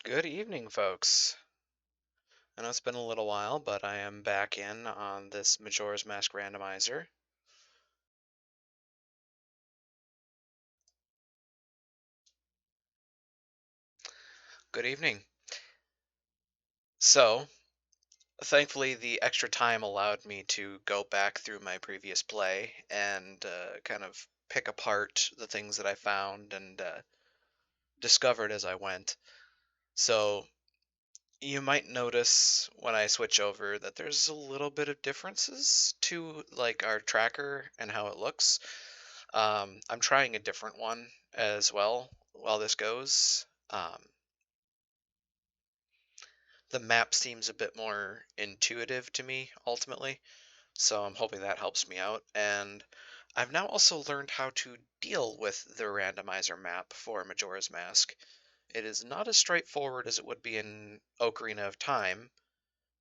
Good evening, folks. I know it's been a little while, but I am back in on this Majora's Mask randomizer. Good evening. So, thankfully, the extra time allowed me to go back through my previous play and kind of pick apart the things that I found and discovered as I went. So, you might notice when I switch over that there's a little bit of differences to like our tracker and how it looks. I'm trying a different one as well while this goes. The map seems a bit more intuitive to me ultimately, so I'm hoping that helps me out. And I've now also learned how to deal with the randomizer map for Majora's Mask. It is not as straightforward as it would be in Ocarina of Time,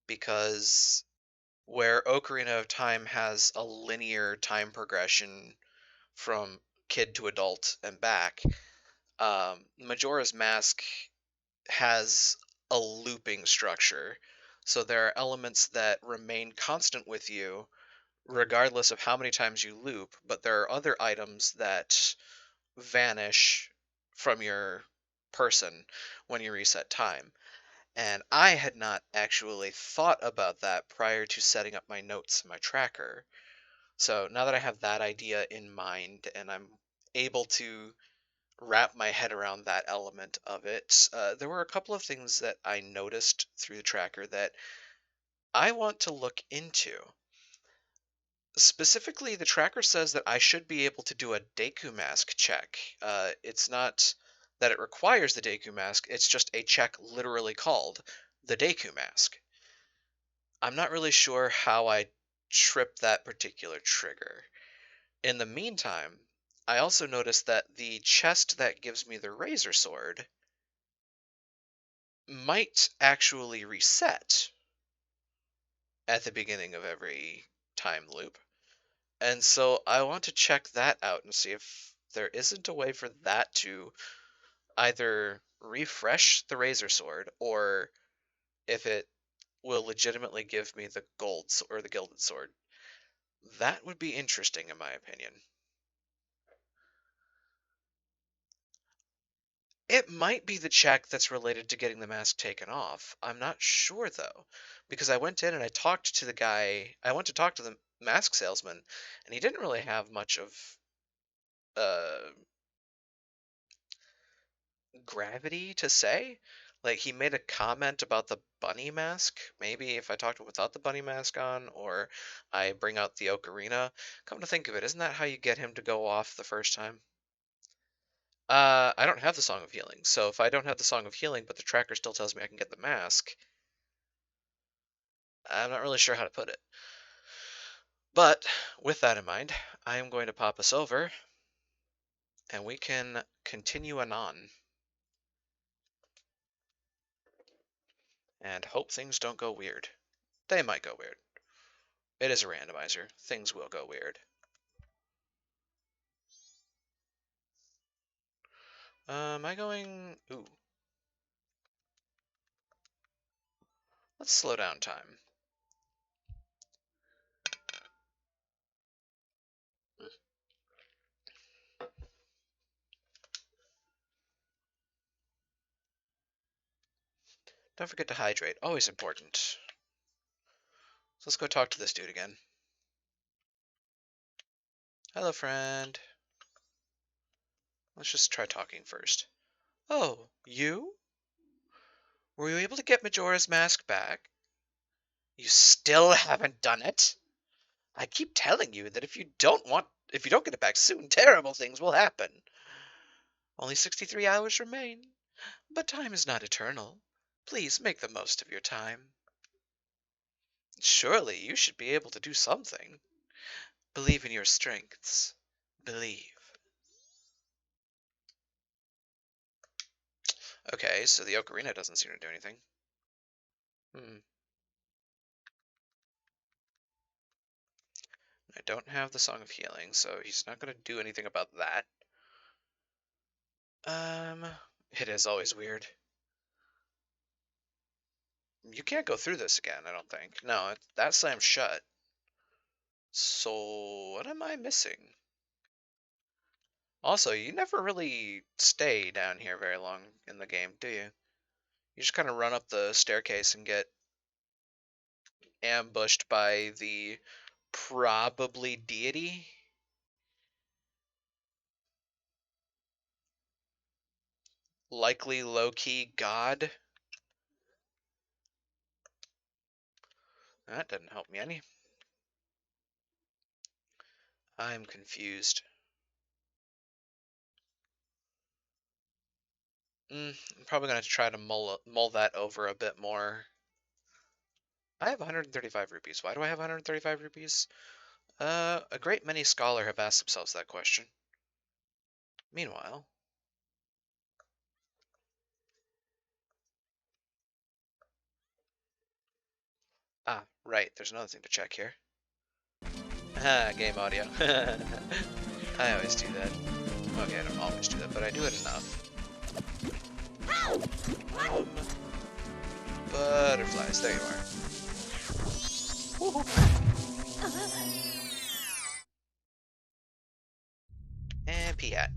because where Ocarina of Time has a linear time progression from kid to adult and back, Majora's Mask has a looping structure. So there are elements that remain constant with you regardless of how many times you loop, but there are other items that vanish from your person when you reset time. And I had not actually thought about that prior to setting up my notes in my tracker. So now that I have that idea in mind and I'm able to wrap my head around that element of it, there were a couple of things that I noticed through the tracker that I want to look into. Specifically, the tracker says that I should be able to do a Deku mask check. It's not that it requires the Deku mask, it's just a check literally called the Deku mask. I'm not really sure how I trip that particular trigger. In the meantime, I also noticed that the chest that gives me the Razor Sword might actually reset at the beginning of every time loop. And so I want to check that out and see if there isn't a way for that to either refresh the Razor Sword or if it will legitimately give me the or the Gilded Sword. That would be interesting in my opinion. It might be the check that's related to getting the mask taken off. I'm not sure though, because I went in and I talked to the guy. I went to talk to the mask salesman, and he didn't really have much of uh, gravity to say. Like he made a comment about the bunny mask. Maybe if I talked to him without the bunny mask on, or I bring out the ocarina. Come to think of it, isn't that how you get him to go off the first time? I don't have the Song of Healing, so if I don't have the Song of Healing, but the tracker still tells me I can get the mask, I'm not really sure how to put it. But with that in mind, I am going to pop us over, and we can continue anon, and hope things don't go weird. They might go weird. It is a randomizer. Things will go weird. Am I going... Ooh. Let's slow down time. Don't forget to hydrate. Always important. So let's go talk to this dude again. Hello, friend. Let's just try talking first. Oh, you? Were you able to get Majora's Mask back? You still haven't done it? I keep telling you that if you don't get it back soon, terrible things will happen. Only 63 hours remain, but time is not eternal. Please make the most of your time. Surely you should be able to do something. Believe in your strengths. Believe. Okay, so the ocarina doesn't seem to do anything. I don't have the Song of Healing, so he's not going to do anything about that. Um, it is always weird. You can't go through this again, I don't think. No, that slam's shut. So, what am I missing? Also, you never really stay down here very long in the game, do you? You just kind of run up the staircase and get ambushed by the probably deity? Likely low-key god? That didn't help me any. I'm confused. I'm probably going to try to mull that over a bit more. I have 135 rupees. Why do I have 135 rupees? A great many scholars have asked themselves that question. Meanwhile... Ah, right, there's another thing to check here. Ah, game audio. I always do that. Okay, I don't always do that, but I do it enough. Butterflies, there you are. And P-hat.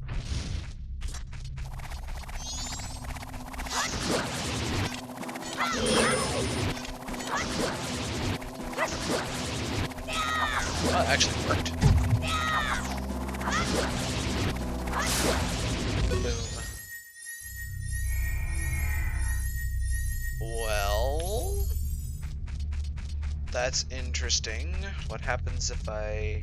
Well, it actually worked. Boom. Well, that's interesting. What happens if I...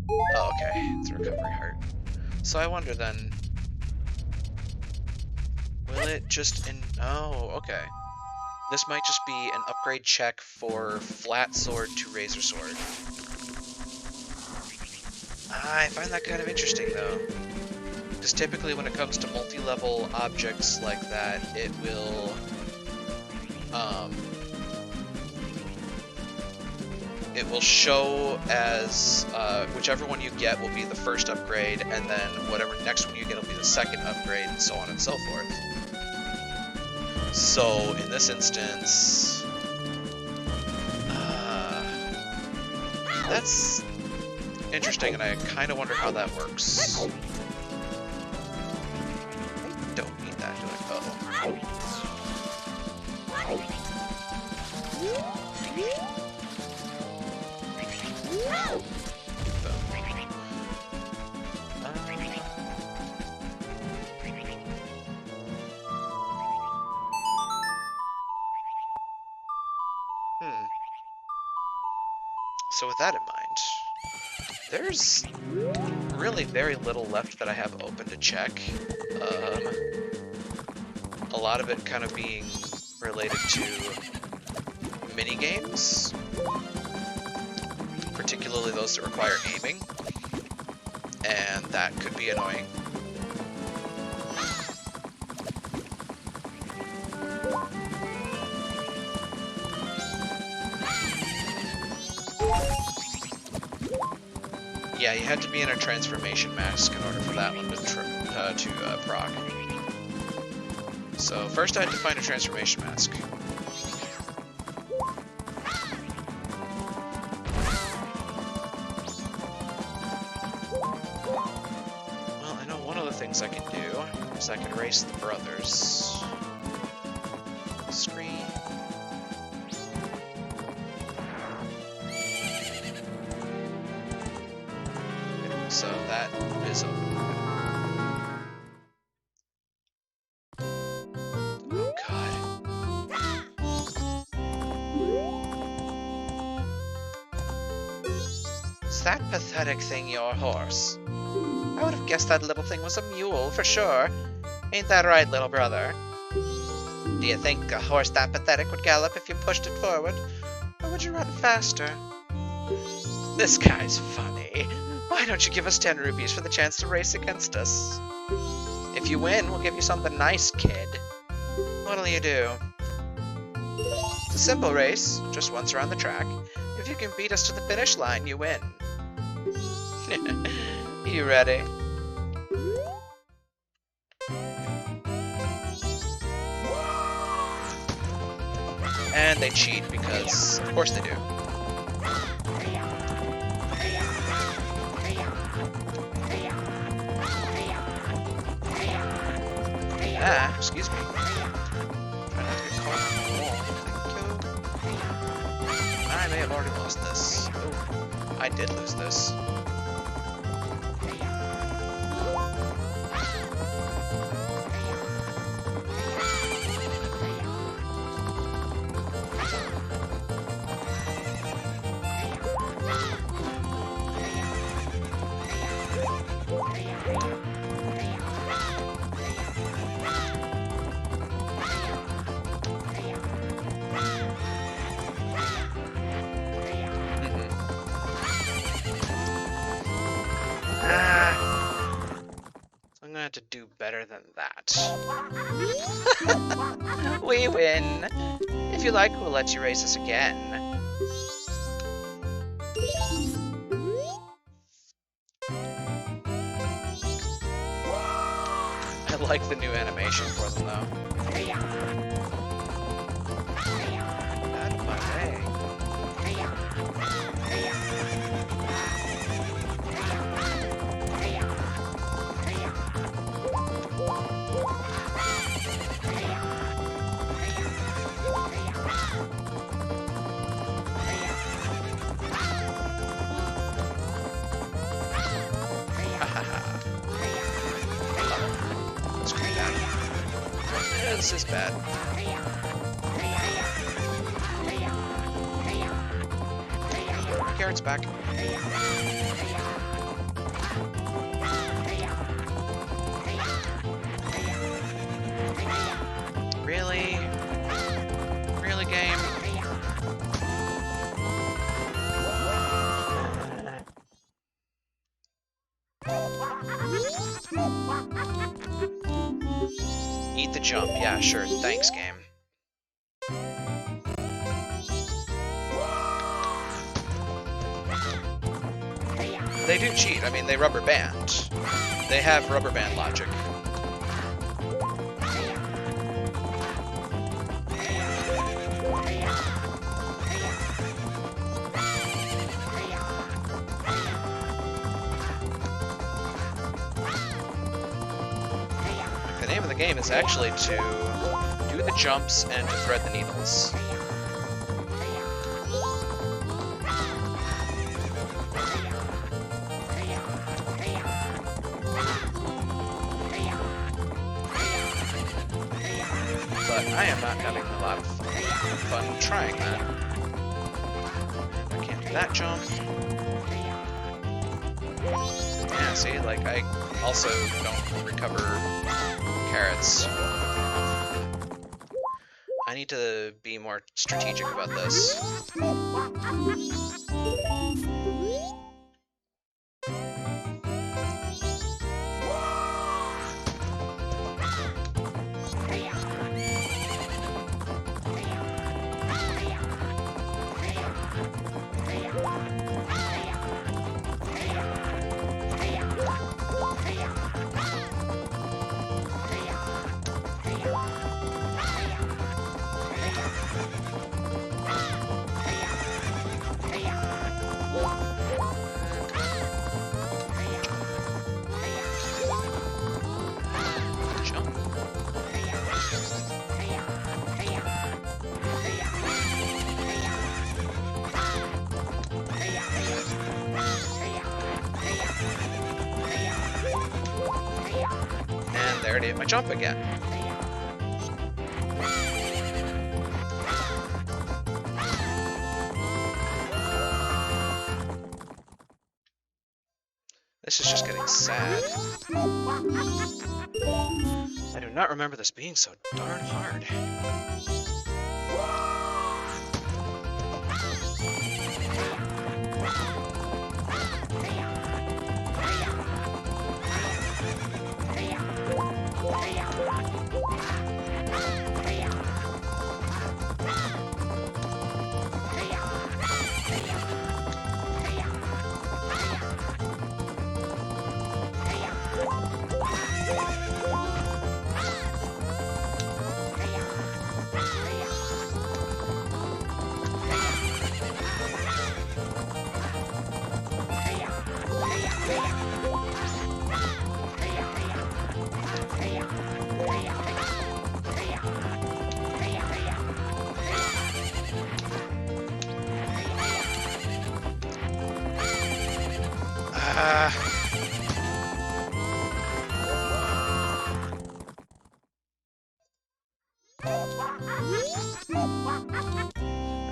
Oh, okay. It's a recovery heart. So I wonder then... Will it just... Oh, okay. This might just be an upgrade check for flat sword to razor sword. I find that kind of interesting, though. Because typically when it comes to multi-level objects like that, it will... it will show as whichever one you get will be the first upgrade, and then whatever next one you get will be the second upgrade, and so on and so forth. So, in this instance, that's interesting, and I kind of wonder how that works. I don't need that, do I? Uh-oh. So with that in mind, there's really very little left that I have open to check. A lot of it kind of being related to mini-games, particularly those that require aiming, and that could be annoying. Yeah, you had to be in a transformation mask in order for that one to proc. So first I had to find a transformation mask. Well, I know one of the things I can do is I can erase the brothers. Screen. So that is open. Oh god. Is that pathetic thing your horse? I would have guessed that little thing was a mule for sure. Ain't that right, little brother? Do you think a horse that pathetic would gallop if you pushed it forward? Or would you run faster? This guy's funny. Why don't you give us 10 rupees for the chance to race against us? If you win, we'll give you something nice, kid. What'll you do? It's a simple race, just once around the track. If you can beat us to the finish line, you win. You ready? they cheat because, of course they do. Ah, excuse me. Try not to get caught on the wall. Thank you. I may have already lost this. Oh, I did lose this. To do better than that. We win! If you like, we'll let you race us again. I like the new animation for them, though. Out of my way. This is bad. Carrot's back. Really? Really, game? Eat the jump. Yeah, sure. Thanks, game. They do cheat. I mean, they rubber band. They have rubber band logic. The name of the game is actually to do the jumps and to thread the needles. But I am not having a lot of fun trying that. I can't do that jump. Yeah, see, like, I also don't recover carrots. I need to be more strategic about this. And there it is, my jump again. This is just getting sad. I do not remember this being so darn hard.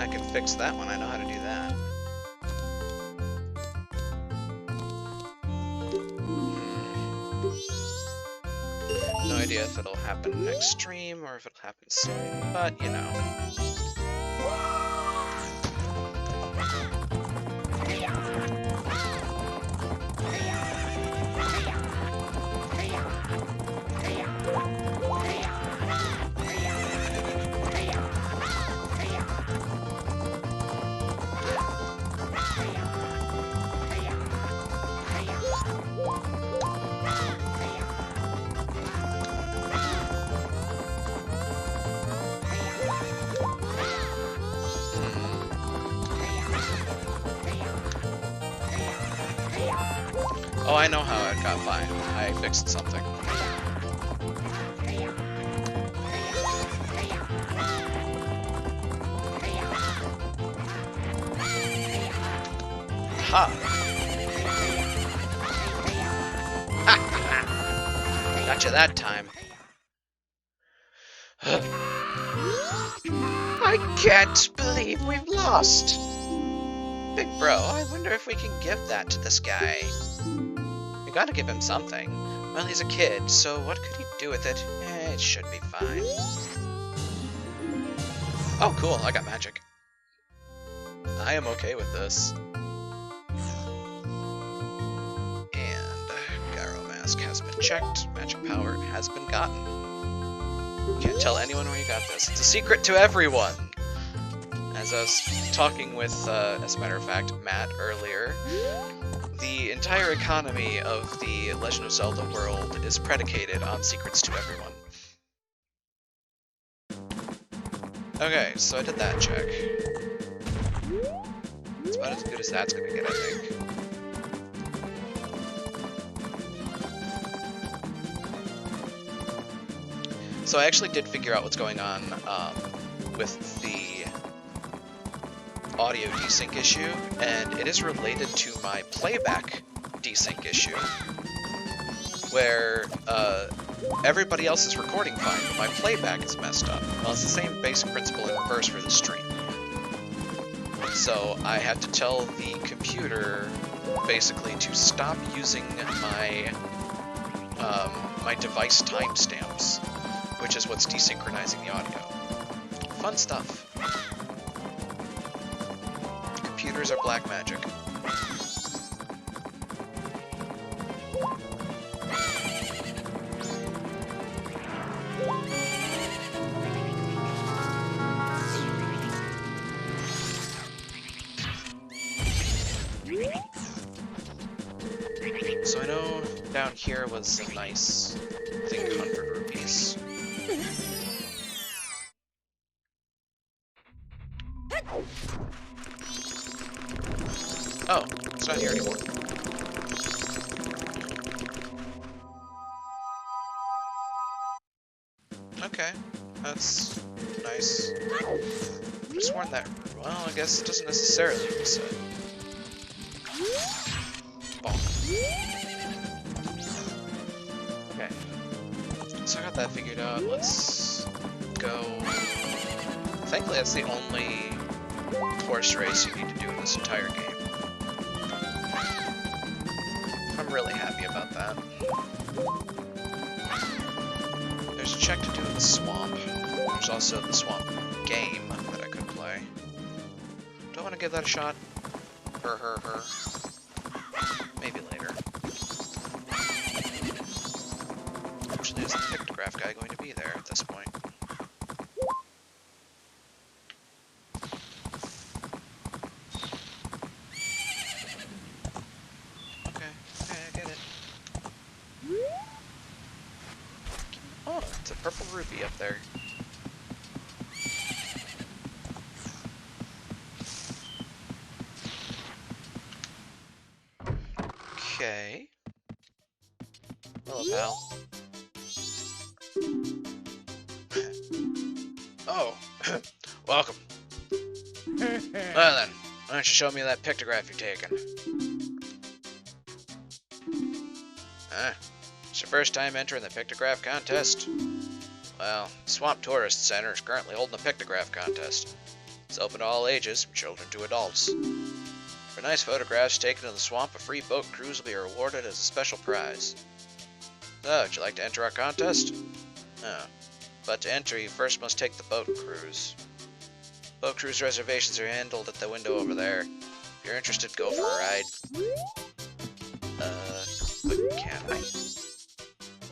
I can fix that one. I know how to do that. No idea if it'll happen next stream or if it'll happen soon, but you know. Oh, I know how it got fine. I fixed something. Ha! Gotcha that time. I can't believe we've lost! Big bro, I wonder if we can give that to this guy. We gotta give him something. Well, he's a kid, so what could he do with it? It should be fine. Oh, cool, I got magic. I am okay with this. And Gyro Mask has been checked. Magic power has been gotten. Can't tell anyone where you got this. It's a secret to everyone! As I was talking with, as a matter of fact, Matt earlier, the entire economy of the Legend of Zelda world is predicated on secrets to everyone. Okay, so I did that check. It's about as good as that's gonna get, I think. So I actually did figure out what's going on with the audio desync issue, and it is related to my playback desync issue, where everybody else is recording fine, but my playback is messed up. Well, it's the same basic principle in reverse for the stream. So I had to tell the computer basically to stop using my my device timestamps, which is what's desynchronizing the audio. Fun stuff. Computers are black magic. So I know down here was a nice, I think, 100 rupees. Oh, it's not here anymore. Okay, that's nice. I just sworn that. Well, I guess it doesn't necessarily reset. Okay, so I got that figured out. Let's go. Thankfully, that's the only horse race you need to do in this entire game. I'm really happy about that. There's a check to do in the swamp. There's also the swamp game that I could play. Do I want to give that a shot? Her. Maybe later. Actually, is the Pictograph guy going to be there at this point? Okay, I get it. Oh, it's a purple rupee up there. Okay. Hello, pal. Oh, welcome. Well then, why don't you show me that pictograph you're taking? It's your first time entering the Pictograph Contest? Well, Swamp Tourist Center is currently holding a Pictograph Contest. It's open to all ages, from children to adults. For nice photographs taken in the swamp, a free boat cruise will be awarded as a special prize. So, would you like to enter our contest? No. But to enter, you first must take the boat cruise. Boat cruise reservations are handled at the window over there. If you're interested, go for a ride. But can I?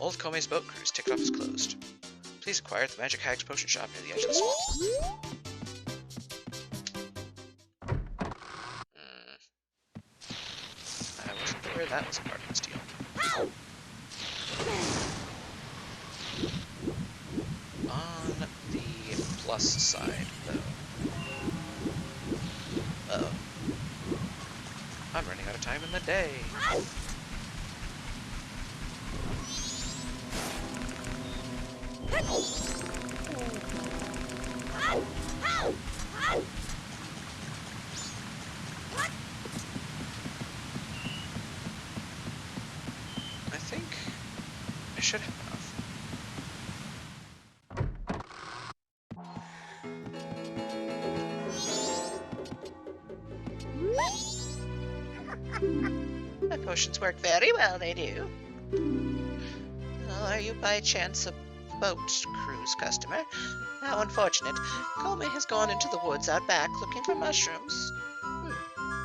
Old Kome's boat cruise ticket off is closed. Please acquire at the Magic Hag's potion shop near the edge of the swamp. I wasn't aware that was a part of this deal. On the plus side, though. Uh-oh. I'm running out of time in the day. I think I should have enough. My potions work very well, they do. Well, are you by chance a boat cruise customer? How unfortunate. Kome has gone into the woods out back looking for mushrooms.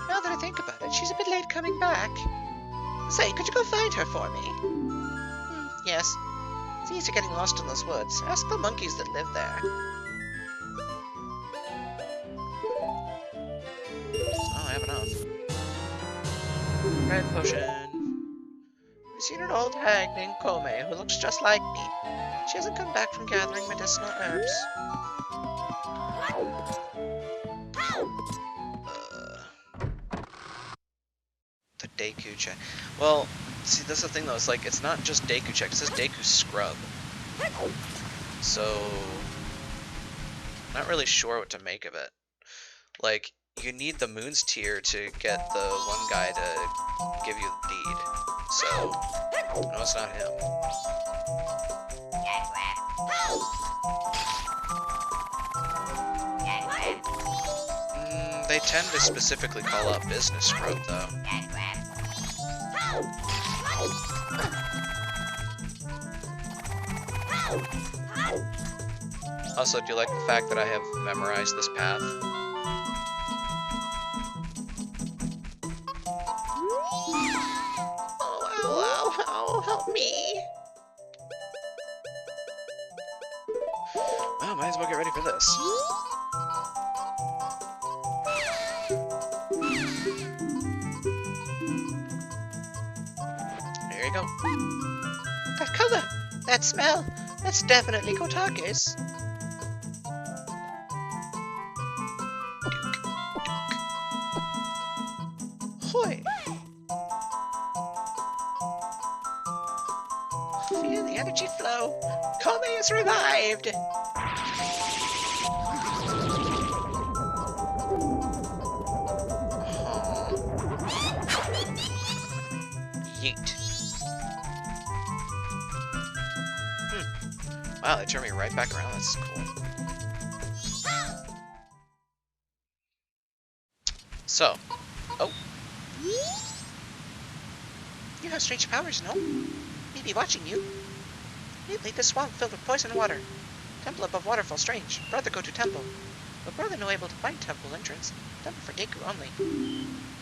Now that I think about it, she's a bit late coming back. Say, could you go find her for me? Yes. It's easy getting lost in those woods. Ask the monkeys that live there. Oh, I have enough. Red potion. I've seen an old hag named Kome who looks just like me. She hasn't come back from gathering medicinal herbs. The Deku check. Well, see, that's the thing though. It's like, it's not just Deku check. It says Deku scrub. So, not really sure what to make of it. Like, you need the Moon's tier to get the one guy to give you the deed. So, no, it's not him. They tend to specifically call out business scrub, though. Also, do you like the fact that I have memorized this path? Oh, help me. Well, might as well get ready for this. Here you go. That color, that smell, that's definitely Kotake's. Hoy! Feel the energy flow. Kome is revived. Yeet. Wow, they turned me right back around. That's cool. So, You have strange powers, no? May be watching you. Lately, the swamp filled with poison water. Temple above waterfall strange. Brother go to temple. But brother no able to find temple entrance. Temple for Deku only.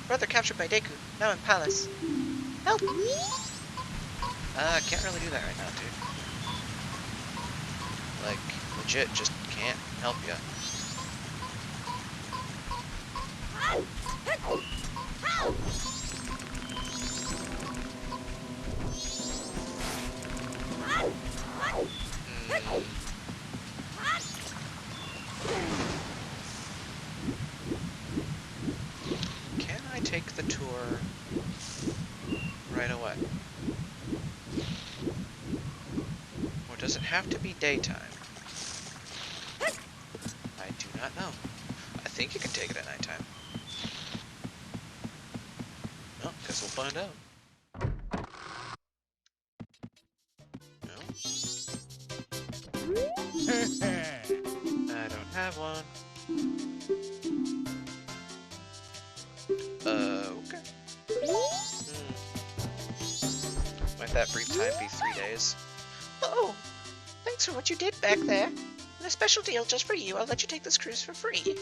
Brother captured by Deku, now in palace. Help! can't really do that right now, dude. Like, legit, just can't help ya. Can I take the tour right away. Or does it have to be daytime? I do not know. I think you can take it at nighttime. Well, guess we'll find out. No. I don't have one. Okay. Might that brief time be 3 days? Oh, thanks for what you did back there. And a special deal just for you, I'll let you take this cruise for free.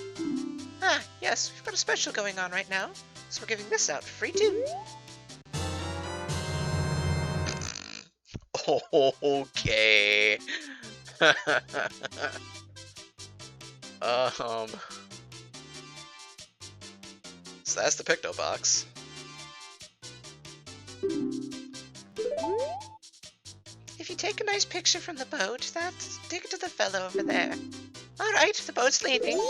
Ah, yes, we've got a special going on right now, so we're giving this out for free too. Okay. um. So that's the Picto box. If you take a nice picture from the boat, take it to the fellow over there. All right, the boat's leaving.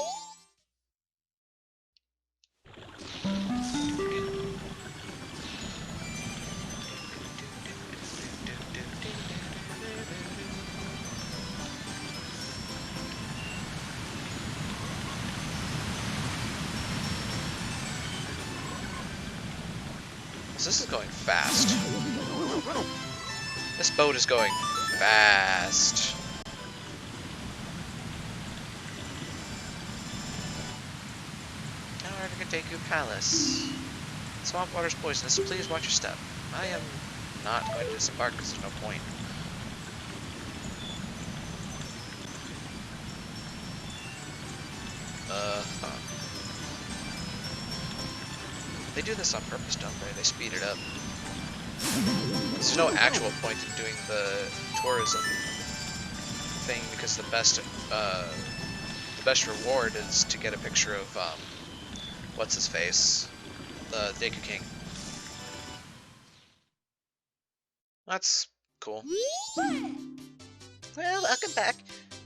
So this is going fast. This boat is going fast. Alright, Deku Palace. Swamp water's poisonous, so please watch your step. I am not going to disembark because there's no point. They do this on purpose, don't they? They speed it up. There's no actual point in doing the tourism thing because the best reward is to get a picture of what's his face, the Deku King. That's cool. Well, welcome back.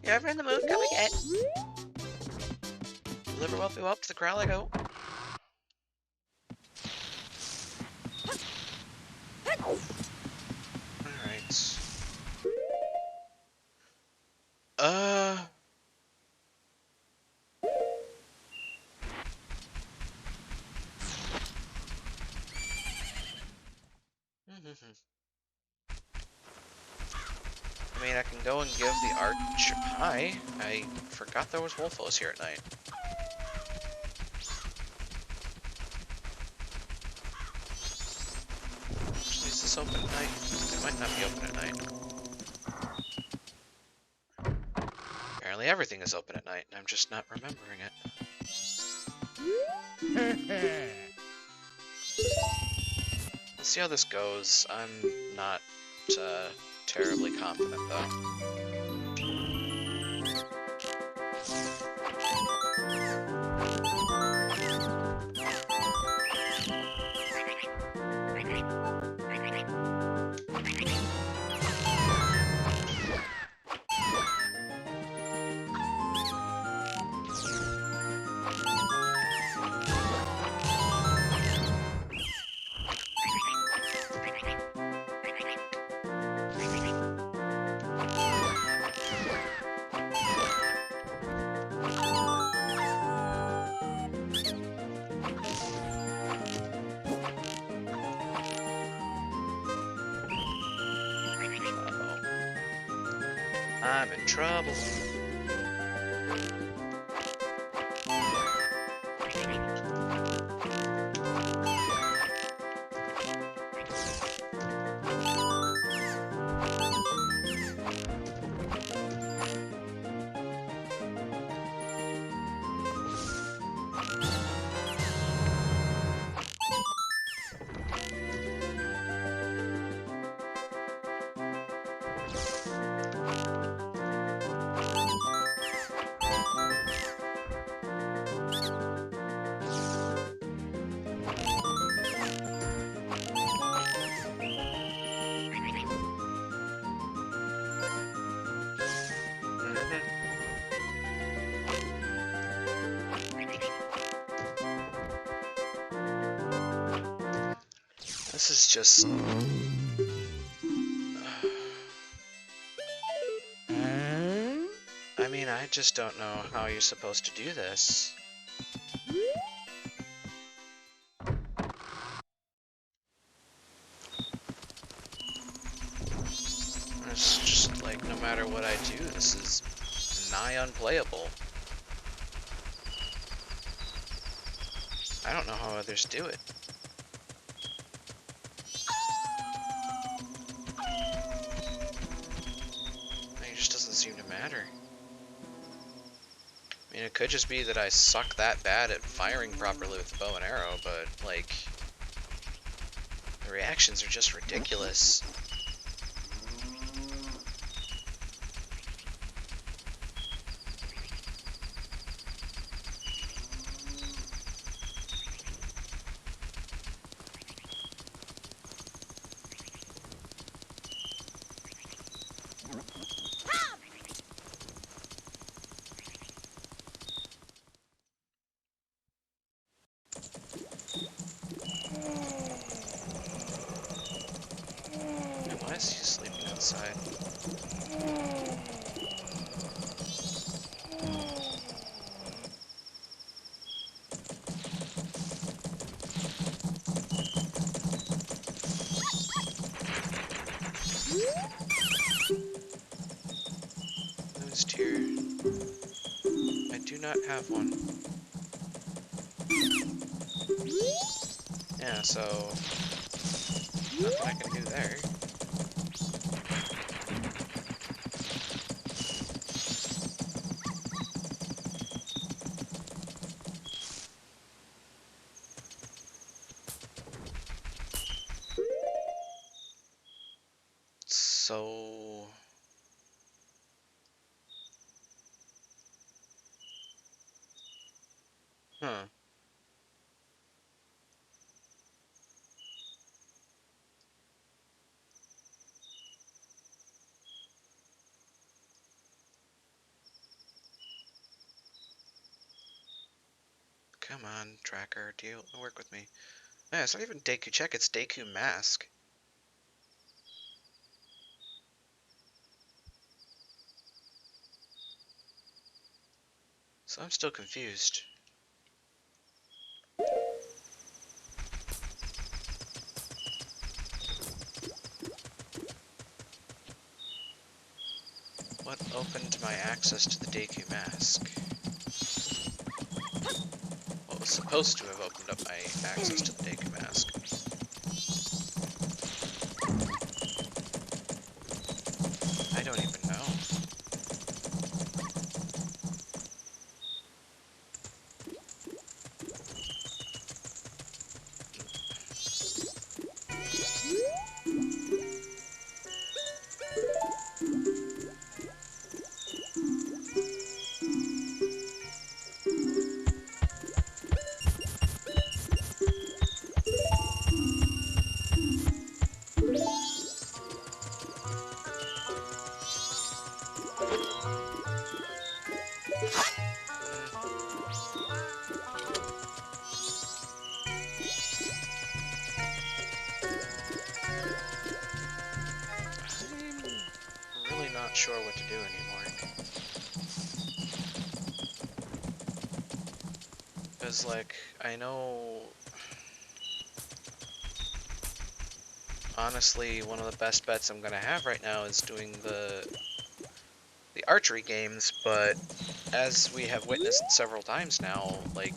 You're ever in the mood, come again. Deliver what we up to the corral I go. Alright. I mean, I can go and give the arch. Hi, I forgot there was Wolfos here at night. Is this open at night? It might not be open at night. Apparently everything is open at night, and I'm just not remembering it. Let's see how this goes. I'm not terribly confident, though. I'm in trouble. This is just... I mean, I just don't know how you're supposed to do this. It's just like, no matter what I do, this is nigh unplayable. I don't know how others do it. It just doesn't seem to matter. I mean, it could just be that I suck that bad at firing properly with the bow and arrow, but, like, the reactions are just ridiculous. Why is he sleeping outside? Nose tier. I do not have one. Yeah, so nothing I can do there. So... Huh. Come on, tracker, work with me. Yeah, it's not even Deku Check, it's Deku Mask. So I'm still confused. What opened my access to the Deku Mask? What was supposed to have opened up my access to the Deku Mask? I don't even know. I'm really not sure what to do anymore. Because, like, I know... Honestly, one of the best bets I'm gonna have right now is doing the archery games, but as we have witnessed several times now, like,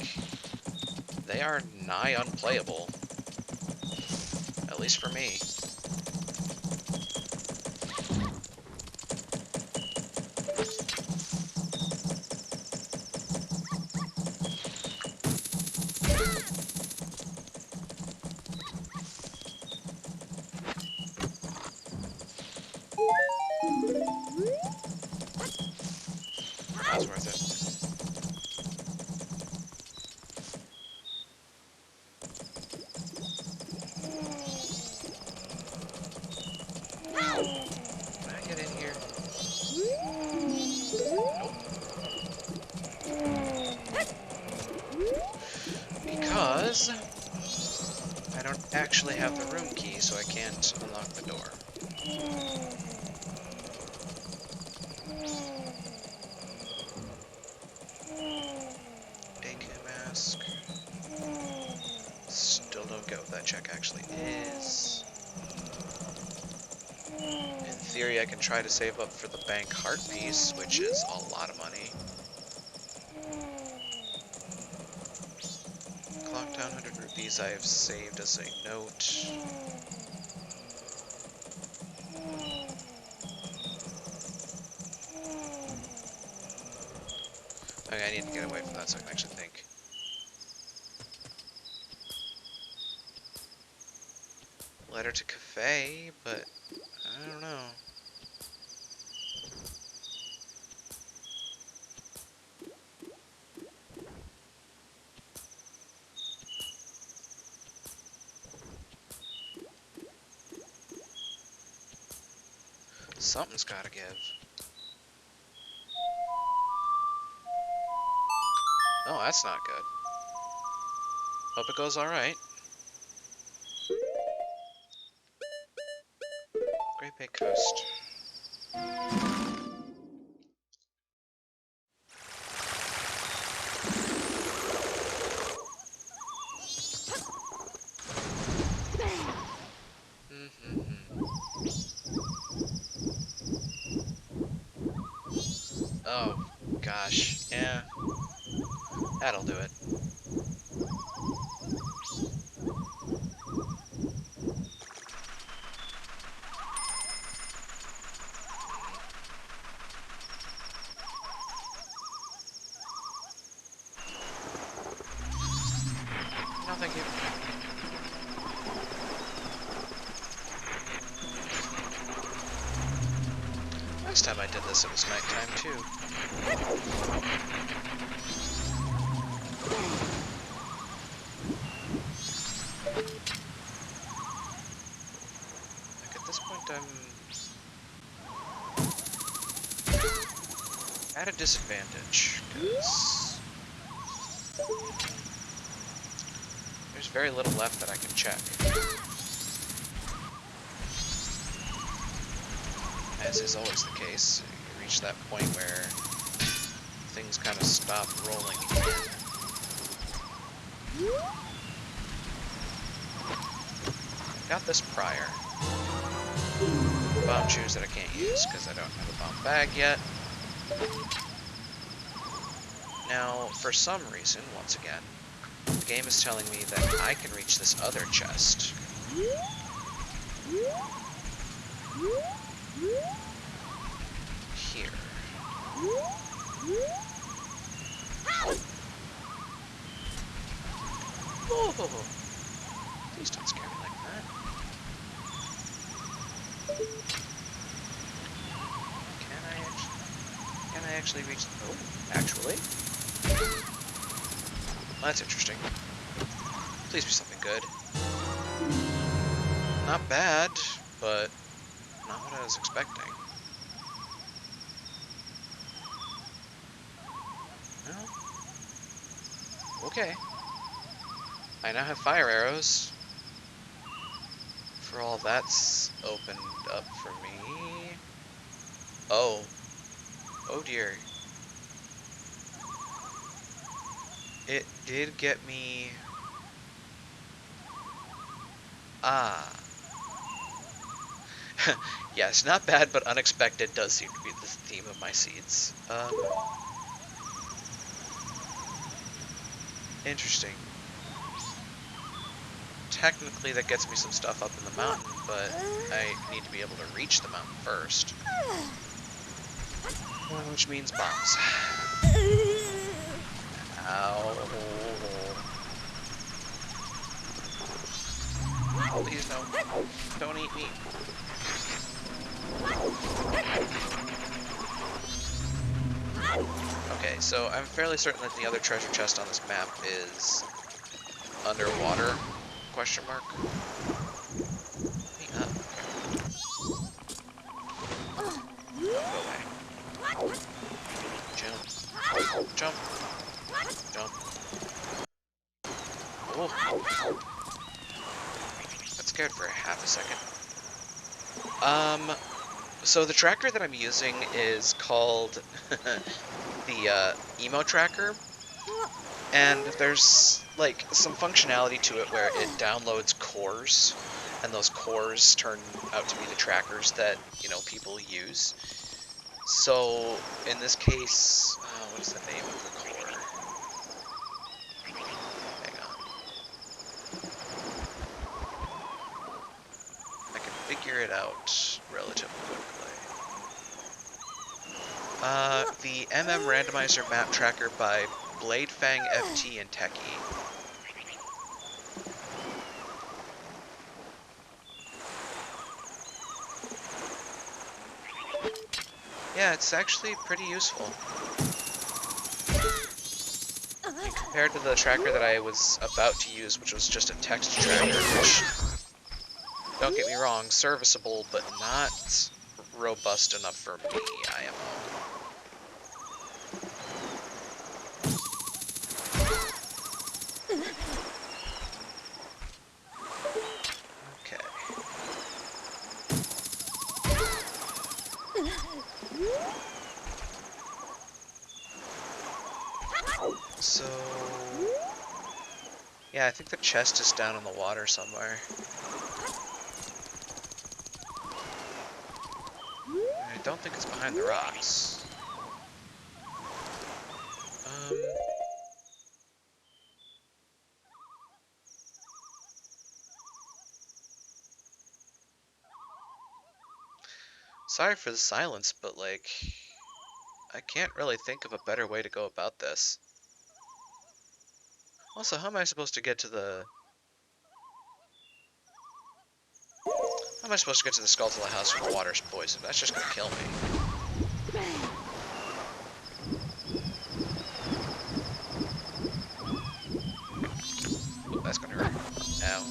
they are nigh unplayable. At least for me. That was worth it. Can I get in here? Nope. Because I don't actually have the room key, so I can't unlock the door. Deku mask. Still don't get what that check actually is. In theory, I can try to save up for the bank heart piece, which is a lot of money. Clock down 100 rupees I have saved as a note. Okay, I need to get away from that so I can actually think. Letter to cafe, but I don't know. Something's gotta give. Oh, that's not good. Hope it goes alright. Great Bay Coast. Oh, gosh. Yeah. That'll do it. No, thank you. Last time I did this, it was nighttime, too. Like, at this point, I'm at a disadvantage, because there's very little left that I can check. As is always the case, you reach that point where things kind of stop rolling in. Got this prior. Bomb shoes that I can't use because I don't have a bomb bag yet. Now, for some reason, once again, the game is telling me that I can reach this other chest. Here. Oh, please don't scare me like that. Can I actually reach? Oh, actually. Well, that's interesting. Please be something good. Not bad, but not what I was expecting. Well, okay. I now have fire arrows. For all that's opened up for me. Oh. Oh dear. It did get me... Ah. Yes, not bad, but unexpected does seem to be the theme of my seeds. Interesting. Technically, that gets me some stuff up in the mountain, but I need to be able to reach the mountain first. Which means bombs. Ow. Please don't eat me. Okay, so I'm fairly certain that the other treasure chest on this map is underwater, question mark. Let me up. Go away. Jump. Jump. Jump. Oh. scared for half a second. So the tracker that I'm using is called the emo tracker, and there's like some functionality to it where it downloads cores, and those cores turn out to be the trackers that, you know, people use. So in this case, what is the name of the core? Hang on. I can figure it out relatively quickly. The Randomizer map tracker by Bladefang FT and Techie. Yeah, it's actually pretty useful. Compared to the tracker that I was about to use, which was just a text tracker, which, don't get me wrong, serviceable, but not robust enough for me, IMO. Okay. So, yeah, I think the chest is down in the water somewhere. I don't think it's behind the rocks. Sorry for the silence, but like, I can't really think of a better way to go about this. Also, how am I supposed to get to the... How am I supposed to get to the Skulltula house when the water's poisoned? That's just gonna kill me. Oh, that's gonna hurt. Ow.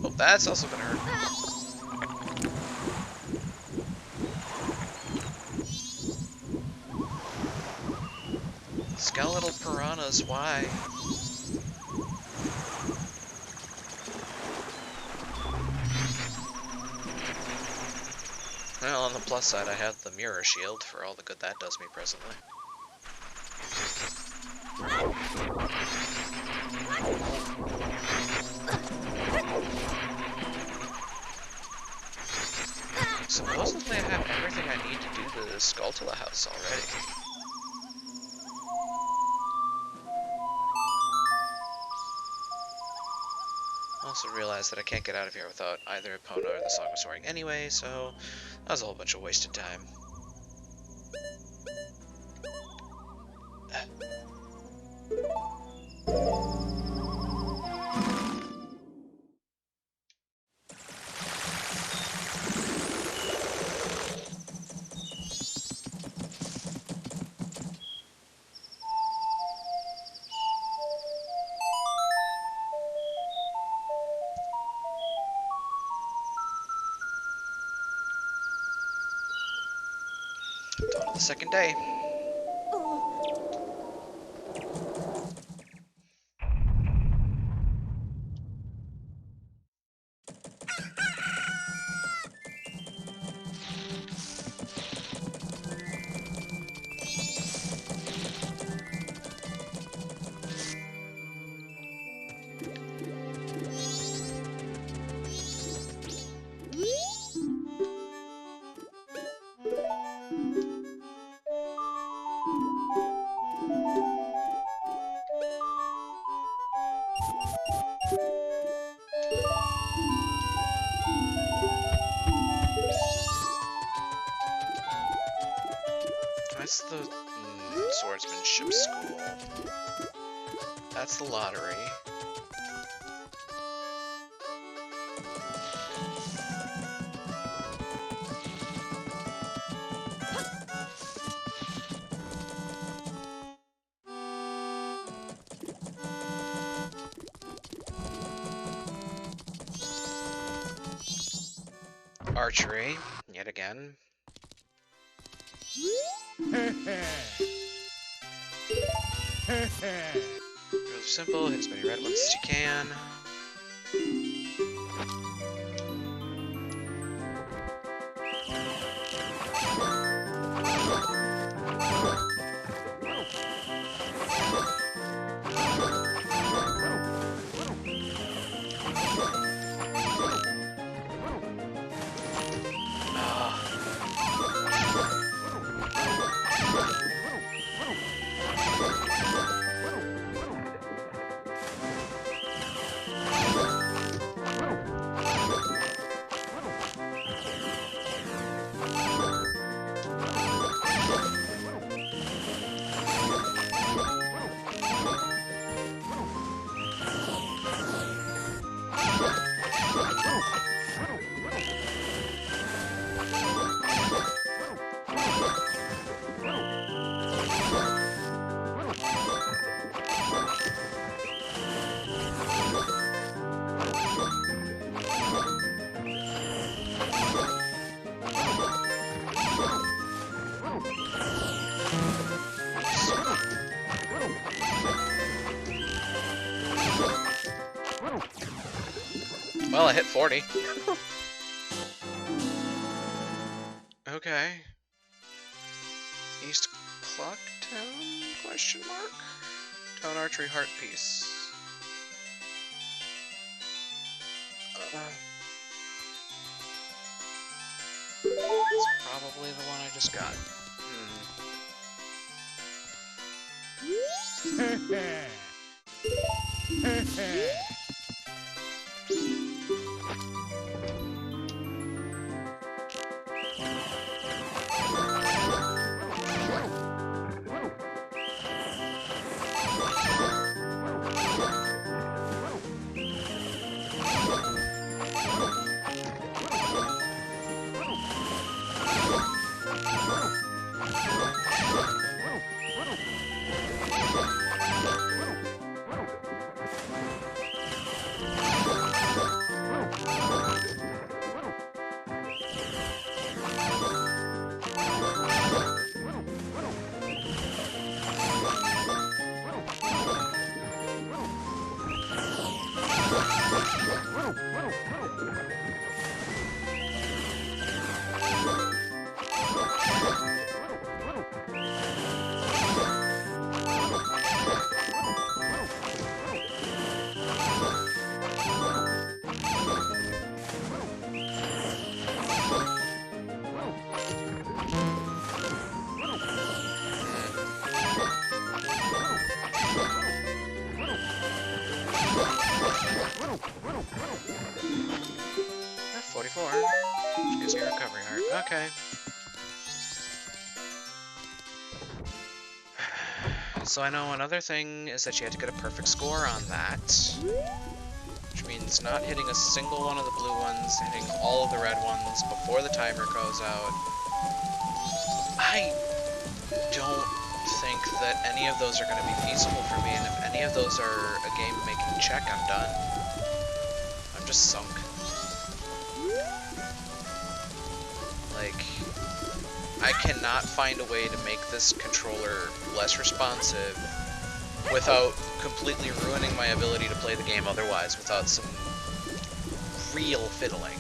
Oh, that's also gonna hurt. Skeletal piranhas, why? Well, on the plus side, I have the mirror shield for all the good that does me presently. Supposedly I have everything I need to do the Skulltula house already. Also realized that I can't get out of here without either Epona or the Song of Soaring anyway, so that was a whole bunch of wasted time. Dawn of the second day. That's the swordsmanship school. That's the lottery. Archery, yet again. There's simple. Hit as many red ones as you can. Well, I hit 40. Okay. East Clock Town? Question mark? Town Archery Heart Piece. It's probably the one I just got. Which gives me a recovery heart. Okay. So I know another thing is that you had to get a perfect score on that. Which means not hitting a single one of the blue ones, hitting all of the red ones before the timer goes out. I don't think that any of those are going to be feasible for me, and if any of those are a game-making check, I'm done. I'm just sunk. Like, I cannot find a way to make this controller less responsive without completely ruining my ability to play the game otherwise, without some real fiddling.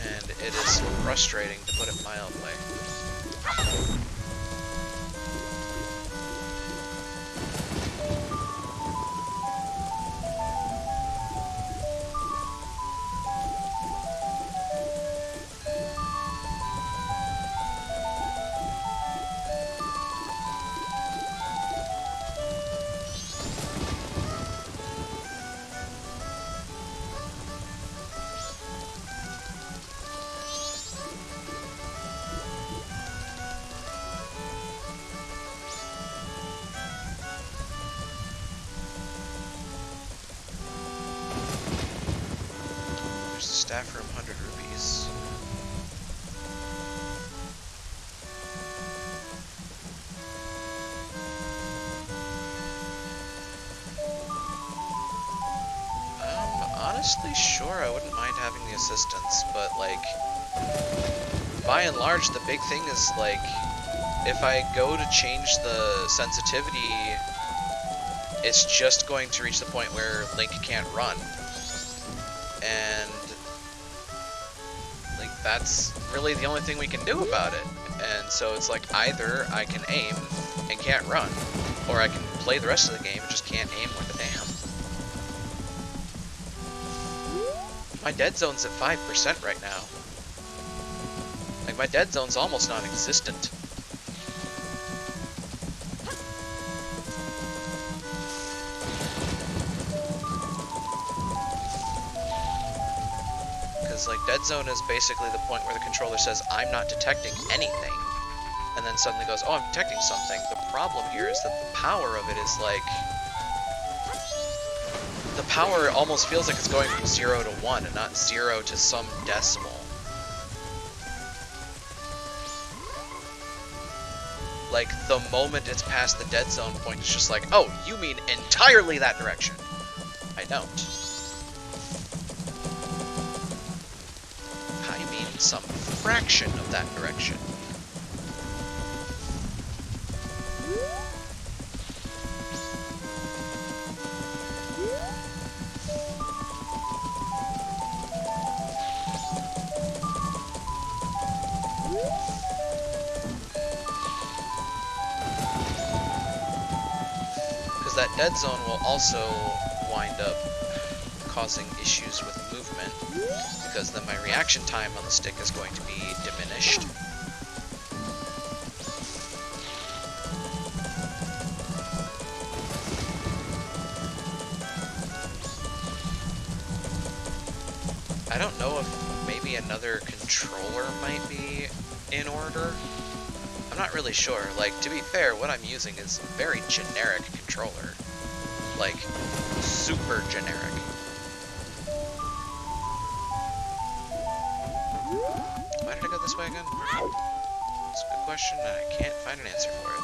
And it is frustrating, to put it mildly. Staff room, 100 rupees. Honestly, sure, I wouldn't mind having the assistance, but like, by and large, the big thing is like, if I go to change the sensitivity, it's just going to reach the point where Link can't run. And like that's really the only thing we can do about it. And so it's like either I can aim and can't run, or I can play the rest of the game and just can't aim worth a damn. My dead zone's at 5% right now. Like my dead zone's almost non-existent. Like, dead zone is basically the point where the controller says, I'm not detecting anything, and then suddenly goes, oh, I'm detecting something. The problem here is that the power of it is like, the power almost feels like it's going from 0 to 1 and not 0 to some decimal. Like, the moment it's past the dead zone point, it's just like, oh, you mean entirely that direction. I don't. Some fraction of that direction. Because that dead zone will also wind up causing issues with movement, because then my reaction time on the stick is going to be diminished. I don't know if maybe another controller might be in order. I'm not really sure. Like, to be fair, what I'm using is a very generic controller. Like, super generic. Why did I go this way again? It's a good question, and I can't find an answer for it.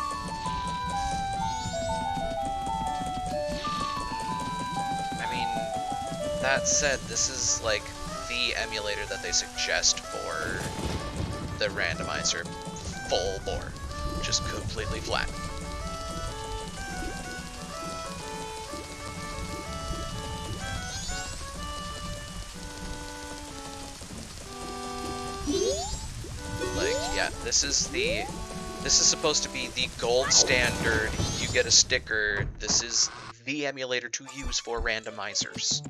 I mean, that said, this is like the emulator that they suggest for the randomizer full bore, which is completely flat. This is supposed to be the gold standard. You get a sticker. This is the emulator to use for randomizers.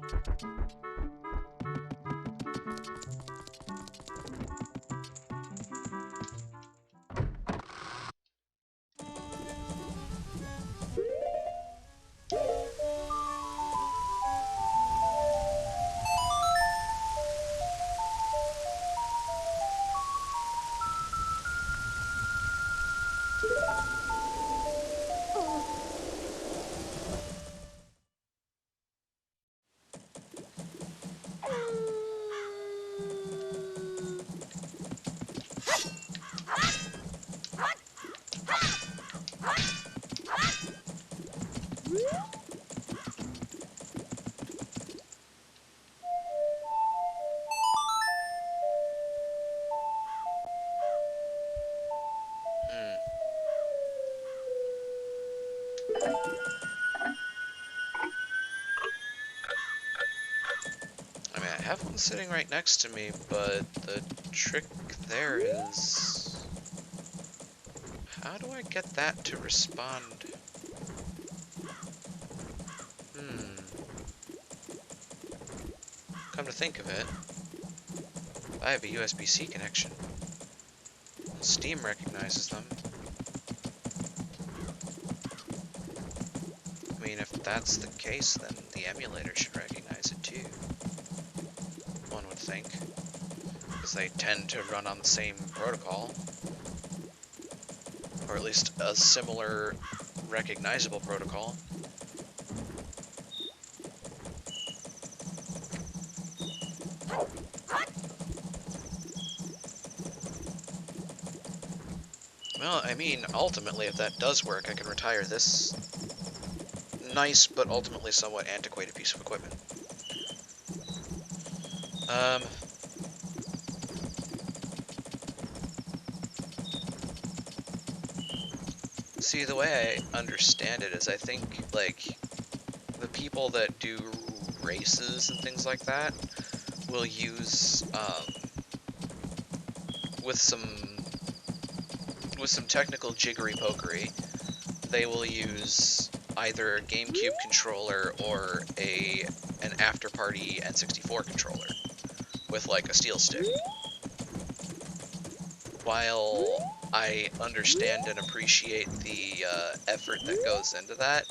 I have one sitting right next to me, but the trick there is... how do I get that to respond? Come to think of it, I have a USB-C connection. Steam recognizes them. I mean, if that's the case, then the emulator should recognize it too. One would think. Because they tend to run on the same protocol. Or at least a similar recognizable protocol. Well, I mean, ultimately, if that does work, I can retire this nice, but ultimately somewhat antiquated piece of equipment. See, the way I understand it is I think, like, the people that do races and things like that will use, with some technical jiggery pokery, they will use either a GameCube controller or an after-party N64 controller with like a steel stick. While I understand and appreciate the effort that goes into that,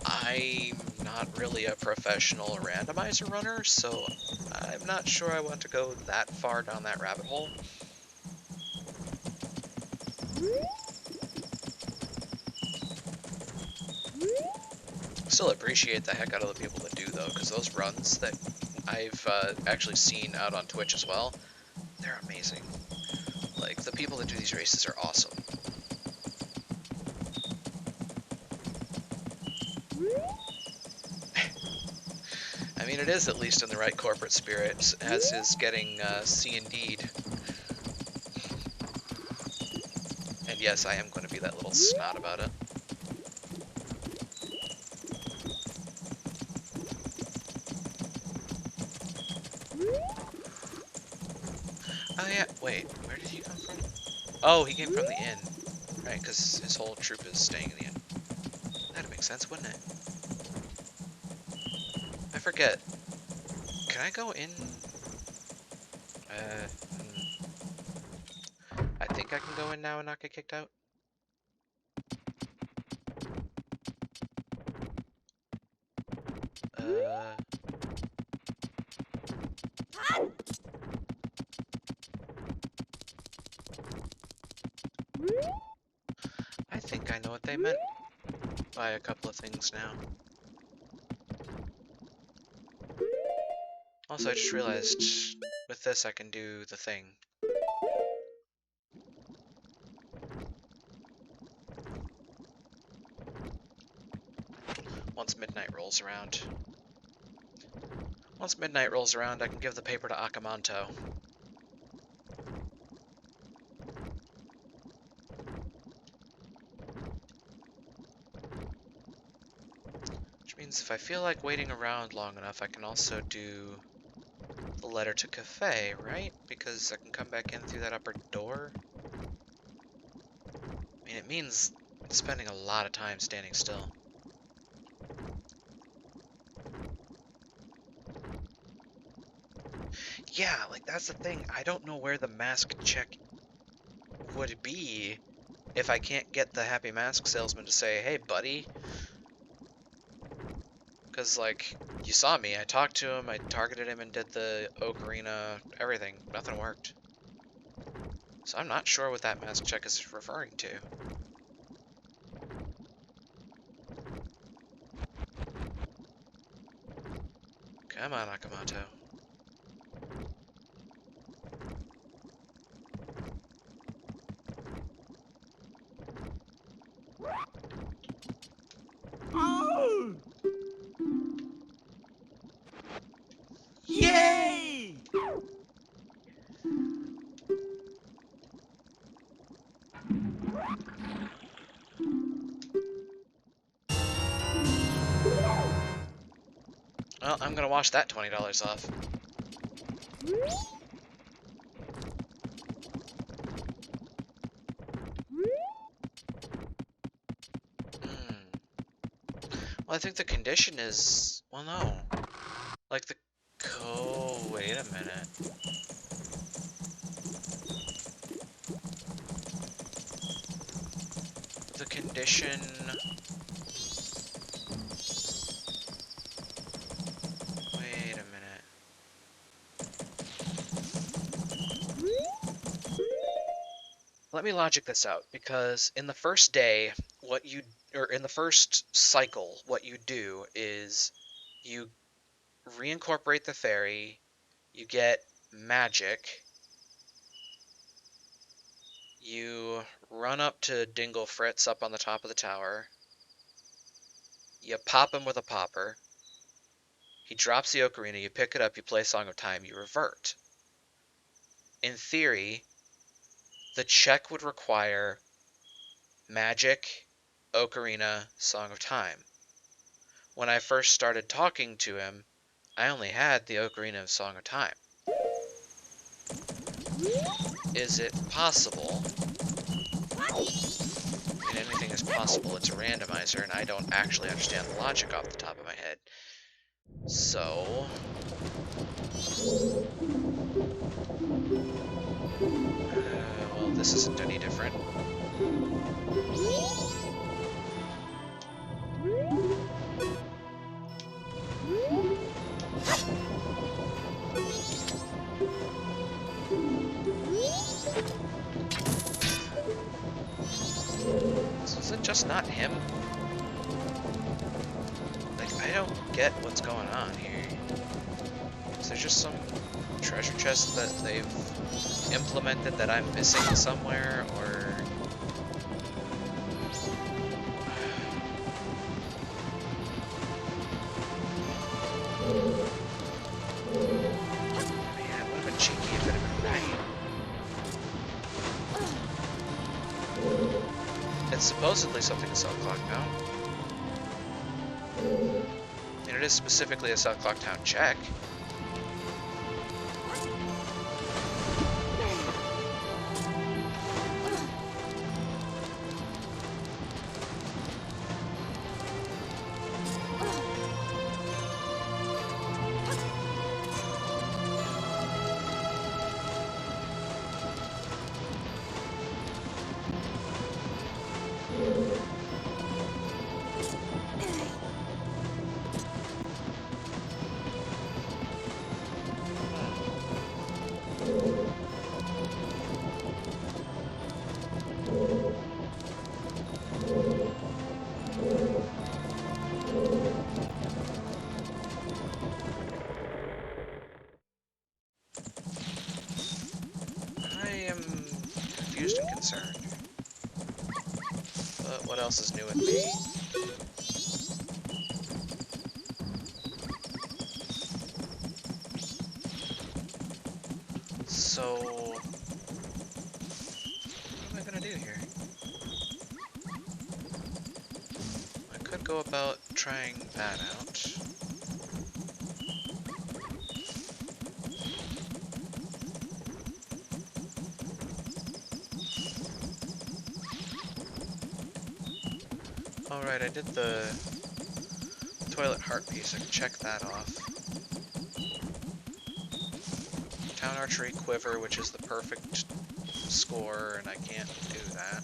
I'm not really a professional randomizer runner, so I'm not sure I want to go that far down that rabbit hole. Still appreciate the heck out of the people that do, though, because those runs that I've actually seen out on Twitch as well, they're amazing. Like, the people that do these races are awesome. I mean, it is at least in the right corporate spirit, as is getting C and D'd. And yes, I am going to be that little snot about it. Oh yeah, wait, where did he come from? Oh, he came from the inn. Right, because his whole troop is staying in the inn. That'd make sense, wouldn't it? I forget. Can I go in? I think I can go in now and not get kicked out. I think I know what they meant by a couple of things now. Also, I just realized with this I can do the thing. Once midnight rolls around. Once midnight rolls around, I can give the paper to Akamanto. Which means if I feel like waiting around long enough, I can also do the letter to Cafe, right? Because I can come back in through that upper door. I mean, it means spending a lot of time standing still. Yeah, like that's the thing. I don't know where the mask check would be if I can't get the happy mask salesman to say, hey, buddy. Because, like, you saw me. I talked to him, I targeted him and did the ocarina, everything. Nothing worked. So I'm not sure what that mask check is referring to. Come on, Akamoto. Oh! Yay! Well, I'm gonna wash that $20 off. Well, I think the condition is... Well, no. Like the... Oh, wait a minute. The condition... Wait a minute. Let me logic this out, because in the first day, in the first cycle, what you do is you reincorporate the fairy, you get magic, you run up to Dingle Fritz up on the top of the tower, you pop him with a popper, he drops the ocarina, you pick it up, you play Song of Time, you revert. In theory, the check would require magic Ocarina, Song of Time. When I first started talking to him, I only had the Ocarina of Song of Time. Is it possible? I mean, anything is possible. It's a randomizer, and I don't actually understand the logic off the top of my head. So... well, this isn't any different. So is it just not him? Like, I don't get what's going on here. Is there just some treasure chest that they've implemented that I'm missing somewhere, or... Man, it would have been cheeky if it had been right. It's supposedly something to South Clocktown. And it is specifically a South Clocktown check. Confused and concerned. But what else is new with me? So... what am I gonna do here? I could go about trying that out. Alright, I did the toilet heart piece. I can check that off. Town Archery Quiver, which is the perfect score, and I can't do that.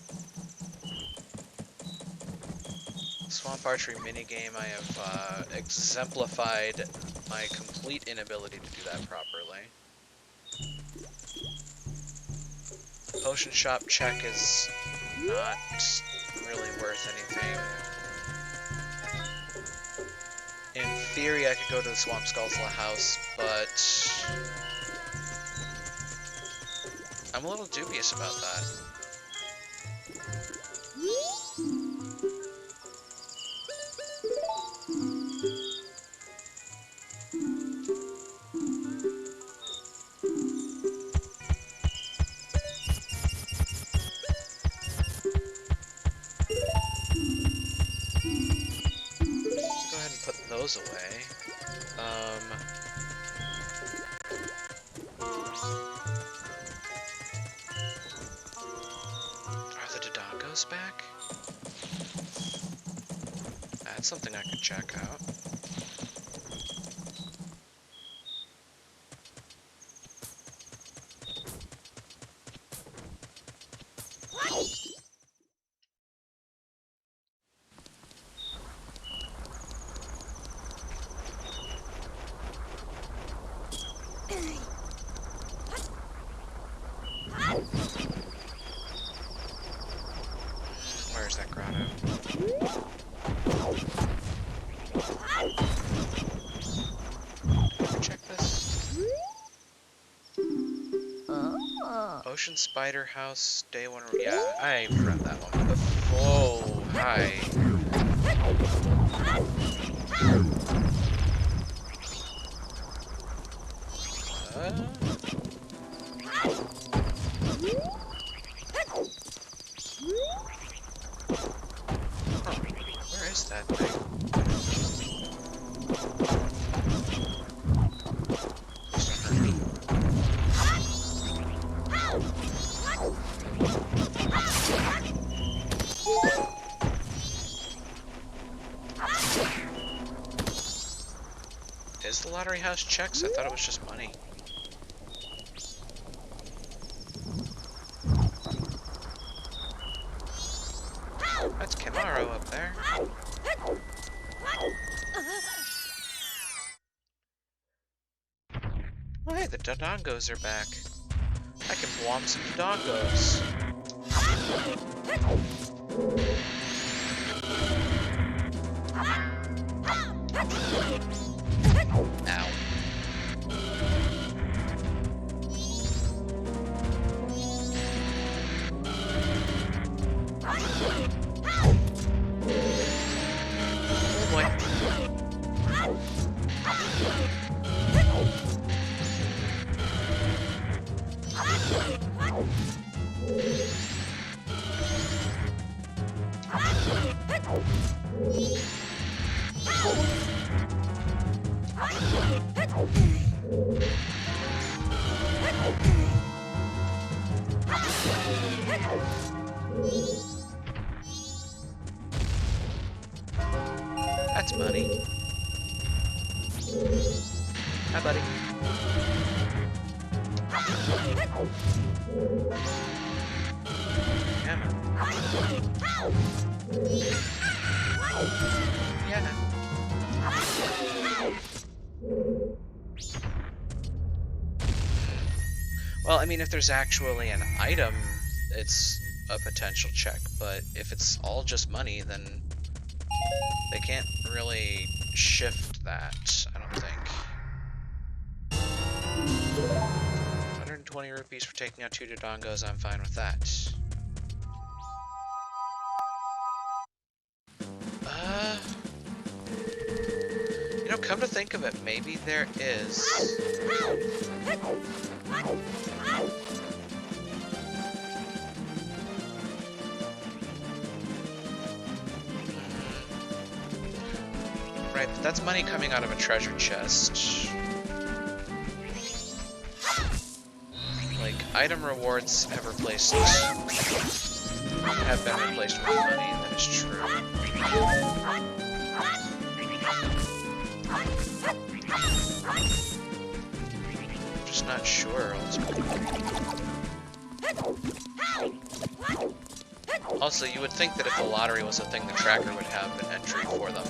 Swamp Archery minigame, I have exemplified my complete inability to do that properly. Potion Shop check is not really worth anything. In theory, I could go to the Swamp Skulltula house, but I'm a little dubious about that. Those away. Are the Dodongos back? That's something I could check out. Where's that grotto? Did I check this? Ocean Spider House, Day 1. Yeah, I read that one before. Oh, hi. missed that thing. Please don't hurt me. Is the lottery house checks? I thought it was just money. That's Kimaro up there. Oh hey, the Dodongos are back. I can blom some Dodongos. Ow. Oh boy. That's money. Hi, buddy. Yeah. Yeah. Well, I mean, if there's actually an item, it's a potential check, but if it's all just money, then they can't really shift that, I don't think. 120 rupees for taking out 2 Dodongos, I'm fine with that. You know, come to think of it, maybe there is... Right, but that's money coming out of a treasure chest. Like, item rewards have been replaced with money, that is true. I'm just not sure, Also, you would think that if the lottery was a thing, the tracker would have an entry for them.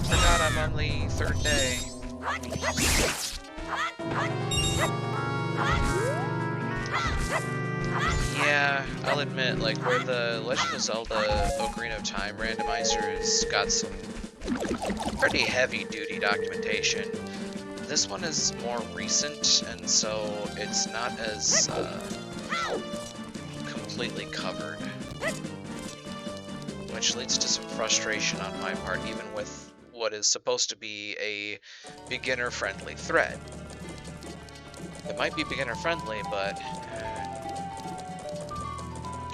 Forgot I'm on the 3rd day. Yeah, I'll admit, like, where the Legend of Zelda Ocarina of Time randomizer has got some pretty heavy-duty documentation, this one is more recent, and so it's not as completely covered. Which leads to some frustration on my part, even with what is supposed to be a beginner-friendly thread. It might be beginner-friendly, but...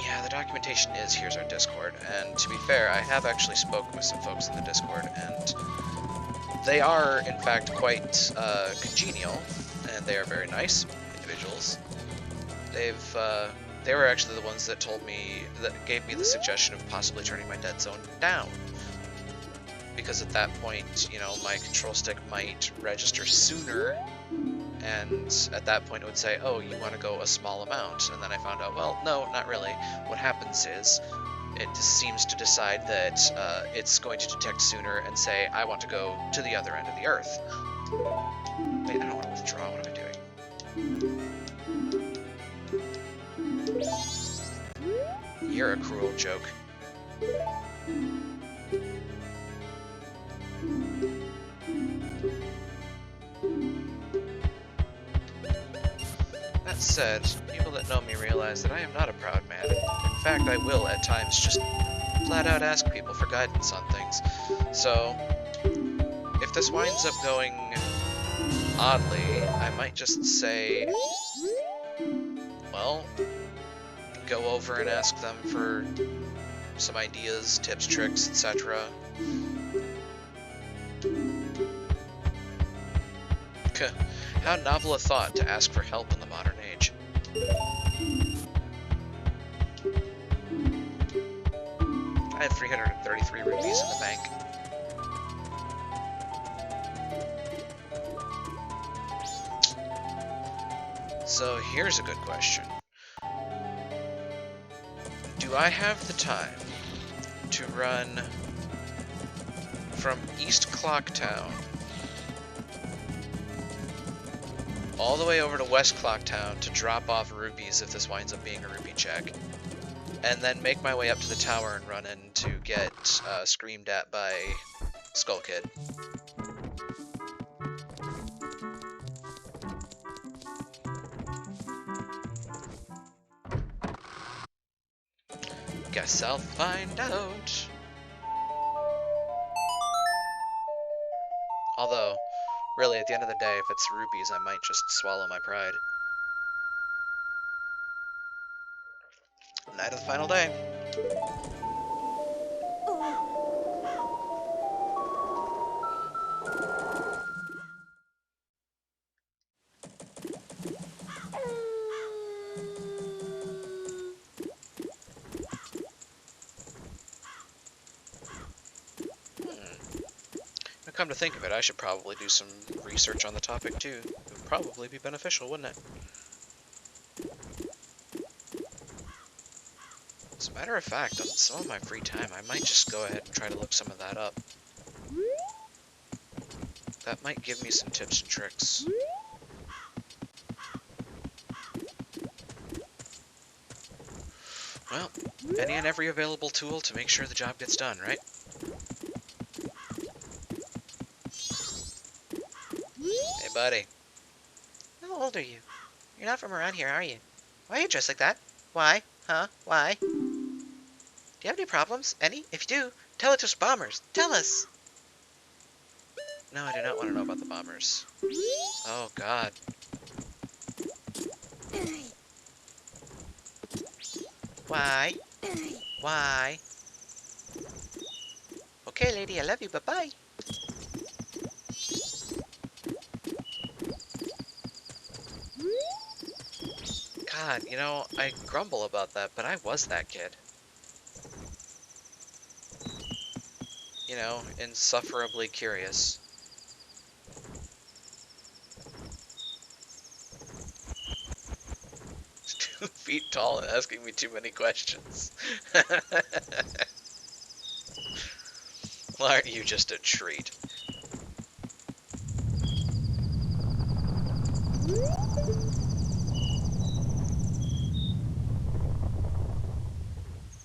yeah, the documentation is here's our Discord, and to be fair, I have actually spoken with some folks in the Discord, and they are, in fact, quite congenial, and they are very nice individuals. They were actually the ones that gave me the suggestion of possibly turning my dead zone down. Because at that point, you know, my control stick might register sooner, and at that point it would say, oh, you want to go a small amount, and then I found out, well, no, not really. What happens is, it seems to decide that it's going to detect sooner and say, I want to go to the other end of the Earth. Wait, I don't want to withdraw, what am I doing? You're a cruel joke. That said, people that know me realize that I am not a proud man. In fact, I will, at times, just flat out ask people for guidance on things. So, if this winds up going oddly, I I might just say, well, go over and ask them for some ideas, tips, tricks, etc. How novel a thought to ask for help in the modern age. I have 333 rupees in the bank. So here's a good question. Do I have the time to run from East Clocktown all the way over to West Clocktown to drop off rupees if this winds up being a rupee check, and then make my way up to the tower and run in to get screamed at by Skull Kid? Guess I'll find out. Although, really, at the end of the day, if it's rupees, I might just swallow my pride. Night of the final day. Come to think of it, I should probably do some research on the topic too. It would probably be beneficial, wouldn't it? As a matter of fact, on some of my free time, I might just go ahead and try to look some of that up. That might give me some tips and tricks. Well, any and every available tool to make sure the job gets done, right? Hey, buddy. How old are you? You're not from around here, are you? Why are you dressed like that? Why? Huh? Why? Do you have any problems? Any? If you do, tell it to us bombers. Tell us! No, I do not want to know about the bombers. Oh, God. Why? Why? Okay, lady, I love you. Bye-bye. God, you know, I grumble about that, but I was that kid. You know, insufferably curious. He's 2 feet tall and asking me too many questions. Well, aren't you just a treat?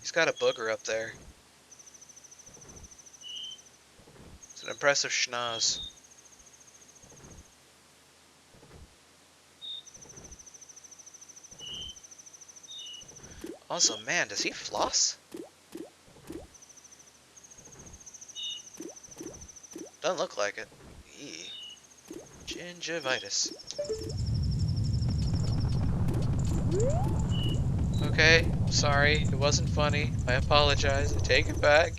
He's got a booger up there. It's an impressive schnoz. Also, man, does he floss? Doesn't look like it. Eee. Gingivitis. Okay, sorry, it wasn't funny. I apologize. I take it back.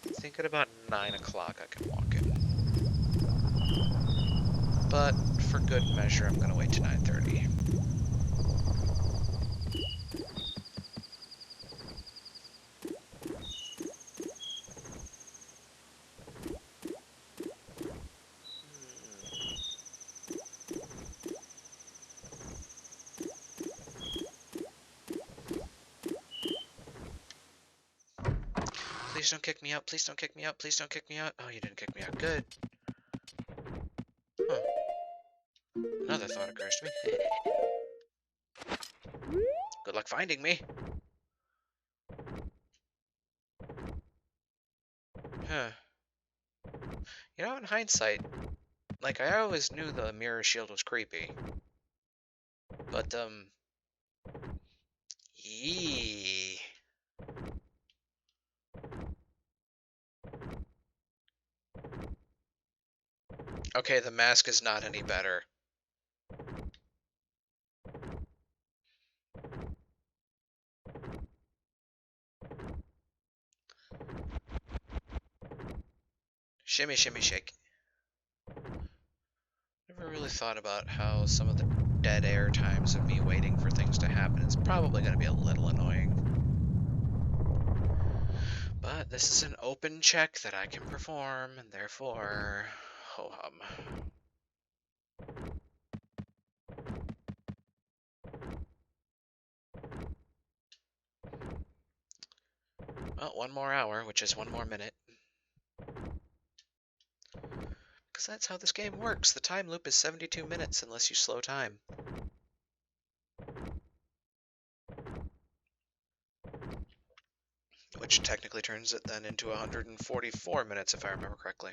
I think at about 9 o'clock I can walk in. But for good measure, I'm gonna wait to 9:30. Please don't kick me out, please don't kick me out, please don't kick me out. Oh, you didn't kick me out. Good. Huh. Another thought occurs to me. Good luck finding me. Huh. You know, in hindsight, like, I always knew the mirror shield was creepy. But, yee. Okay, the mask is not any better. Shimmy, shimmy, shake. Never really thought about how some of the dead air times of me waiting for things to happen is probably going to be a little annoying. But this is an open check that I can perform, and therefore, ho-hum. Well, 1 more hour, which is 1 more minute. Because that's how this game works. The time loop is 72 minutes unless you slow time. Which technically turns it then into 144 minutes if I remember correctly.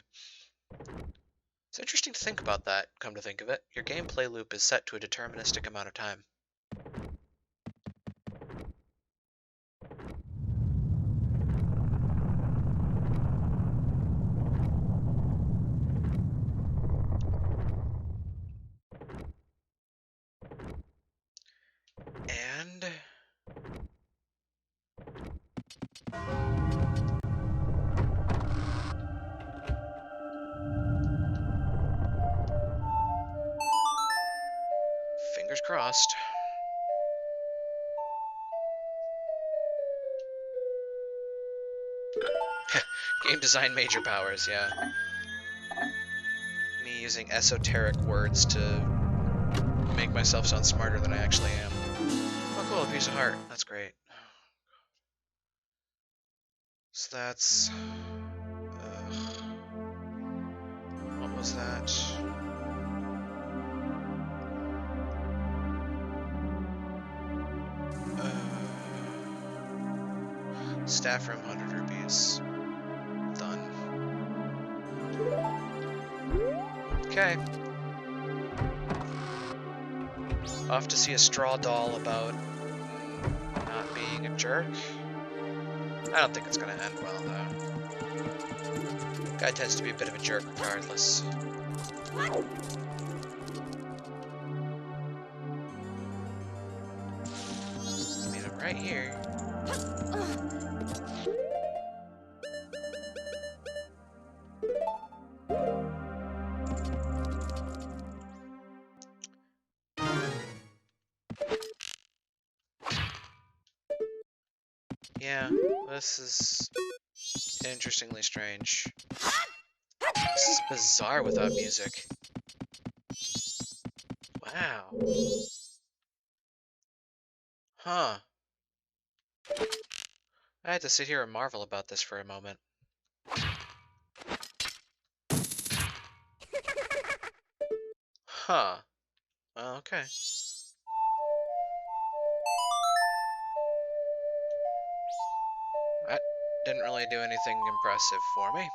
It's interesting to think about that, come to think of it. Your gameplay loop is set to a deterministic amount of time. And fingers crossed. Game design major powers, yeah. Me using esoteric words to make myself sound smarter than I actually am. Oh cool, a piece of heart. That's great. So that's... what was that? Staff room, 100 rupees. Done. Okay. Off to see a straw doll about not being a jerk. I don't think it's gonna end well, though. Guy tends to be a bit of a jerk regardless. I mean, I'm right here. Yeah, this is interestingly strange. This is bizarre without music. Wow. Huh. I had to sit here and marvel about this for a moment. Huh. Well, okay. That didn't really do anything impressive for me.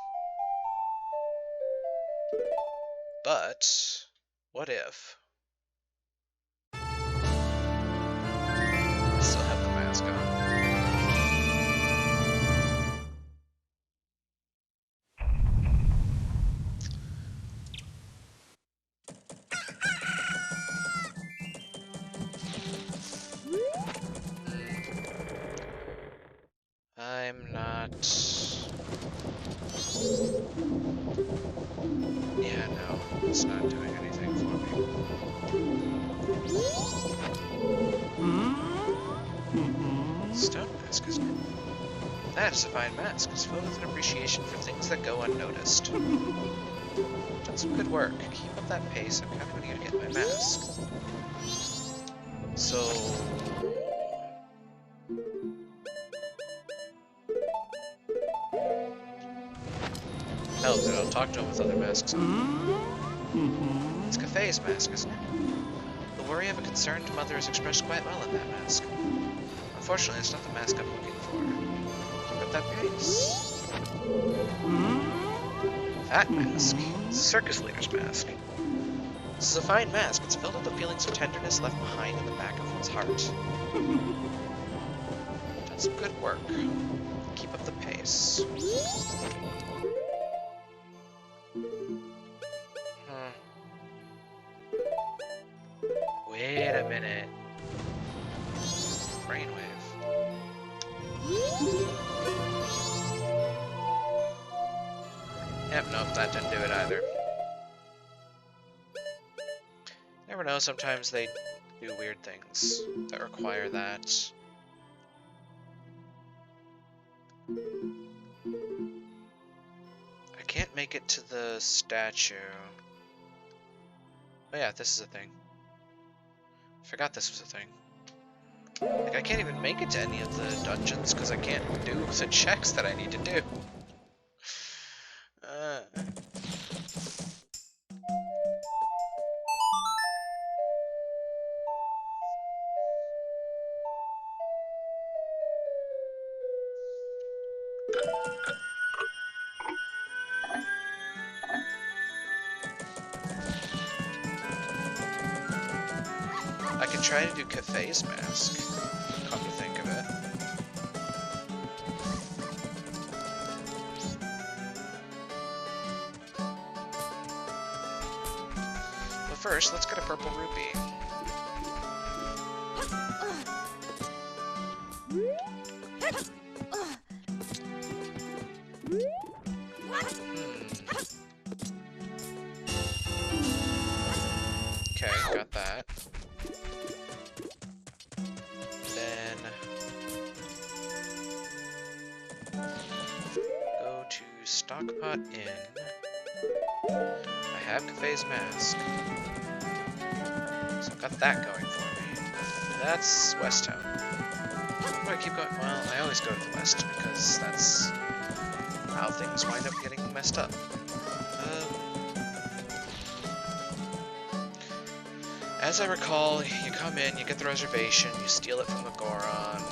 But, what if? I still have the mask on. I'm not... Yeah, no, it's not doing anything for me. Stone mask, isn't it? That is a fine mask. It's filled with an appreciation for things that go unnoticed. Done some good work. Keep up that pace. I'm kind of going to get my mask. So... Hell, then I'll talk to him with other masks on. It's Cafe's mask, isn't it? The worry of a concerned mother is expressed quite well in that mask. Unfortunately, it's not the mask I'm looking for. Keep up that pace. That mask. It's a circus leader's mask. This is a fine mask. It's filled with the feelings of tenderness left behind in the back of one's heart. Done some good work. Keep up the pace. Yep, nope, that didn't do it either. Never know, sometimes they do weird things that require that. I can't make it to the statue. Oh yeah, this is a thing. Forgot this was a thing. Like, I can't even make it to any of the dungeons because I can't do the checks that I need to do. I can try to do Cafe's mask, come to think of it. But first, let's get a purple rupee. Okay, got that. Then go to Stockpot Inn. I have Cafe's mask. So I've got that going for me. That's West Town. Why do I keep going? Well, I always go to the west because that's how things wind up getting messed up. As I recall, you come in, you get the reservation, you steal it from the Goron.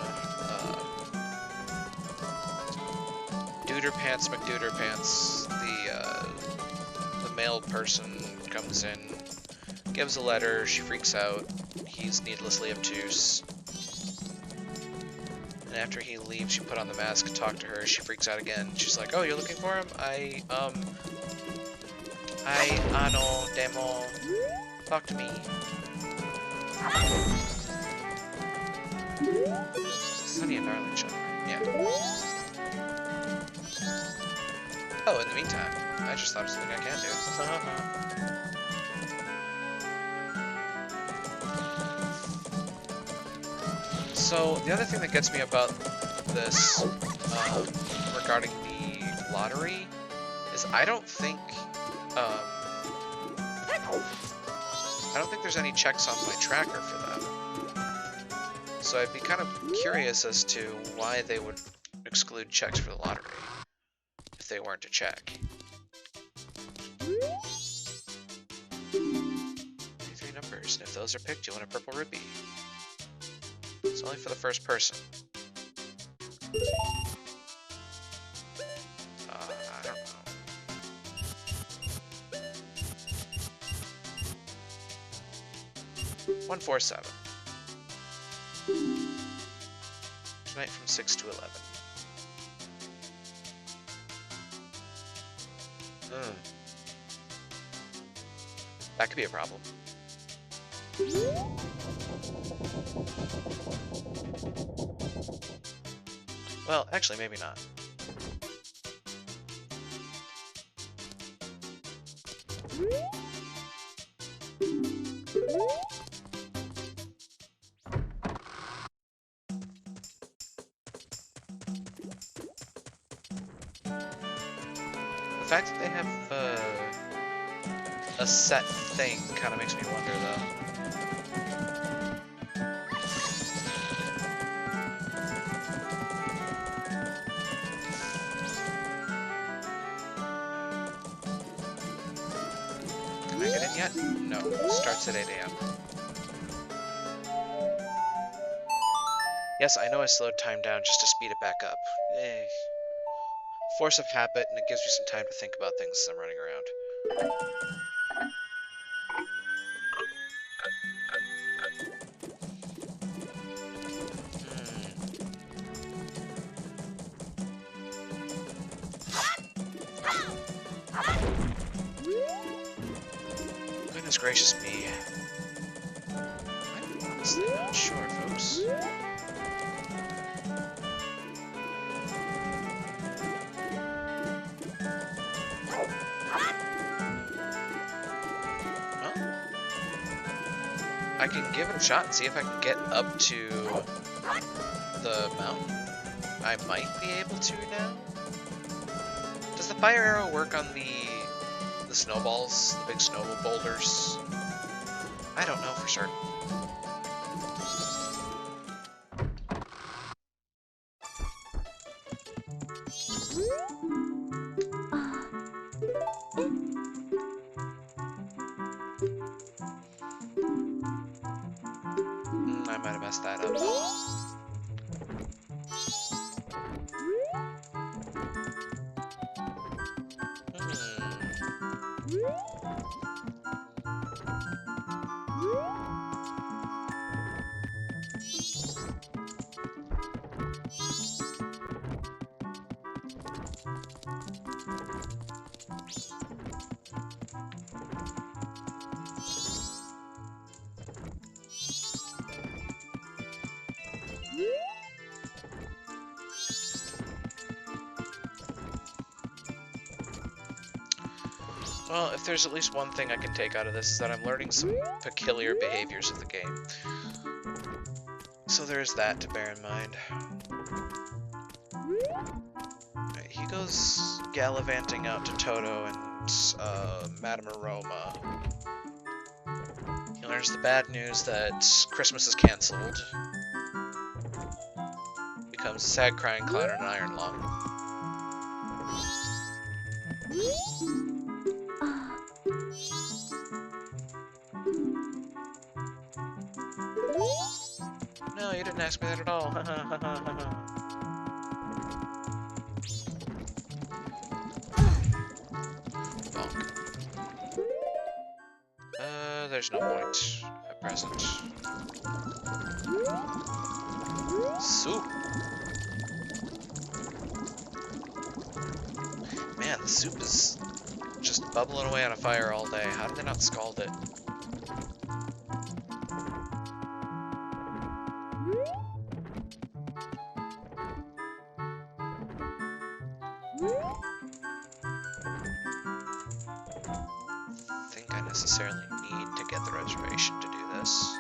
Duder Pants McDuder Pants, the male person, comes in, gives a letter, she freaks out, he's needlessly obtuse. And after he leaves, you put on the mask, talk to her, she freaks out again. She's like, oh, you're looking for him? Ano, demo, talk to me. Sunny and Darling Shop, yeah. Oh, in the meantime, I just thought of something I can do. So, the other thing that gets me about this, regarding the lottery, is I don't think there's any checks on my tracker for that. So I'd be kind of curious as to why they would exclude checks for the lottery if they weren't a check. 3 numbers, and if those are picked, you'll win a purple rupee. It's only for the first person. I don't know. $147. Tonight from 6 to 11. That could be a problem. Well, actually, maybe not. The fact that they have a set thing kind of makes me wonder, though. Can I get in yet? No. Starts at 8 a.m. Yes, I know I slowed time down just to speed it back up. Force of habit, and it gives me some time to think about things as I'm running around. Goodness gracious me. I'm honestly not sure, folks. I can give it a shot and see if I can get up to the mountain. I might be able to now. Does the fire arrow work on the snowballs, the big snow boulders? I don't know for sure. I might have messed that up. Well, if there's at least one thing I can take out of this, is that I'm learning some peculiar behaviors of the game. So there's that to bear in mind. Right, he goes gallivanting out to Toto and Madame Aroma. He learns the bad news that Christmas is cancelled. Becomes a sad crying clown in an iron lung. No, you didn't ask me that at all. Bonk. There's no point at present. Soup. Man, the soup is just bubbling away on a fire all day. How did they not scald it? Necessarily need to get the reservation to do this.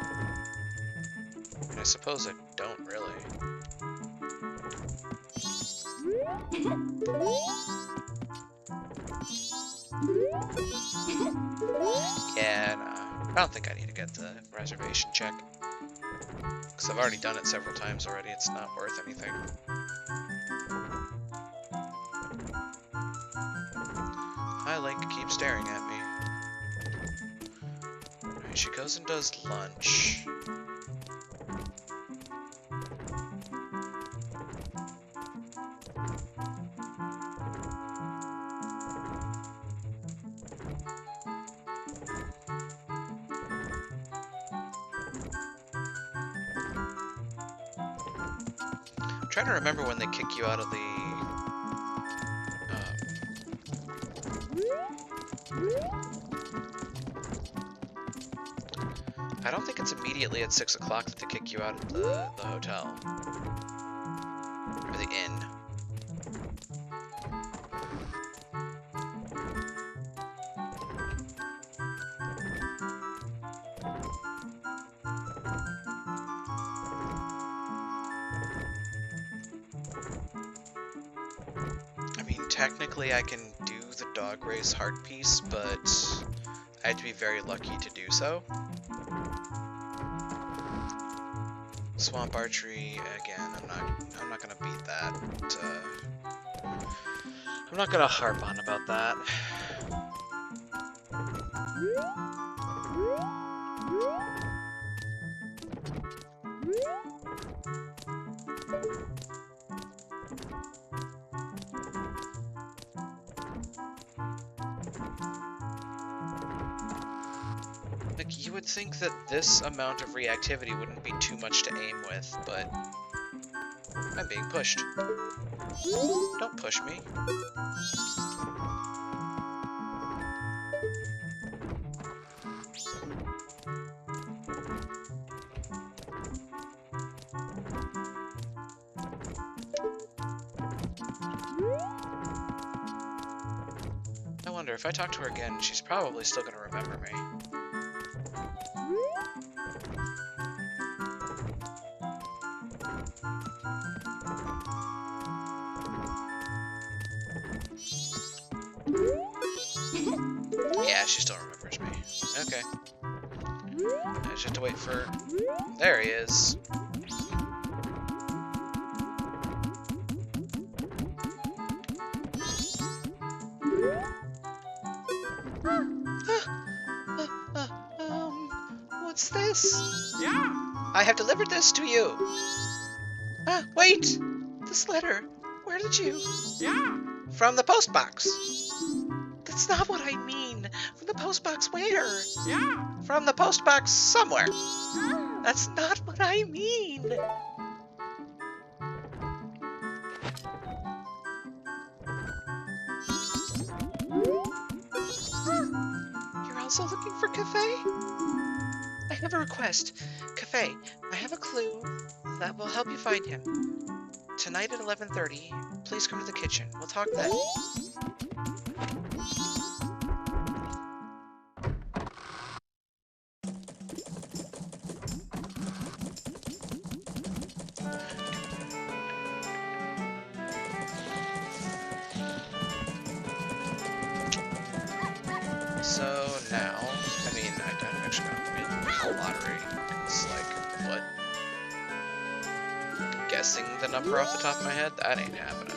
And I suppose I don't really. Yeah, no. I don't think I need to get the reservation check. Because I've already done it several times already, it's not worth anything. Hi, Link, keep staring at me. She goes and does lunch. I'm trying to remember when they kick you out of the I don't think it's immediately at 6 o'clock that they kick you out of the hotel. Or the inn. I mean, technically I can do the dog race heart piece, but I had to be very lucky to do so. Swamp archery again. I'm not gonna beat that. I'm not gonna harp on about that. Like, you would think that this amount of reactivity wouldn't be too much to aim with, but I'm being pushed. Don't push me. I wonder, if I talk to her again, she's probably still gonna remember me. she still remembers me. Okay. I just have to wait for... There he is. What's this? Yeah. I have delivered this to you. Wait! This letter. Where did you? Yeah. From the post box. That's not what I mean. From the post box where? Yeah. From the post box somewhere. That's not what I mean. You're also looking for Cafe? I have a request. Cafe, I have a clue that will help you find him. Tonight at 11:30, please come to the kitchen. We'll talk then. So now, I mean, I'm actually gonna win the lottery. It's like, what? Guessing the number off the top of my head? That ain't happening.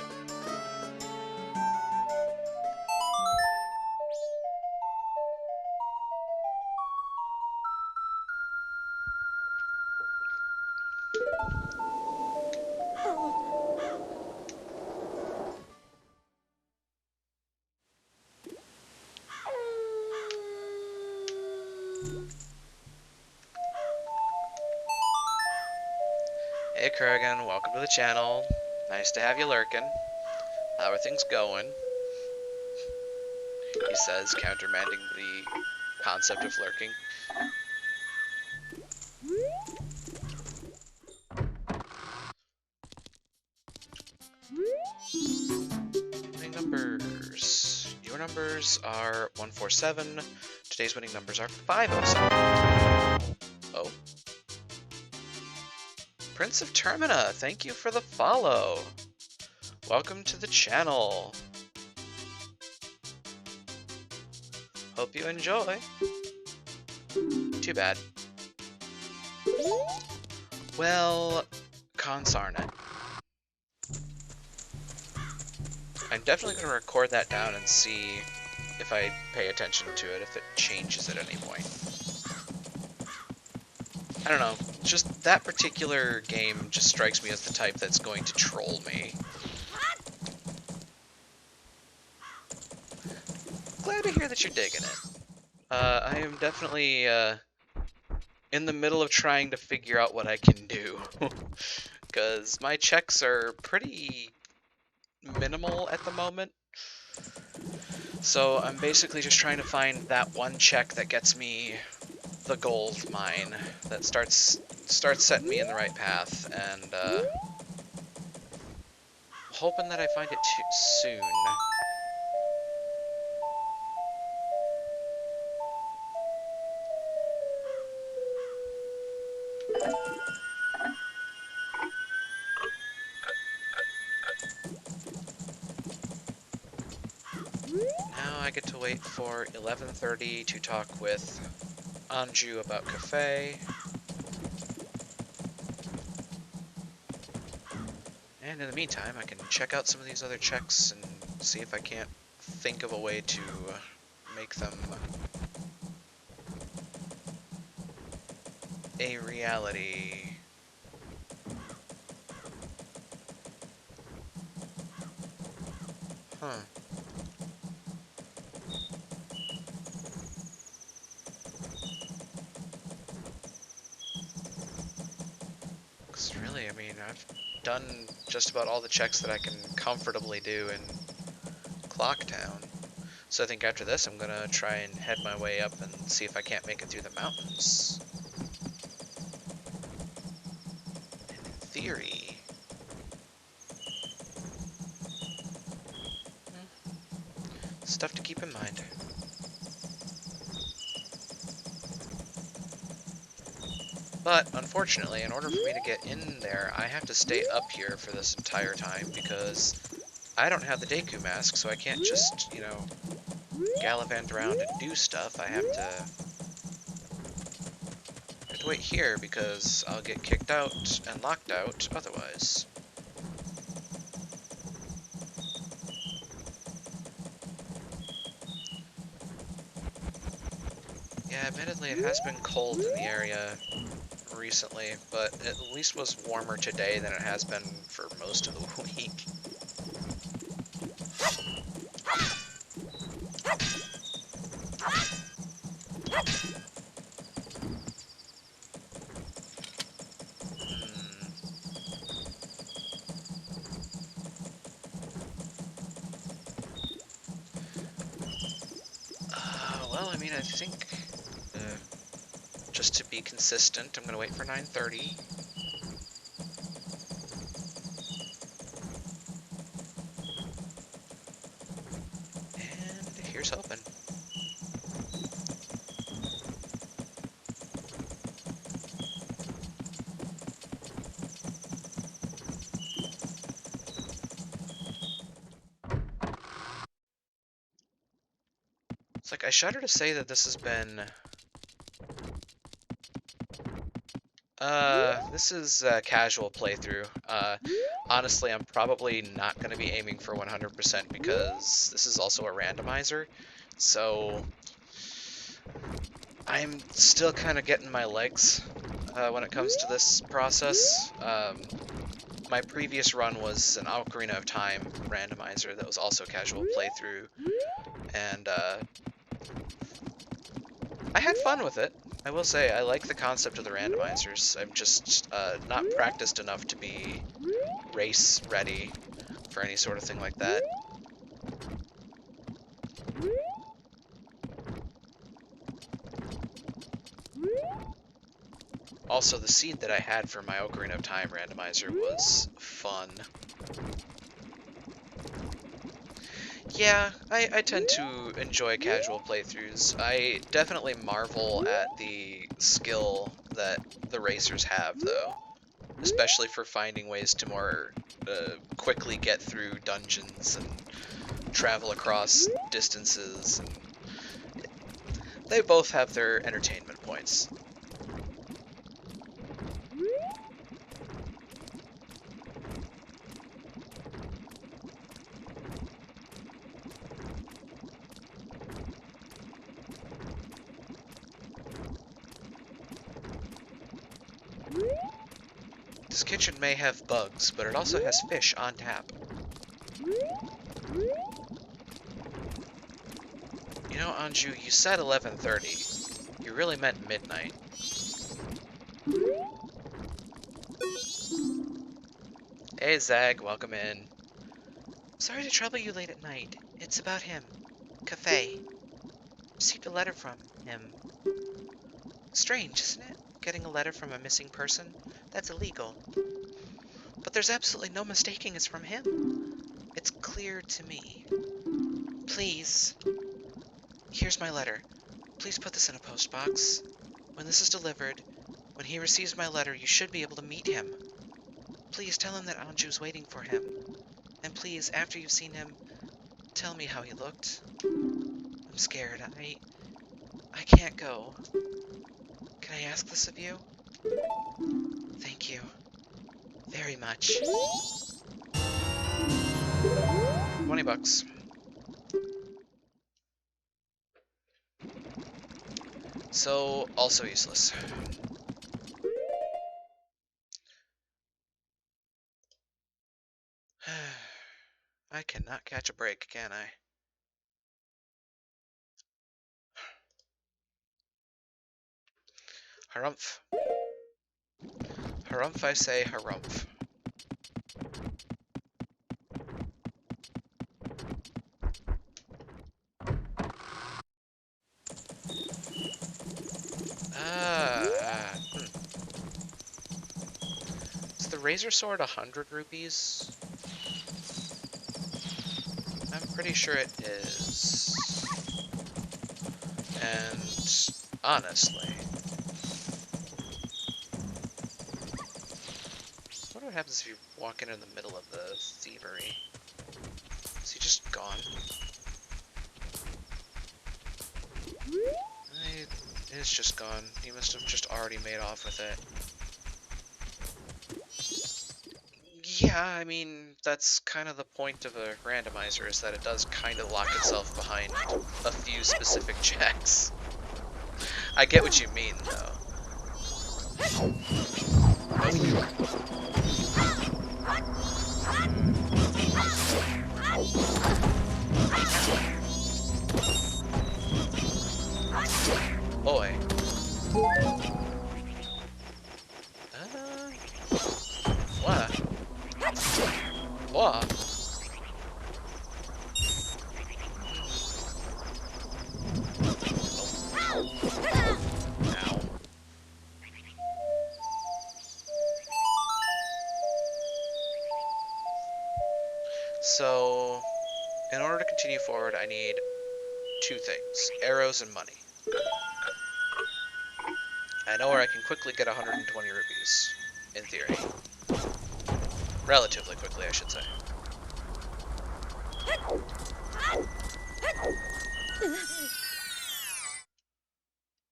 Hey Kurgan, welcome to the channel. Nice to have you lurking. How are things going? He says, countermanding the concept of lurking. Winning numbers. Your numbers are 147. Today's winning numbers are 507. Oh. Prince of Termina, thank you for the follow. Welcome to the channel. Hope you enjoy. Too bad. Well, consarn it. I'm definitely going to record that down and see if I pay attention to it, if it changes at any point. I don't know, just that particular game just strikes me as the type that's going to troll me. Glad to hear that you're digging it. I am definitely in the middle of trying to figure out what I can do. Because my checks are pretty minimal at the moment. So I'm basically just trying to find that one check that gets me the gold mine, that starts setting me in the right path, and hoping that I find it soon. Now I get to wait for 11:30 to talk with Anju about Cafe. And in the meantime, I can check out some of these other checks and see if I can't think of a way to make them a reality. Huh. Because really, I mean, I've done just about all the checks that I can comfortably do in Clocktown. So I think after this, I'm gonna try and head my way up and see if I can't make it through the mountains. In theory. Stuff to keep in mind. But, unfortunately, in order for me to get in there, I have to stay up here for this entire time, because I don't have the Deku mask, so I can't just, you know, gallivant around and do stuff, I have to wait here because I'll get kicked out and locked out otherwise. Yeah, admittedly it has been cold in the area recently, but it at least was warmer today than it has been for most of the week. Well, I mean, I think just to be consistent, I'm gonna wait for 9:30. And here's hoping. It's like, I shudder to say that this has been... this is a casual playthrough. Honestly, I'm probably not going to be aiming for 100% because this is also a randomizer, so I'm still kind of getting my legs when it comes to this process. My previous run was an Ocarina of Time randomizer that was also casual playthrough, and I had fun with it. I will say, I like the concept of the randomizers. I'm just not practiced enough to be race ready for any sort of thing like that. Also, the seed that I had for my Ocarina of Time randomizer was fun. Yeah, I tend to enjoy casual playthroughs. I definitely marvel at the skill that the racers have, though. Especially for finding ways to more quickly get through dungeons and travel across distances. And they both have their entertainment points. This kitchen may have bugs, but it also has fish on tap. You know, Anju, you said 11:30. You really meant midnight. Hey, Zag, welcome in. Sorry to trouble you late at night. It's about him. Cafe. Received a letter from him. Strange, isn't it? Getting a letter from a missing person? That's illegal. But there's absolutely no mistaking it's from him. It's clear to me. Please. Here's my letter. Please put this in a postbox. When this is delivered, when he receives my letter, you should be able to meet him. Please tell him that Anju's waiting for him. And please, after you've seen him, tell me how he looked. I'm scared. I can't go. Can I ask this of you? Thank you. Very much. $20. So, also useless. I cannot catch a break, can I? Harumph. Harumph, I say, harumph. Is the Razor Sword 100 rupees? I'm pretty sure it is. And honestly, I wonder what happens if you walk in the middle of the thievery. Is he just gone? is just gone. He must have just already made off with it. Yeah, I mean, that's kind of the point of a randomizer, is that it does kind of lock itself behind a few specific checks. I get what you mean, though. Boy. What? What? Ow. So, in order to continue forward, I need two things: arrows and money. I know where I can quickly get 120 rupees, in theory. Relatively quickly, I should say.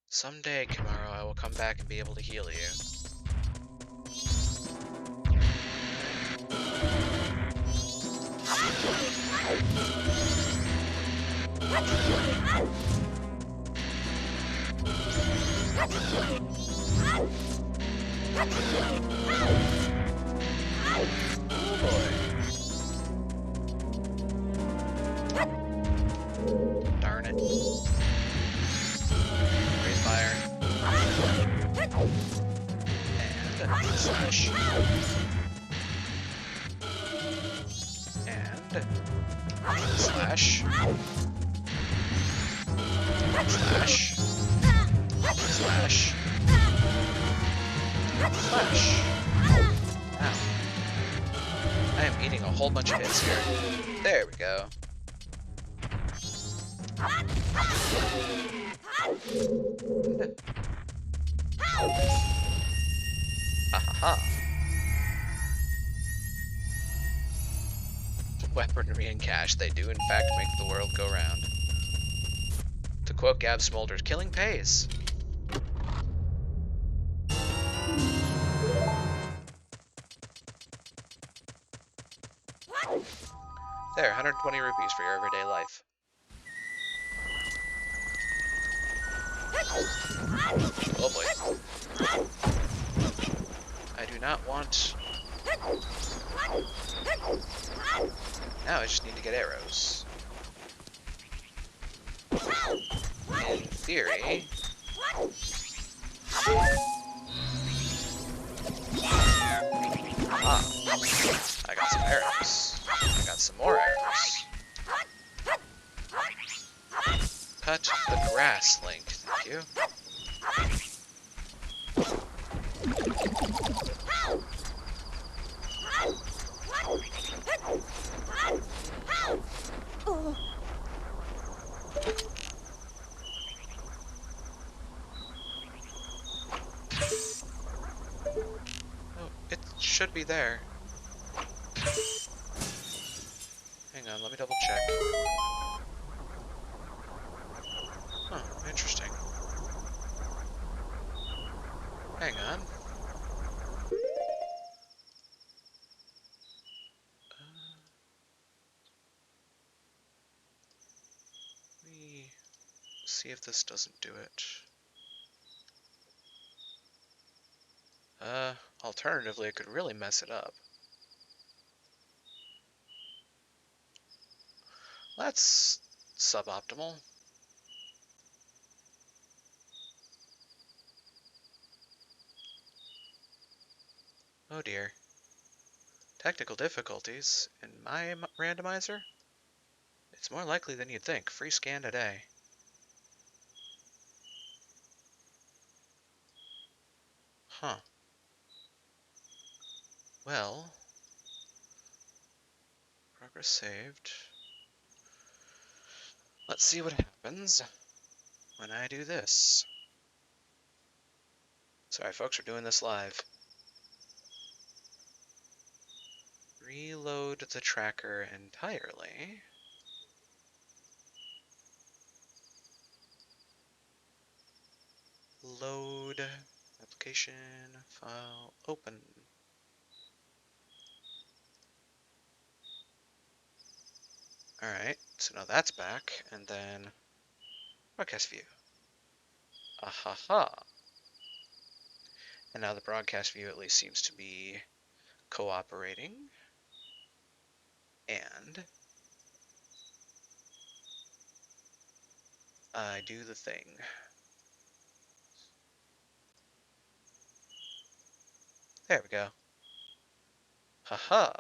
Someday, Kimaro, I will come back and be able to heal you. Oh boy. Darn it. Breathe fire. And slash. And slash. Slash. Slash. Slash. Ow. I am eating a whole bunch of hits here. There we go. Ha ha ha. Weaponry and cash, they do in fact make the world go round. To quote Gab Smolders, killing pays. There, 120 rupees for your everyday life. Oh boy. I do not want... Now I just need to get arrows. In theory... Ah, I got some arrows. I got some more arrows. Cut the grass, Link. Thank you. Oh, it should be there. Hang on, let me double check. Huh, interesting. Hang on. Let me see if this doesn't do it. Alternatively, it could really mess it up. That's suboptimal. Oh dear. Technical difficulties in my randomizer? It's more likely than you'd think. Free scan today. Huh. Well, progress saved. Let's see what happens when I do this. Sorry, folks, we're doing this live. Reload the tracker entirely. application, file, open. Alright, so now that's back, and then broadcast view. Ahaha. And now the broadcast view at least seems to be cooperating. And I do the thing. There we go. Haha.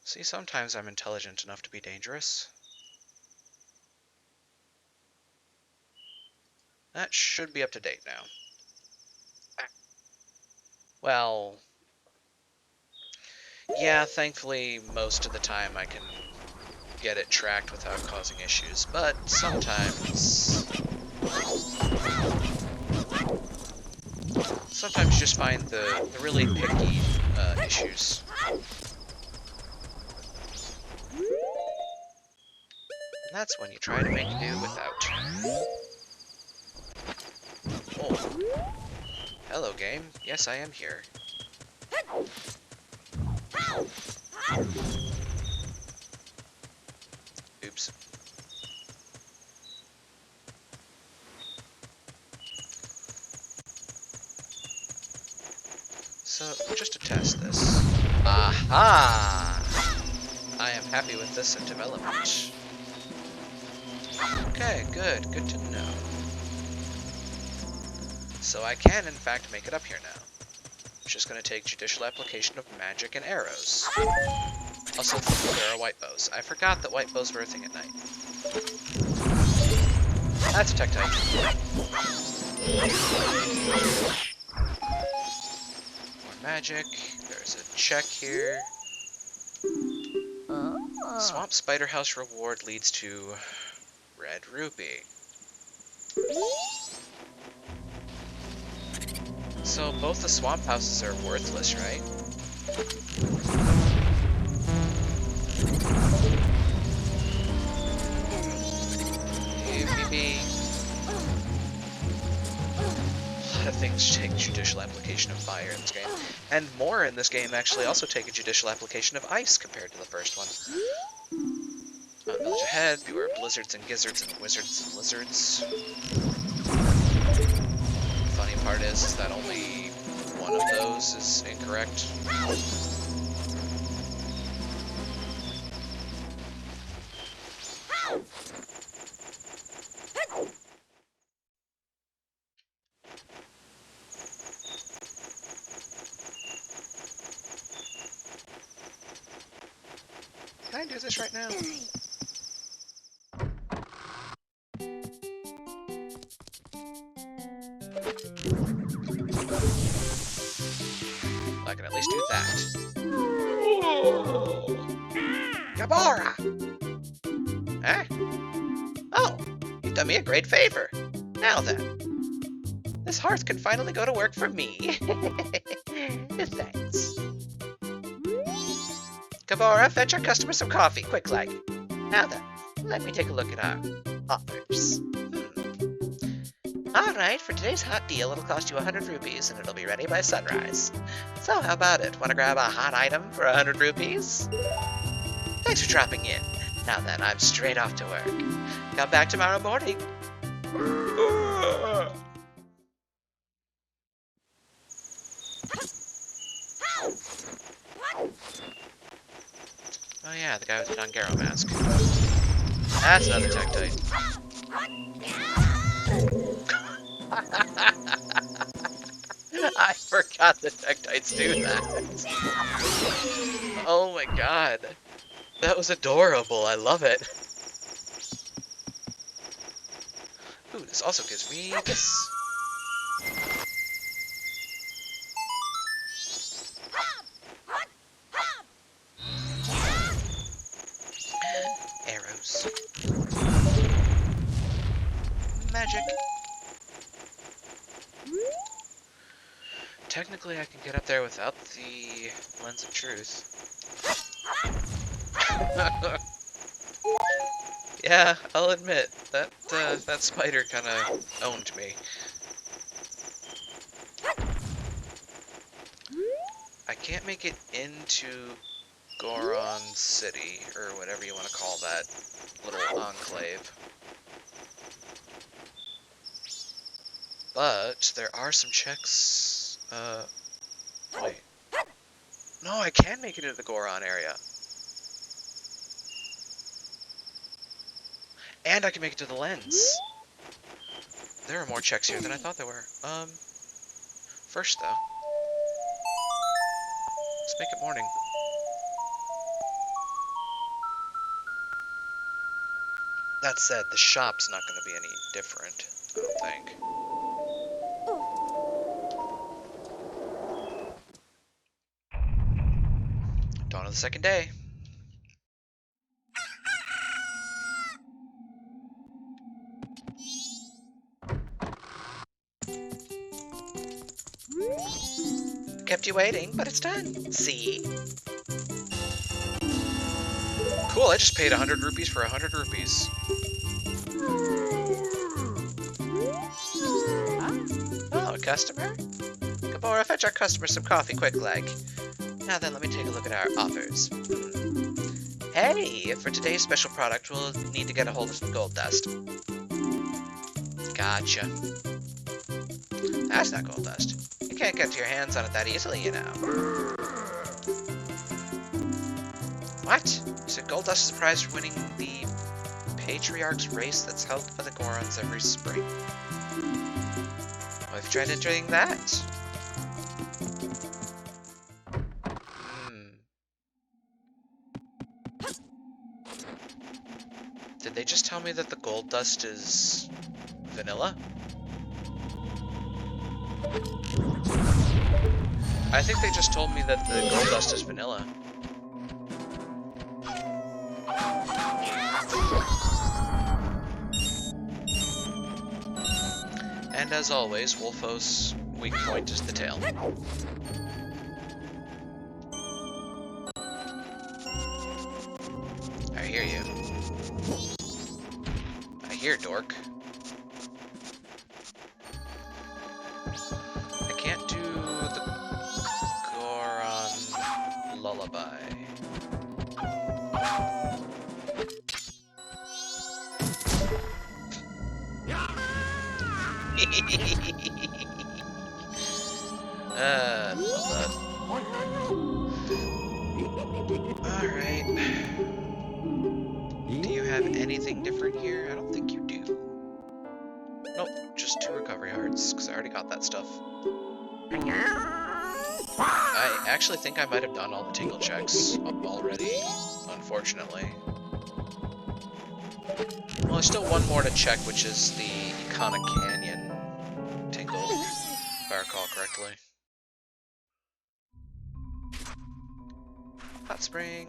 See, sometimes I'm intelligent enough to be dangerous. That should be up to date now. Well, yeah, thankfully most of the time I can get it tracked without causing issues, but sometimes you just find the really picky issues. And that's when you try to make do without. Oh. Hello, game. Yes, I am here. Oops. So, just to test this. Aha! I am happy with this development. Okay, good. Good to know. So I can, in fact, make it up here now. It's just going to take judicial application of magic and arrows. Also, there are white bows. I forgot that white bows were a thing at night. That's a Tektite. More magic. There's a check here. Swamp Spider House reward leads to red rupee. So both the swamp houses are worthless, right? Maybe. A lot of things take judicial application of fire in this game. And more in this game actually also take a judicial application of ice compared to the first one. Village ahead, beware of blizzards and gizzards and wizards and lizards. Funny part is that only one of those is incorrect. Can I do this right now? I can at least do that. Gabora! Eh? Oh, you've done me a great favor. Now then, this hearth can finally go to work for me. Thanks. Gabora, fetch our customer some coffee, quick like. Now then, let me take a look at our offers. Alright, for today's hot deal, it'll cost you 100 rupees, and it'll be ready by sunrise. So how about it? Want to grab a hot item for 100 rupees? Thanks for dropping in. Now then, I'm straight off to work. Come back tomorrow morning. Oh yeah, the guy with the Dongero mask. That's another Tektite. I forgot the Tektites do that. Oh my god. That was adorable. I love it. Ooh, this also gives me this. Arrows. Magic. Technically, I can get up there without the lens of truth. Yeah, I'll admit that that spider kind of owned me. I can't make it into Goron City, or whatever you want to call that little enclave. But there are some checks. Wait. No, I can make it into the Goron area. And I can make it to the lens. There are more checks here than I thought there were. First though, let's make it morning. That said, the shop's not going to be any different, I don't think. Dawn of the second day. Kept you waiting, but it's done. See? Cool, I just paid 100 rupees for 100 rupees. Oh, a customer? Gabora, fetch our customer some coffee quick like. Now then, let me take a look at our offers. Hey, for today's special product, we'll need to get a hold of some gold dust. Gotcha. That's not gold dust. You can't get your hands on it that easily, you know. What? You said gold dust is a prize for winning the Patriarch's race that's held by the Gorons every spring? Well, have you tried entering that? Did they just tell me that the gold dust is vanilla? I think they just told me that the gold dust is vanilla. And as always, Wolfo's weak point is the tail. I hear you. I hear, dork. I can't do the Goron lullaby. Love that. Alright. Do you have anything different here? I don't think you do. Nope, just 2 recovery hearts, because I already got that stuff. I actually think I might have done all the tingle checks already, unfortunately. Well, there's still one more to check, which is the Iconic Canyon tingle, if I recall correctly. Hot spring.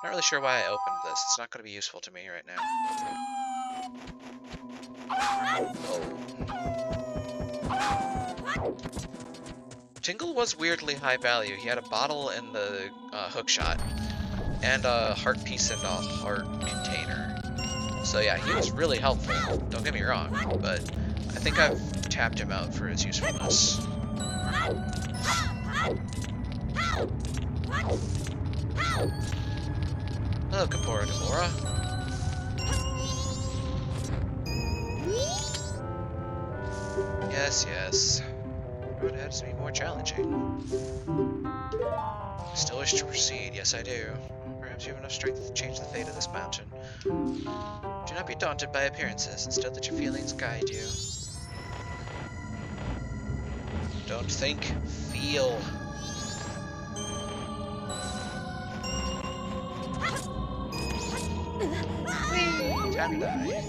Not really sure why I opened this. It's not going to be useful to me right now. Oh. Tingle was weirdly high value. He had a bottle in the hook shot, and a heart piece and a heart container. So yeah, he was really helpful. Don't get me wrong, but I think I've tapped him out for his usefulness. Hello, Kapora Devora. Yes, yes. The road ahead is to be more challenging. Still wish to proceed, yes I do. Perhaps you have enough strength to change the fate of this mountain. Do not be daunted by appearances, instead let your feelings guide you. Don't think, feel. Whee! Time to die.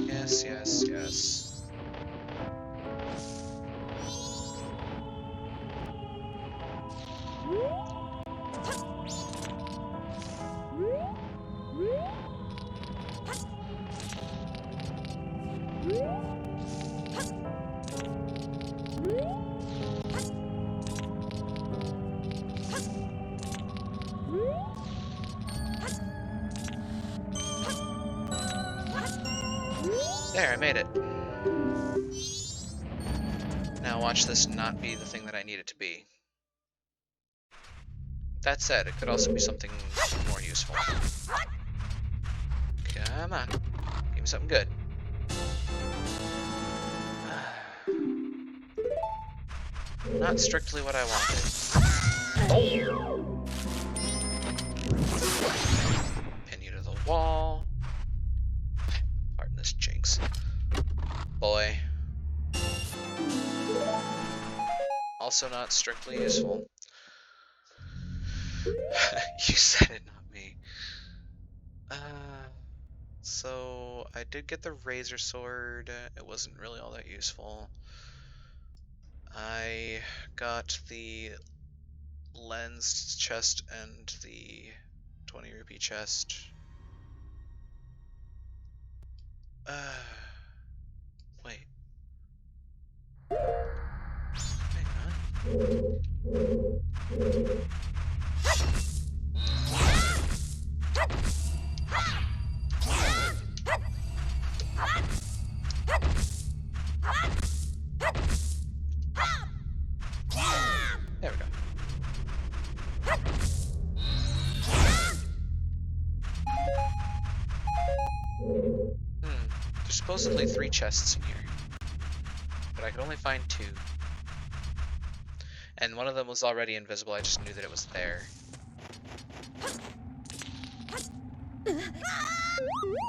Yes, yes, yes. There, I made it. watch this not be the thing that I need it to be. That said, it could also be something more useful. Come on. Give me something good. Not strictly what I wanted. Pin you to the wall. Pardon this jinx. Boy. Also not strictly useful. You said it, not me. So I did get the razor sword. It wasn't really all that useful. I got the lens chest and the 20 rupee chest. Wait. Hang on. There we go. There's supposedly 3 chests in here, but I could only find 2. And one of them was already invisible, I just knew that it was there.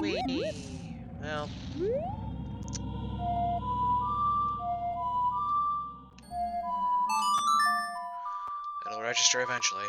Whee! Well. It'll register eventually.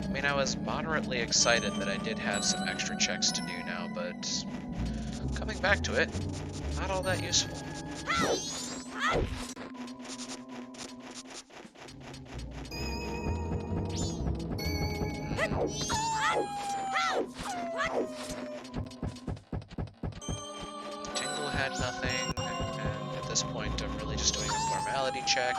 I mean, I was moderately excited that I did have some extra checks to do now, but coming back to it, not all that useful. Tingle had nothing, and at this point I'm really just doing a formality check.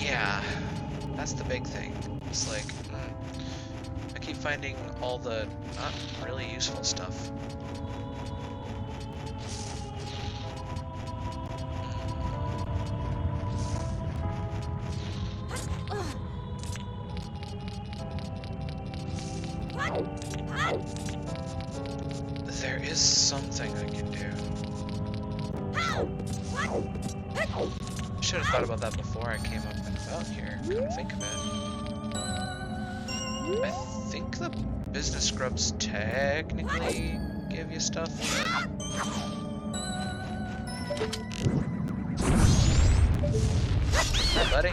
Yeah, that's the big thing. It's like, I keep finding all the not really useful stuff. There is something I can do. Should have thought about that before I came up and about here. Couldn't think of it. I think the business scrubs technically give you stuff. Hi, buddy.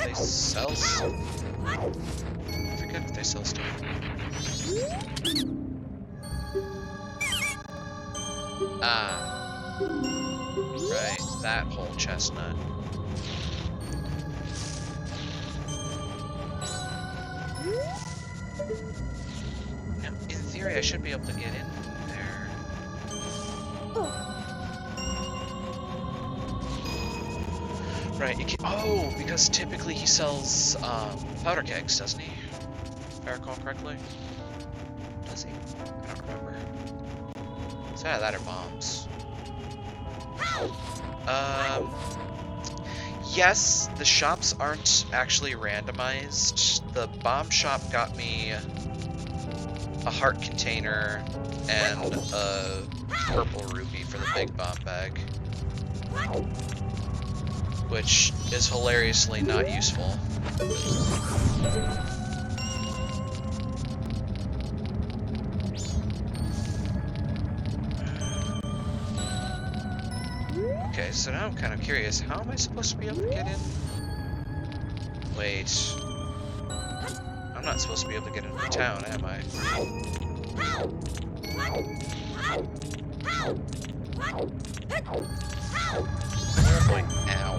They sell stuff. I forget if they sell stuff. Ah. Right, that whole chestnut. Now, in theory, I should be able to get in there. Right, you can, oh, because typically he sells powder kegs, doesn't he? If I recall correctly. Does he? I don't remember. So yeah, that are bombs. Yes, the shops aren't actually randomized. The bomb shop got me a heart container and a purple rupee for the big bomb bag, which is hilariously not useful. Okay, so now I'm kind of curious. How am I supposed to be able to get in? Wait. I'm not supposed to be able to get into town, am I? Boy, ow.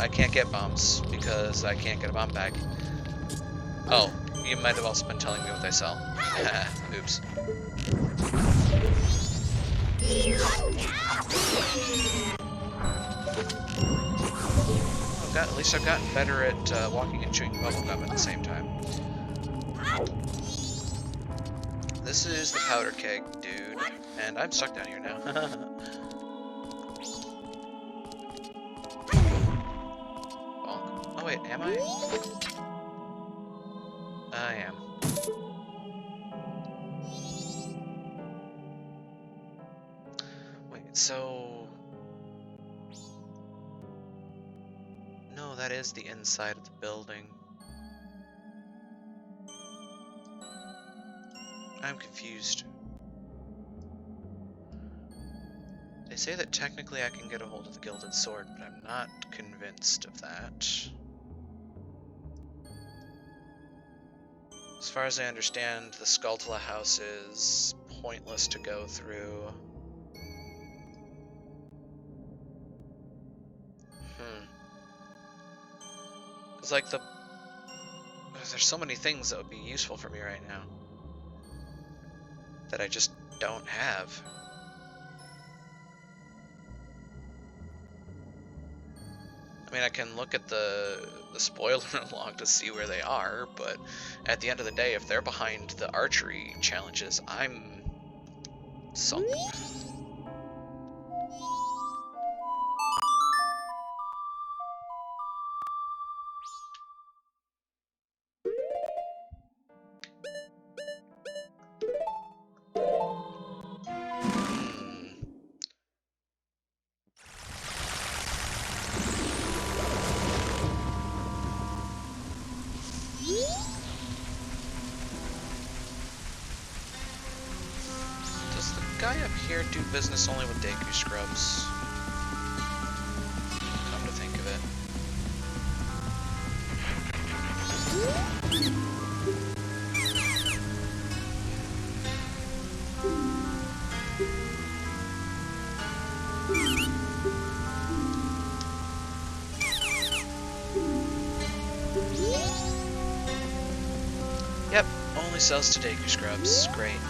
I can't get bombs because I can't get a bomb bag. Oh, you might have also been telling me what they sell. Oops. Oh, at least I've gotten better at walking and chewing bubblegum at the same time. This is the powder keg, dude. And I'm stuck down here now. Bonk. Oh wait, am I? I am. Wait, so... No, that is the inside of the building. I'm confused. They say that technically I can get a hold of the Gilded Sword, but I'm not convinced of that. As far as I understand, the Skulltula house is pointless to go through. It's like there's so many things that would be useful for me right now that I just don't have. I mean, I can look at the spoiler log to see where they are, but at the end of the day, if they're behind the archery challenges, I'm sunk. Does the guy up here do business only with Deku scrubs? Come to think of it. Yep, only sells to Deku scrubs. Great.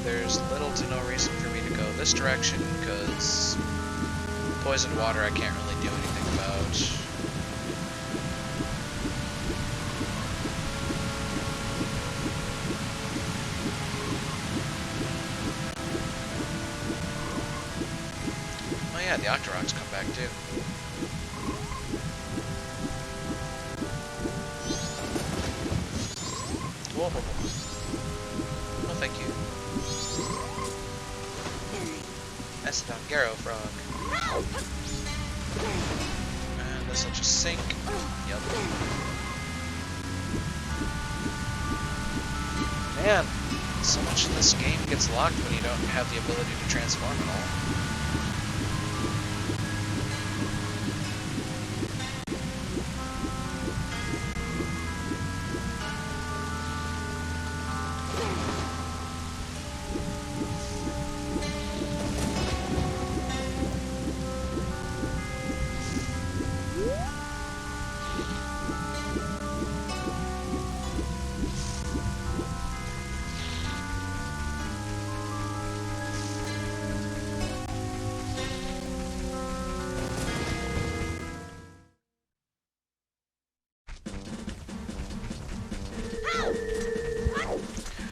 There's little to no reason for me to go this direction, because poisoned water I can't really do anything about. Oh yeah, the Octoroks come back too. Whoa, whoa, whoa. No, thank you. That's the Garo frog. And this will just sink. Yep. Man, so much of this game gets locked when you don't have the ability to transform at all.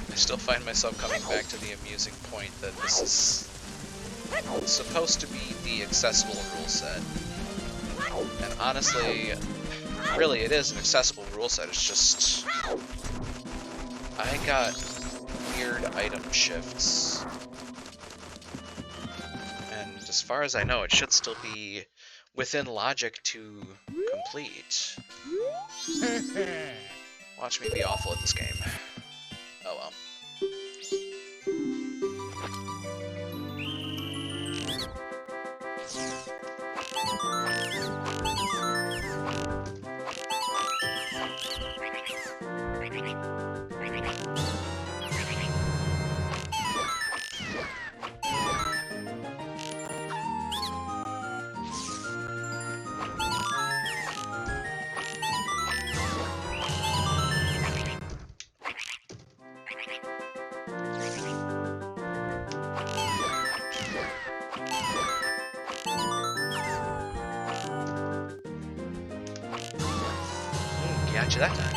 I still find myself coming back to the amusing point that this is supposed to be the accessible rule set. And honestly, really it is an accessible rule set, it's just... I got weird item shifts. And as far as I know, it should still be within logic to complete. Watch me be awful at this game. Oh well. Gotcha that time.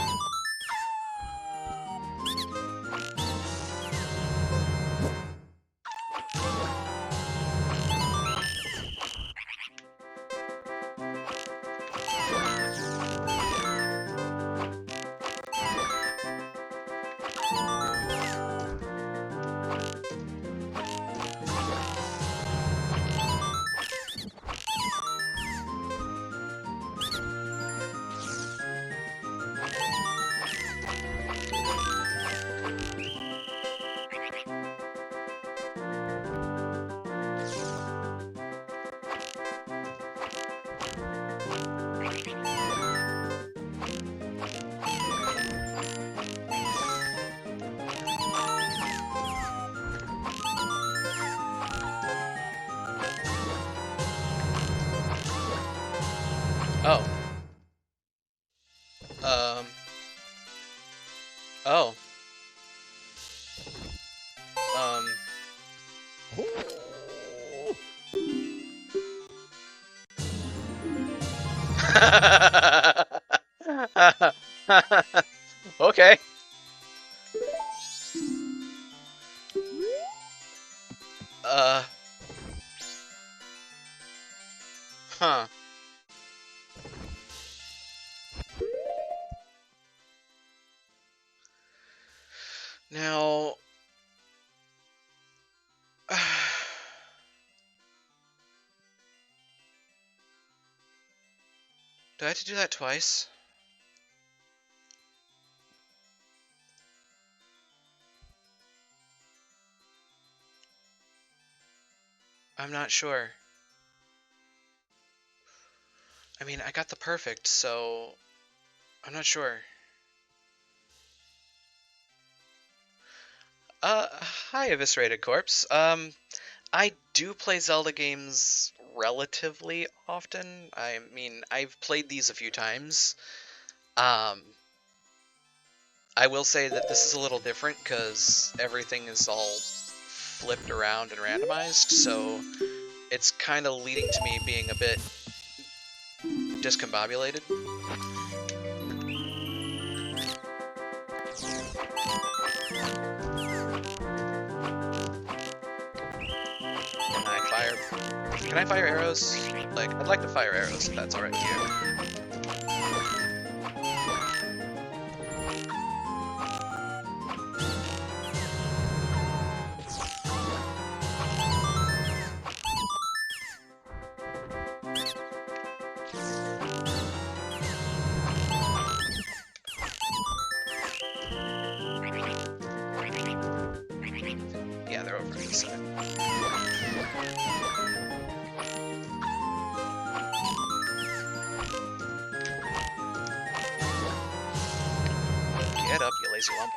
Oh. Oh. Okay. Huh. Now, do I have to do that twice? I'm not sure. I mean, I got the perfect, so I'm not sure. Hi, Eviscerated Corpse. I do play Zelda games relatively often. I mean, I've played these a few times. I will say that this is a little different because everything is all flipped around and randomized, so it's kind of leading to me being a bit discombobulated. Can I fire arrows? Like, I'd like to fire arrows if that's alright with you. Yeah, they're over this side. Get up, you lazy lump.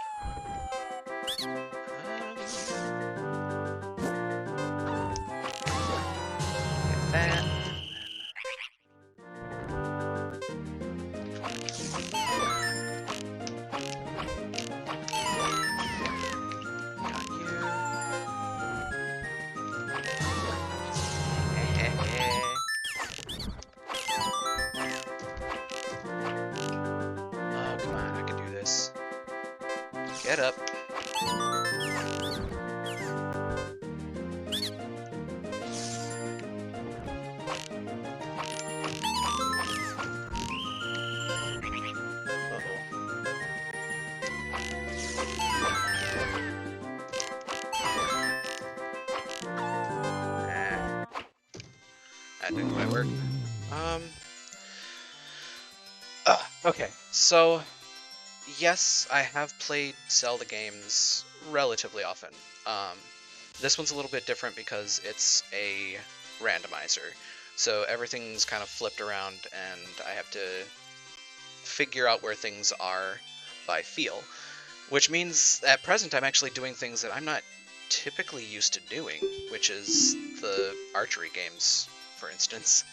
Get that. Got you. Oh, come on, I can do this. Get up. That didn't quite work. Okay, so yes, I have played Zelda games relatively often. Um, this one's a little bit different because it's a randomizer. So everything's kind of flipped around, and I have to figure out where things are by feel. Which means at present I'm actually doing things that I'm not typically used to doing, which is the archery games, for instance.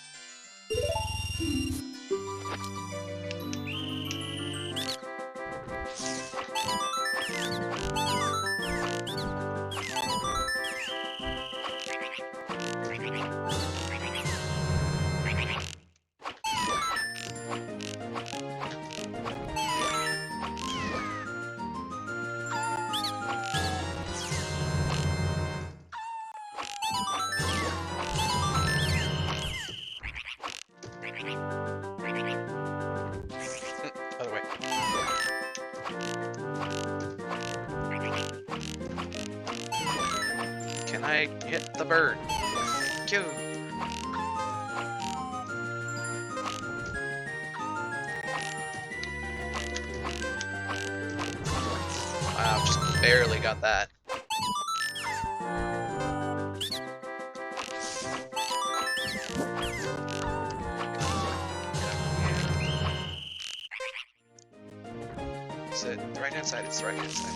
Other way. Can I hit the bird? Q. Wow, just barely got that. Is it the right hand side? It's the right hand side.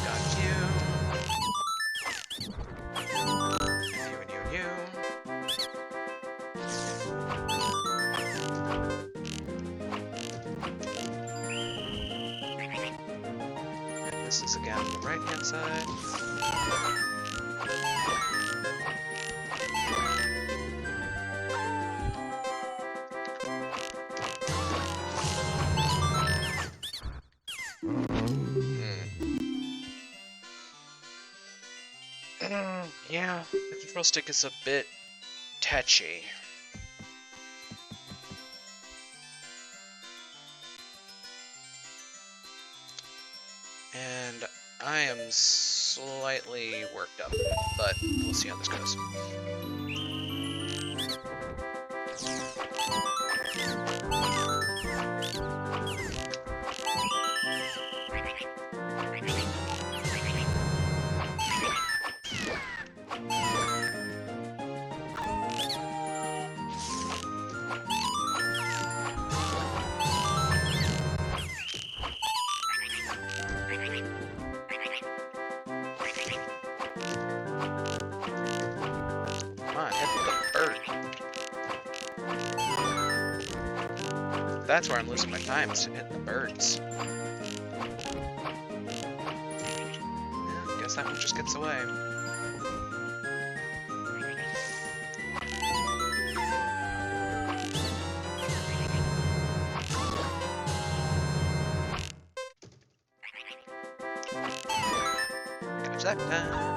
Got you. And you. And this is again the right hand side. Yeah, the control stick is a bit touchy. And I am slightly worked up, but we'll see how this goes. Come on, hit the bird. That's where I'm losing my time, is to hit the birds. Yeah, guess that one just gets away. Catch that time.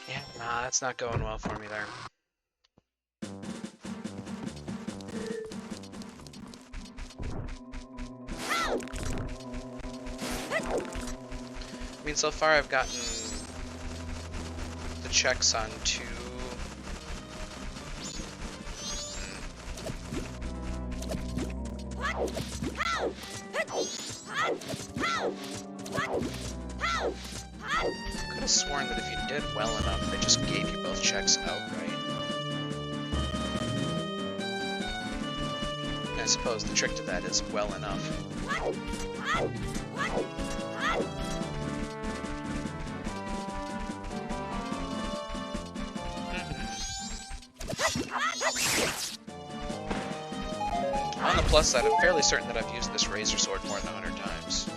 Yeah, nah, that's not going well for me there. I mean, so far I've gotten the checks on two. Could have sworn that if you did well enough, they just gave you both checks outright. suppose the trick to that is well enough. On the plus side, I'm fairly certain that I've used this razor sword more than 100 times.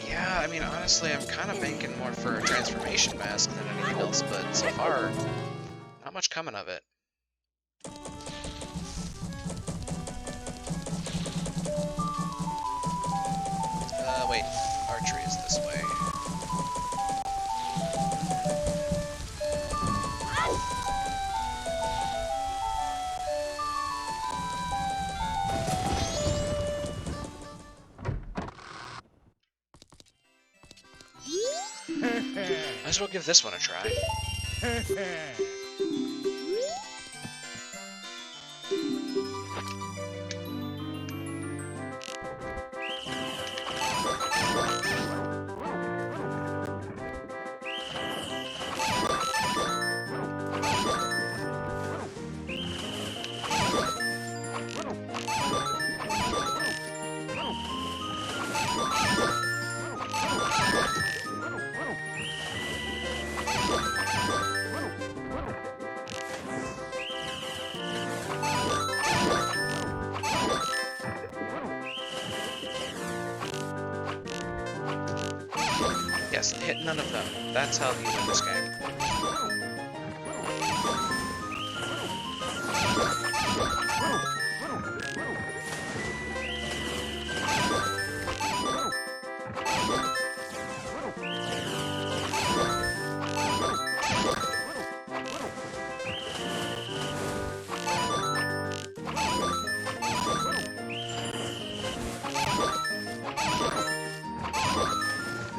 Yeah, I mean, honestly, I'm kind of banking more for a transformation mask than anything else, but so far, not much coming of it. Wait, archery is this way. Might as well give this one a try. Yes, hit none of them. That's how you win this game.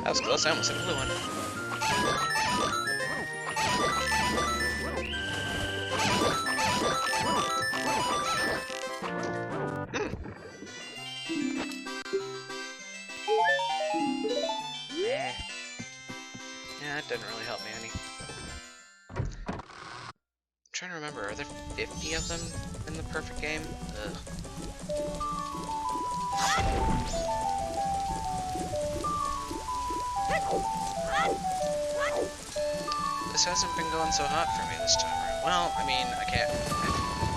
That was close, I almost hit a blue one. Yeah, that didn't really help me any. I'm trying to remember, are there 50 of them in the perfect game? Ugh. This hasn't been going so hot for me this time around. Well, I mean, I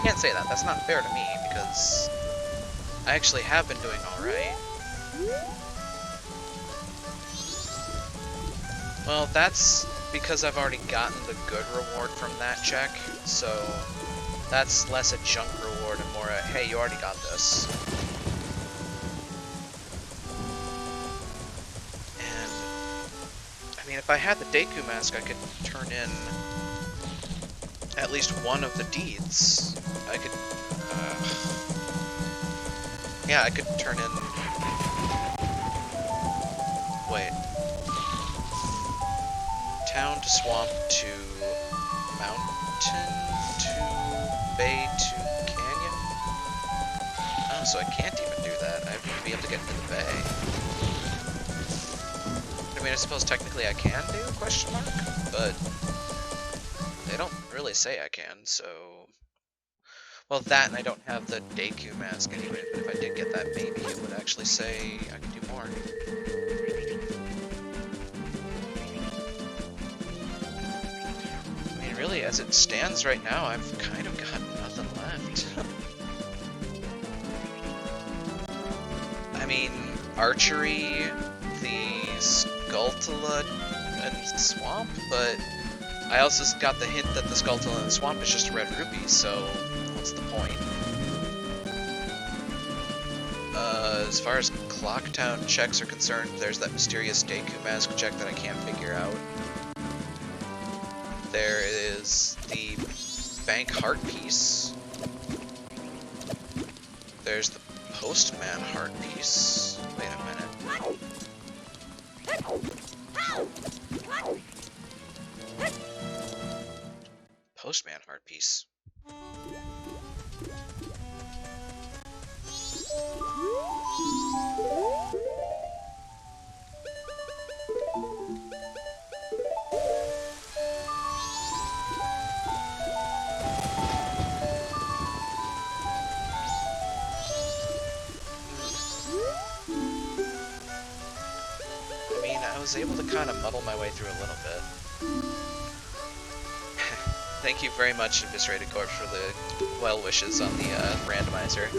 can't say that. That's not fair to me, because I actually have been doing alright. Well, that's because I've already gotten the good reward from that check, so that's less a junk reward and more a, hey, you already got this. I mean, if I had the Deku mask, I could turn in at least one of the deeds. I could, yeah, I could turn in, wait, town to swamp to mountain to bay to canyon? Oh, so I can't even do that. I would be able to get into the bay. I mean, I suppose technically I can do, question mark, but they don't really say I can, so... Well, that and I don't have the Deku mask anyway, but if I did get that, maybe it would actually say I could do more. I mean, really, as it stands right now, I've kind of got nothing left. I mean, archery, the Skulltula and Swamp, but I also got the hint that the Skulltula and the Swamp is just a red ruby, so what's the point? As far as Clocktown checks are concerned, there's that mysterious Deku mask check that I can't figure out. There is the Bank Heart Piece. There's the Postman Heart Piece. Wait a minute. Postman Heart Piece. was able to kind of muddle my way through a little bit. Thank you very much, Eviscerated Corpse, for the well wishes on the randomizer.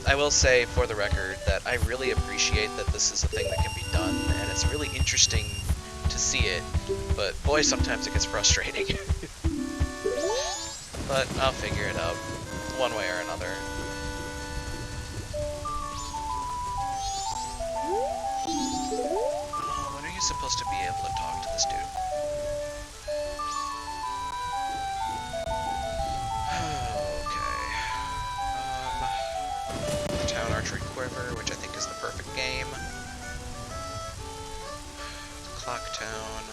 I will say, for the record, that I really appreciate that this is a thing that can be done, and it's really interesting to see it, but boy, sometimes it gets frustrating. But I'll figure it out, one way or another. Oh, when are you supposed to be able to talk to this dude? Okay. Town Archery Quiver, which I think is the perfect game. Clock Town.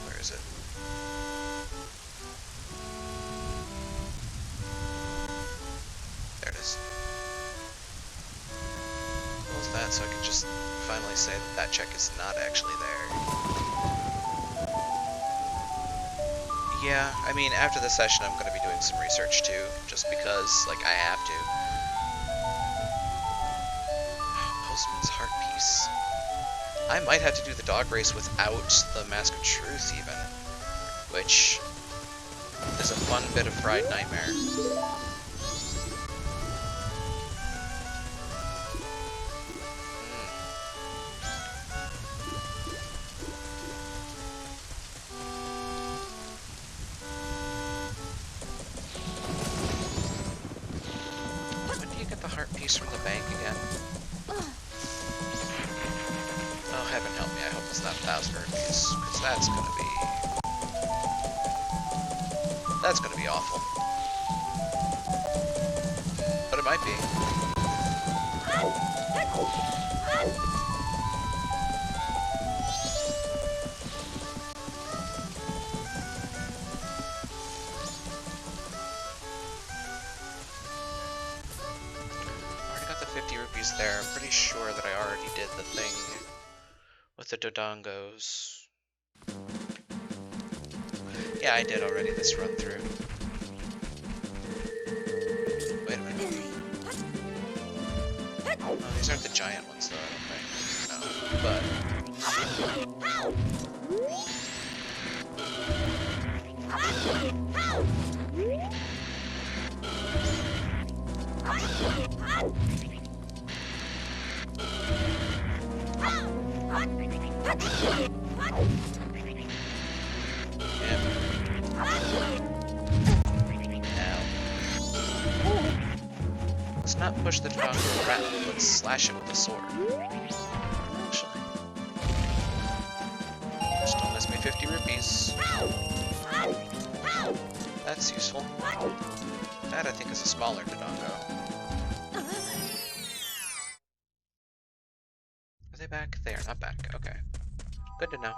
Where is it? There it is. Close that so I can just finally say that that check is not actually there. Yeah, I mean, after this session I'm going to be doing some research too, just because, like, I have to. Postman's Heart Piece. I might have to do the dog race without the Mask of Truth even, which is a fun bit of fried nightmare. When do you get the heart piece from the bank again? Oh, heaven help me, I hope it's not 1,000 rupees, because that's gonna be awful. But it might be. Already got the 50 rupees there. I'm pretty sure that I already did the thing with the Dodongos. Yeah, I did already this run through. Wait a minute. Oh, these aren't the giant ones though, I don't think. No, but... Let's not push the dog around, let's slash it with the sword. Actually. Just don't miss me 50 rupees. That's useful. That, I think, is a smaller Dodongo. Are they back? They are not back. Okay. Good to know.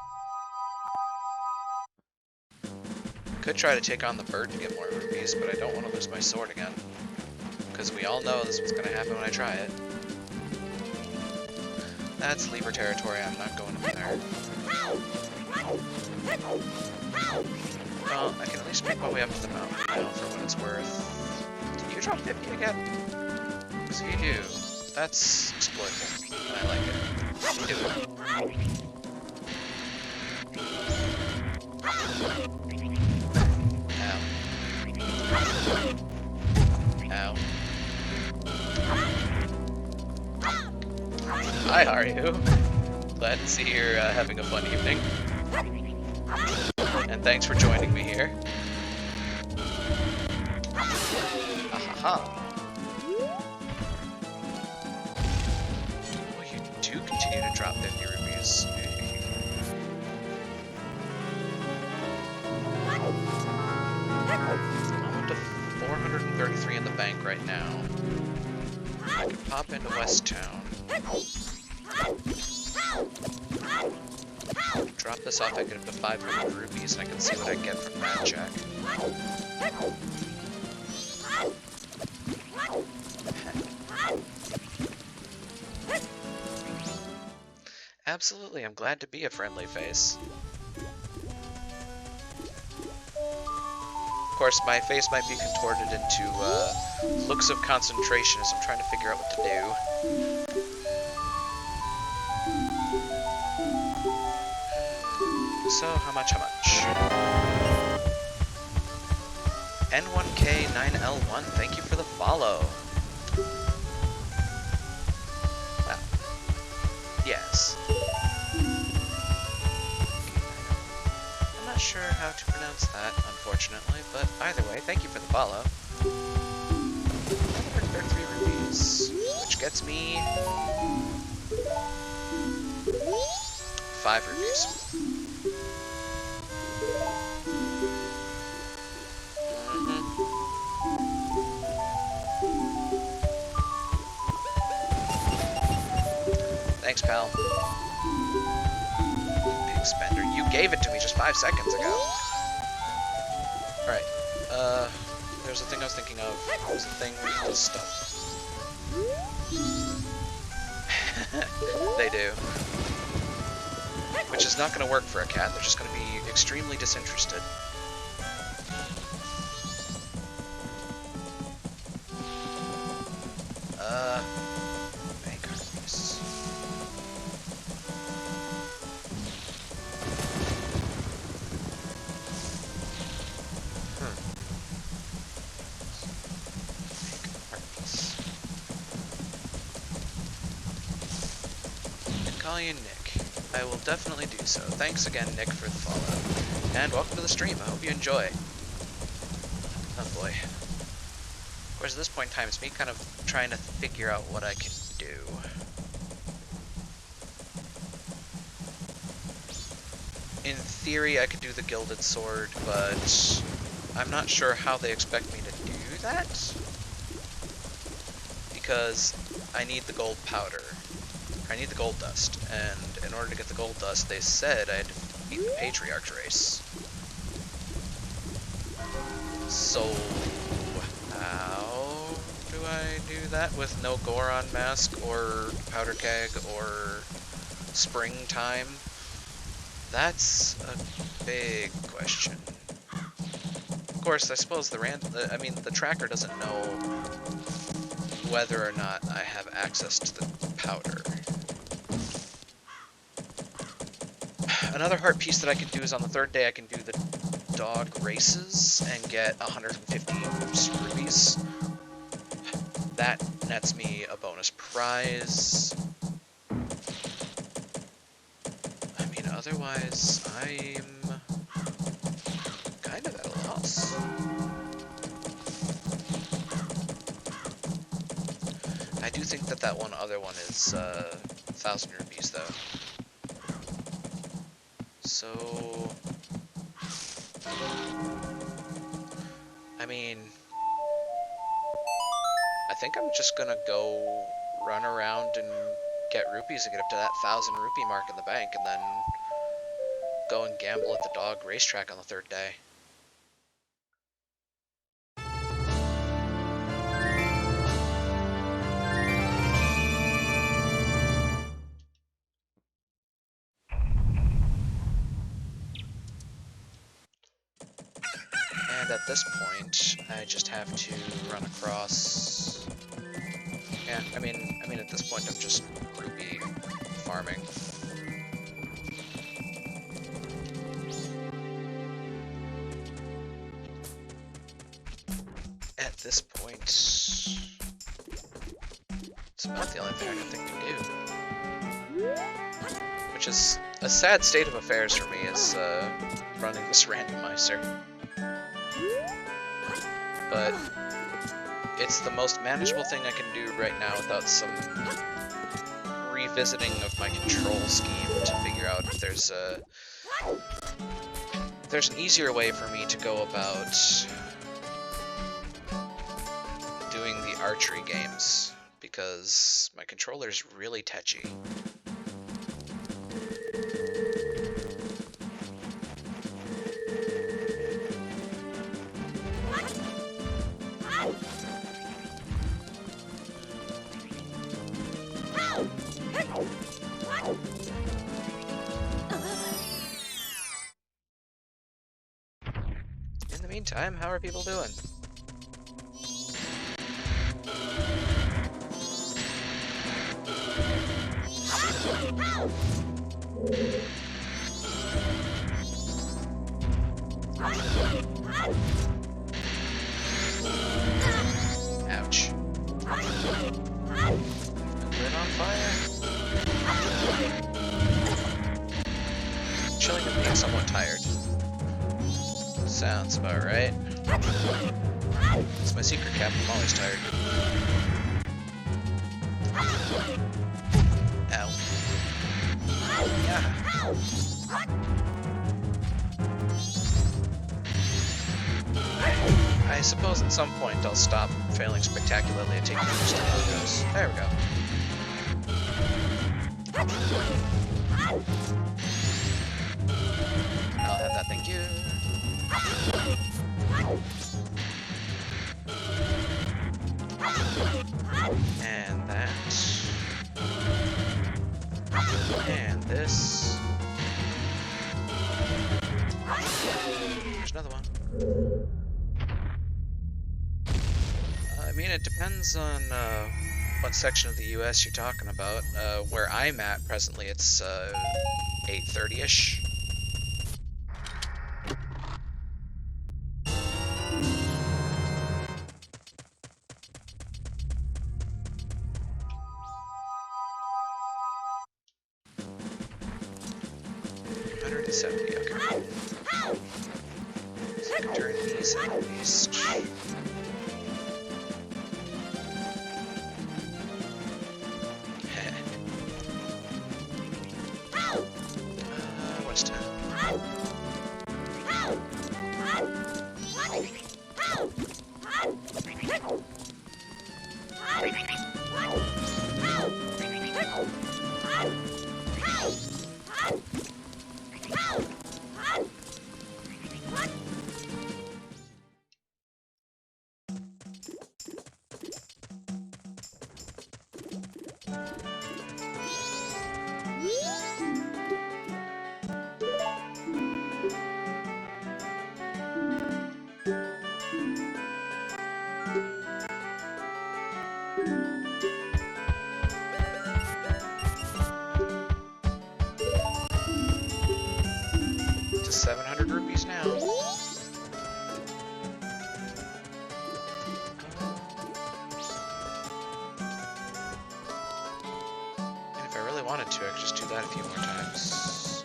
Could try to take on the bird to get more rupees, but I don't want to lose my sword again. Because we all know this is what's going to happen when I try it. That's Libra territory, I'm not going up there. Well, I can at least make my way up to the mountain now for what it's worth. Did you drop 50 again? Because if you do, that's exploitable, and I like it. Do it. Ow. Hi, how are you? Glad to see you're having a fun evening. And thanks for joining me here. Ahaha. Oh, you do continue to drop 50 rupees. I'm up to 433 in the bank right now. I can pop into West Town. Drop this off, I get up to 500 rupees, and I can see what I get from that check. Absolutely, I'm glad to be a friendly face. Of course, my face might be contorted into looks of concentration as I'm trying to figure out what to do. So, how much? N1K9L1, thank you for the follow. Ah, yes. I'm not sure how to pronounce that, unfortunately, but either way, thank you for the follow. 133 rupees, which gets me 5 rupees. Thanks, pal. Big spender. You gave it to me just 5 seconds ago. Alright. There's a thing I was thinking of. There's a thing with this stuff. They do. Which is not going to work for a cat. They're just going to be extremely disinterested. Make this. I call you Nick. I will definitely do so. Thanks again, Nick, for the follow. And welcome to the stream. I hope you enjoy. Oh boy. Of course, at this point in time, it's me kind of trying to figure out what I can do. In theory, I could do the Gilded Sword, but I'm not sure how they expect me to do that. Because I need the gold powder. I need the gold dust, and in order to get the gold dust, they said I had to beat the Patriarch's race. So, how do I do that with no Goron mask, or powder keg, or springtime? That's a big question. Of course, I suppose the tracker doesn't know whether or not I have access to the powder. Another heart piece that I can do is on the 3rd day I can do the dog races and get 150 rupees. That nets me a bonus prize. I mean, otherwise, I'm kind of at a loss. I do think that one other one is 1,000 rupees, though. So, I mean, I think I'm just gonna go run around and get rupees and get up to that 1,000 rupee mark in the bank, and then go and gamble at the dog racetrack on the 3rd day. And at this point, I just have to run across. Yeah, I mean, at this point, I'm just rupee farming. At this point, it's about the only thing I can think to do. Which is a sad state of affairs for me, is running this randomizer. But it's the most manageable thing I can do right now without some revisiting of my control scheme to figure out if there's an easier way for me to go about doing the archery games, because my controller's really touchy. meantime, how are people doing? Ouch. Lit on fire. Chilling and being somewhat tired. Sounds about right. It's my secret cap, I'm always tired. Ow. Yeah. I suppose at some point I'll stop failing spectacularly at taking damage to logos. There we go. I'll have that, thank you. And that. And this. There's another one. I mean, it depends on what section of the US you're talking about. Where I'm at presently, it's 8:30ish. Okay. So I can turn these at least. What's time? To 700 rupees now. And if I really wanted to, I could just do that a few more times.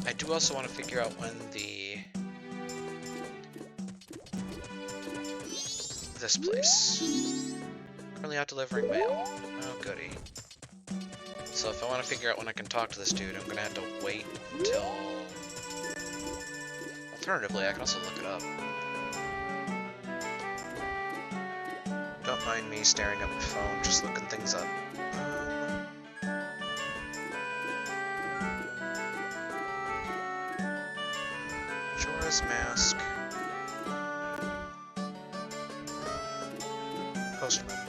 I do also want to figure out when this place. Currently out delivering mail. Oh, goody. So if I want to figure out when I can talk to this dude, I'm gonna have to wait until... Alternatively, I can also look it up. Don't mind me staring at my phone, just looking things up. Jorah's mask. Postman.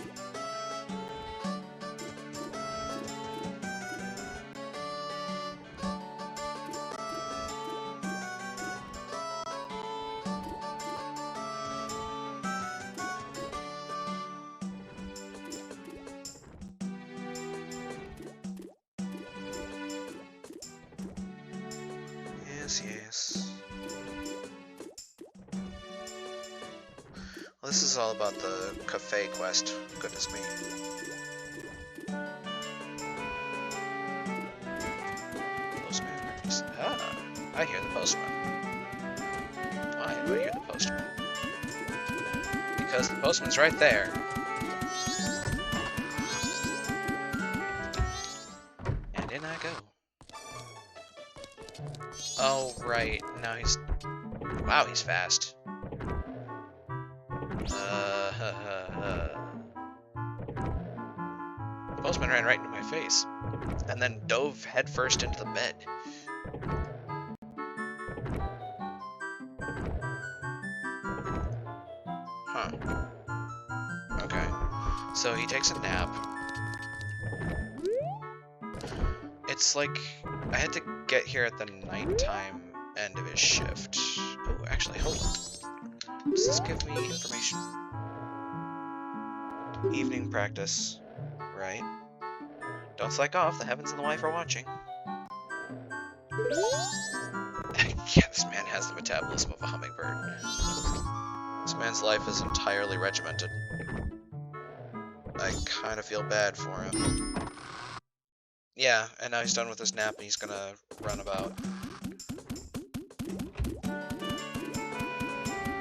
Yes. Well, this is all about the cafe quest. Goodness me. Postman. Ah, I hear the postman. Why do I hear the postman? Because the postman's right there. And in I go. Oh, right. Now he's... Wow, he's fast. The postman ran right into my face. And then dove headfirst into the bed. Huh. Okay. So he takes a nap. It's like... I had to get here at the nighttime end of his shift. Oh, actually, hold on. Does this give me information? Evening practice. Right. Don't slack off, the heavens and the wife are watching. Yeah, this man has the metabolism of a hummingbird. This man's life is entirely regimented. I kind of feel bad for him. Yeah, and now he's done with his nap and he's gonna run about.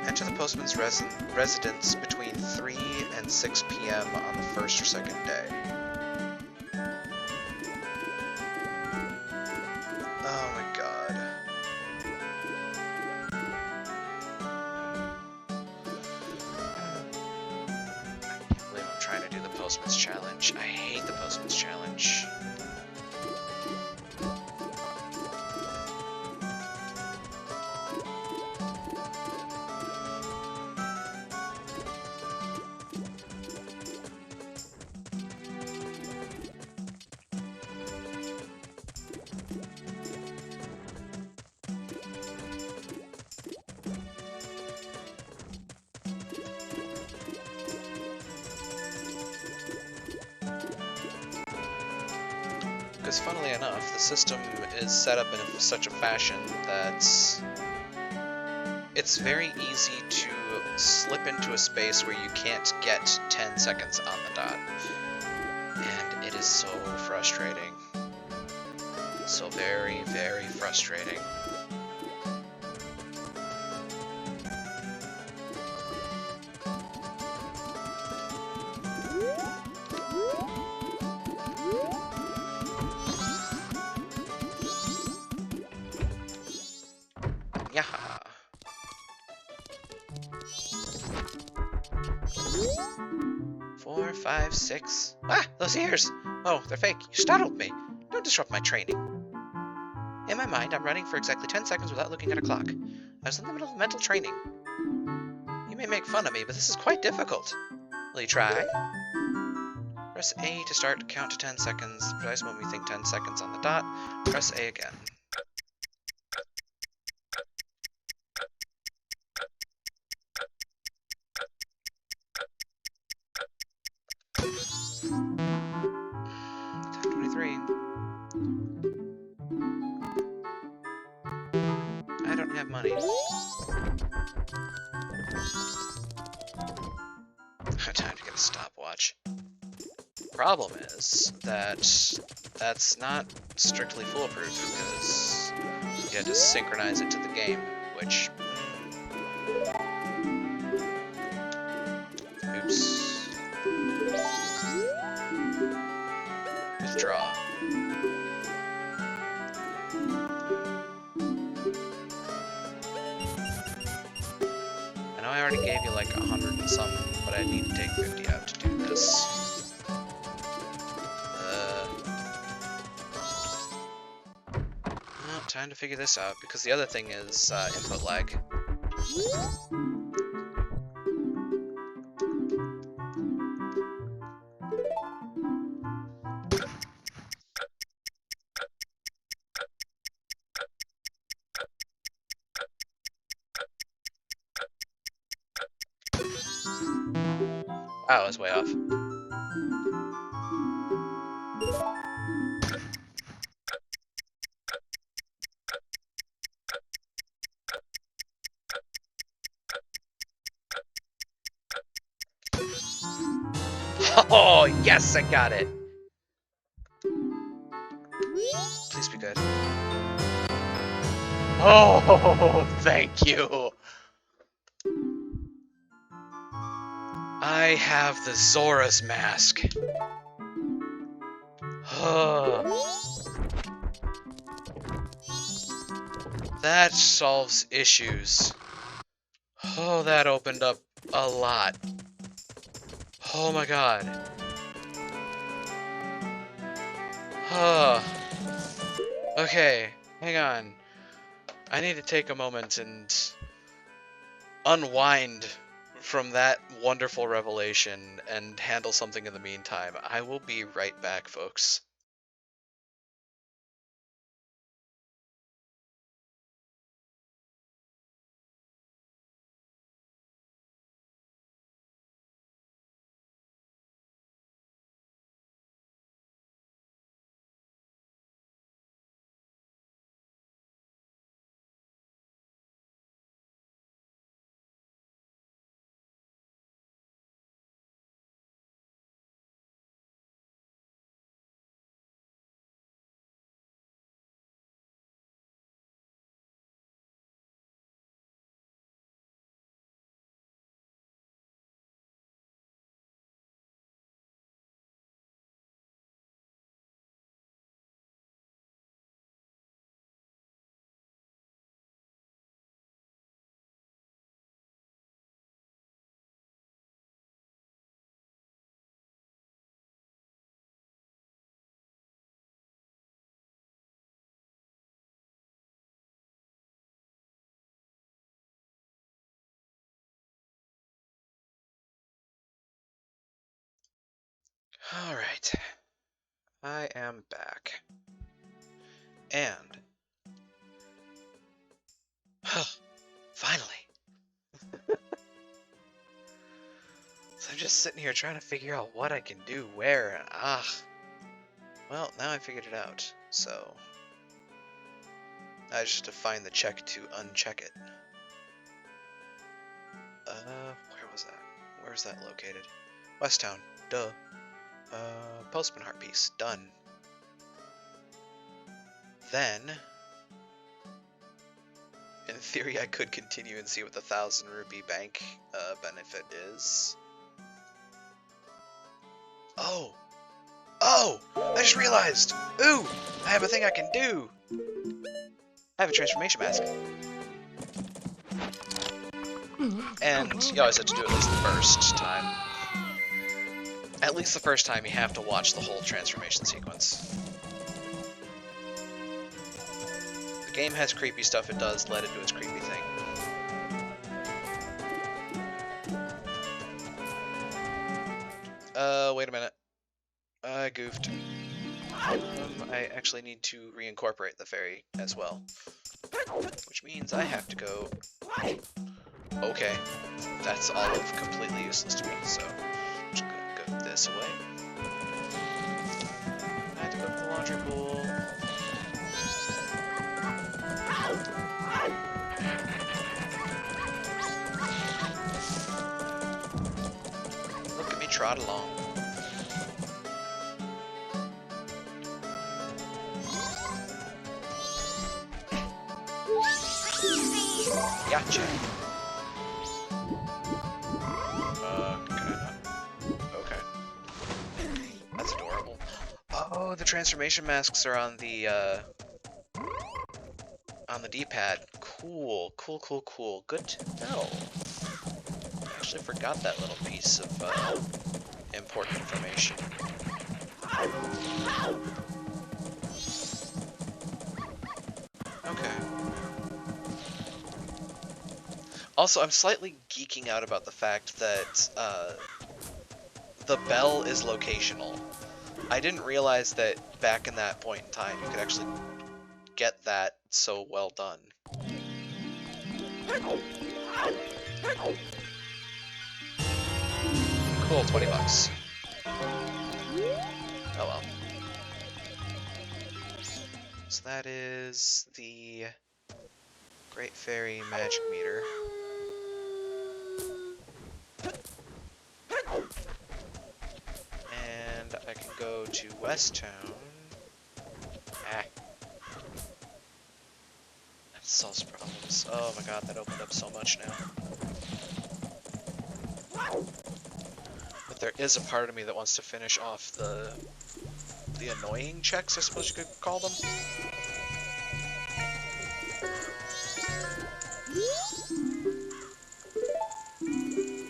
Enter the postman's residence between 3 and 6 p.m. on the first or second day. Oh my god. I can't believe I'm trying to do the postman's challenge. I hate the postman's challenge. Because funnily enough, the system is set up in such a fashion that it's very easy to slip into a space where you can't get 10 seconds on the dot. And it is so frustrating. So very, very frustrating. Yaha! 4, 5, 6. Ah, those ears! Oh, they're fake. You startled me. Don't disrupt my training. In my mind, I'm running for exactly 10 seconds without looking at a clock. I was in the middle of mental training. You may make fun of me, but this is quite difficult. Will you try? Press A to start count to 10 seconds. The precise moment you think 10 seconds on the dot. Press A again. I don't have money. Time to get a stopwatch. Problem is that that's not strictly foolproof because you had to synchronize it to the game, which... Oops. Withdraw. I know I already gave you like 100 and some, but I need to take 50 out to do this. Well, time to figure this out, because the other thing is input lag. Wow, I was way off. Oh, yes, I got it. Please be good. Oh, thank you. I have the Zora's mask. That solves issues. Oh, that opened up a lot. Oh my god. Okay, hang on. I need to take a moment and unwind from that wonderful revelation and handle something in the meantime. I will be right back, folks. Alright. I am back. And... finally! So I'm just sitting here trying to figure out what I can do where, and well, now I figured it out, so... I just have to find the check to uncheck it. Where was that? Where's that located? Westtown. Duh. Postman heart piece. Done. Then, in theory, I could continue and see what the 1,000 rupee bank benefit is. Oh! Oh! I just realized! Ooh! I have a thing I can do! I have a transformation mask. And you always have to do it at least the first time. At least the first time you have to watch the whole transformation sequence. The game has creepy stuff it does, let it do its creepy thing. Wait a minute. I goofed. I actually need to reincorporate the fairy as well. Which means I have to go... Okay. That's all of completely useless to me, so... I'm just gonna go this way. I have to go to the laundry pool. Look at me trot along. Gotcha. Kinda. Okay. That's adorable. Oh, the transformation masks are on the D-pad. Cool, cool, cool, cool. Good to know. I actually forgot that little piece of important information. Okay. Also, I'm slightly geeking out about the fact that the bell is locational. I didn't realize that back in that point in time you could actually get that so well done. Cool, 20 bucks. Oh well. So that is the Great Fairy Magic Meter. And I can go to Westtown. That solves problems. Oh my god, that opened up so much now. But there is a part of me that wants to finish off the annoying checks, I suppose you could call them.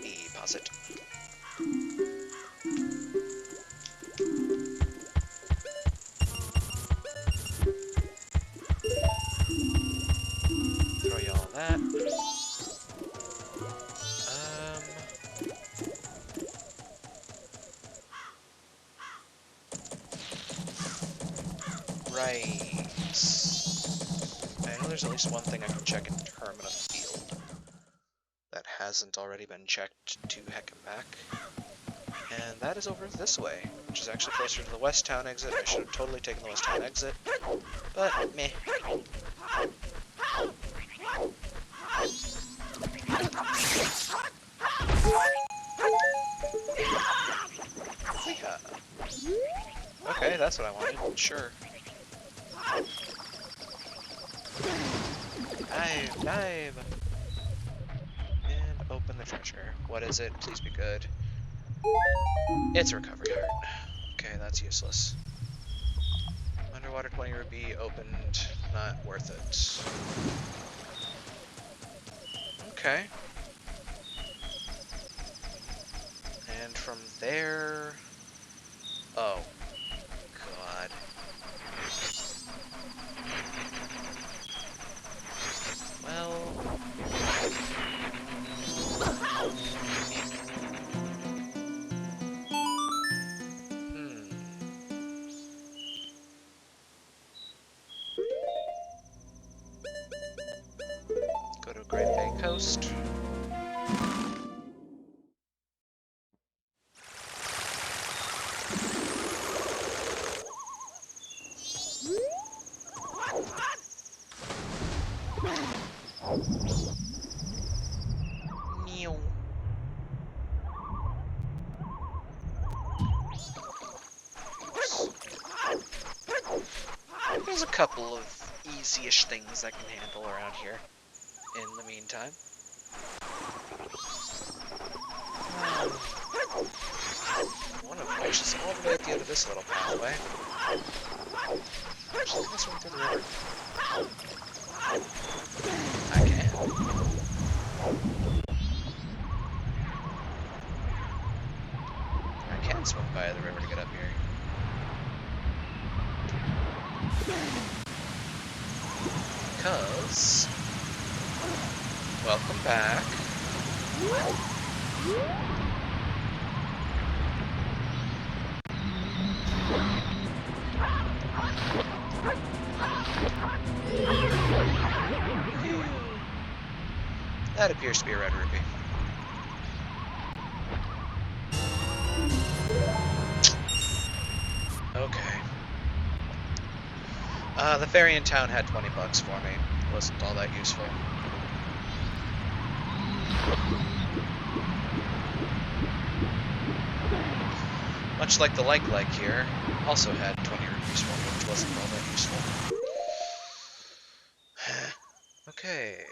Deposit. Throw you all that. Right. I know there's at least one thing I can check in Termina Field that hasn't already been checked to heck and back. And that is over this way, which is actually closer to the West Town exit. I should have totally taken the West Town exit, but meh. Yeah. Okay, that's what I wanted. Sure. Dive, dive! And open the treasure. What is it? Please be good. It's a recovery heart. Okay, that's useless. Underwater 20 rupee opened. Not worth it. Okay. And from there... Oh. God. Well... coast. Meow. There's a couple of easy-ish things I can handle around here in the meantime. One of which is all the way at the end of this little pathway. Actually, this one through the river. I can. I can swim by the river to get up here. Because... welcome back. That appears to be a red rupee. Okay. The ferry in town had 20 bucks for me. Wasn't all that useful. Much like the like here, also had 20 rupees for me, which wasn't all that useful. Okay.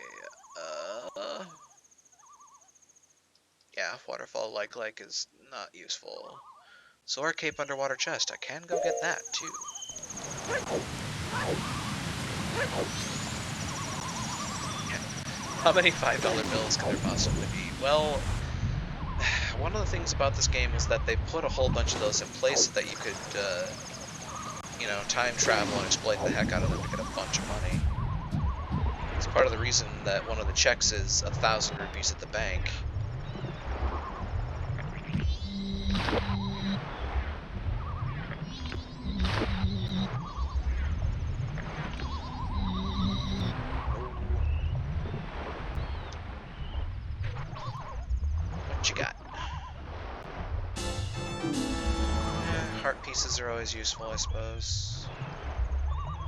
Yeah, waterfall like is not useful. Zora Cape underwater chest. I can go get that too. How many $5 bills can there possibly be? Well, one of the things about this game is that they put a whole bunch of those in place so that you could, you know, time travel and exploit the heck out of them to get a bunch of money. It's part of the reason that one of the checks is 1,000 rupees at the bank. What you got? Heart pieces are always useful, I suppose.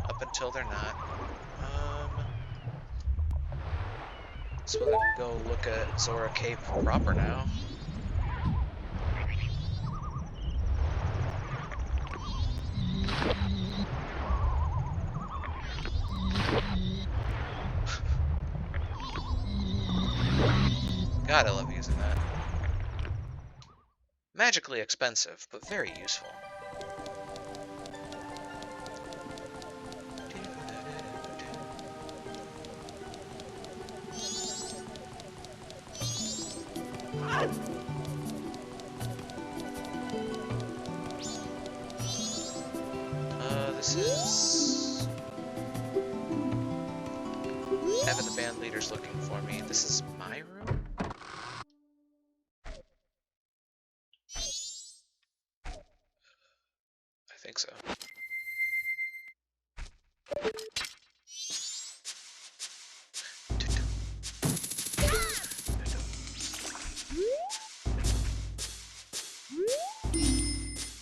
Up until they're not. So we can go look at Zora Cape proper now. God, I love using that. Magically expensive, but very useful. This is... having the band leaders looking for me. This is my room? I think so.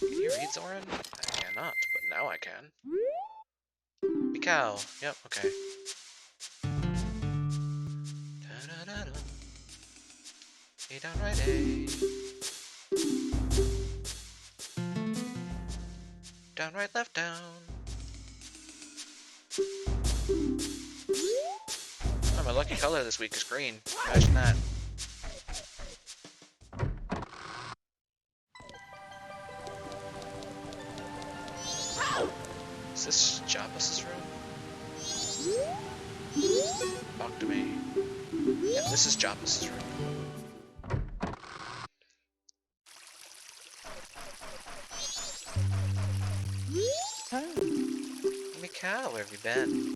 Can you read, Zoran? I cannot, but now I can. Mikau. Yep, okay. Da-da-da-da. A down, right A. Down, right, left, down. Oh, my lucky color this week is green. Imagine that. Is this Jabba's room? Talk to me. Yeah, this is Jabba's room. Mikau, where have you been?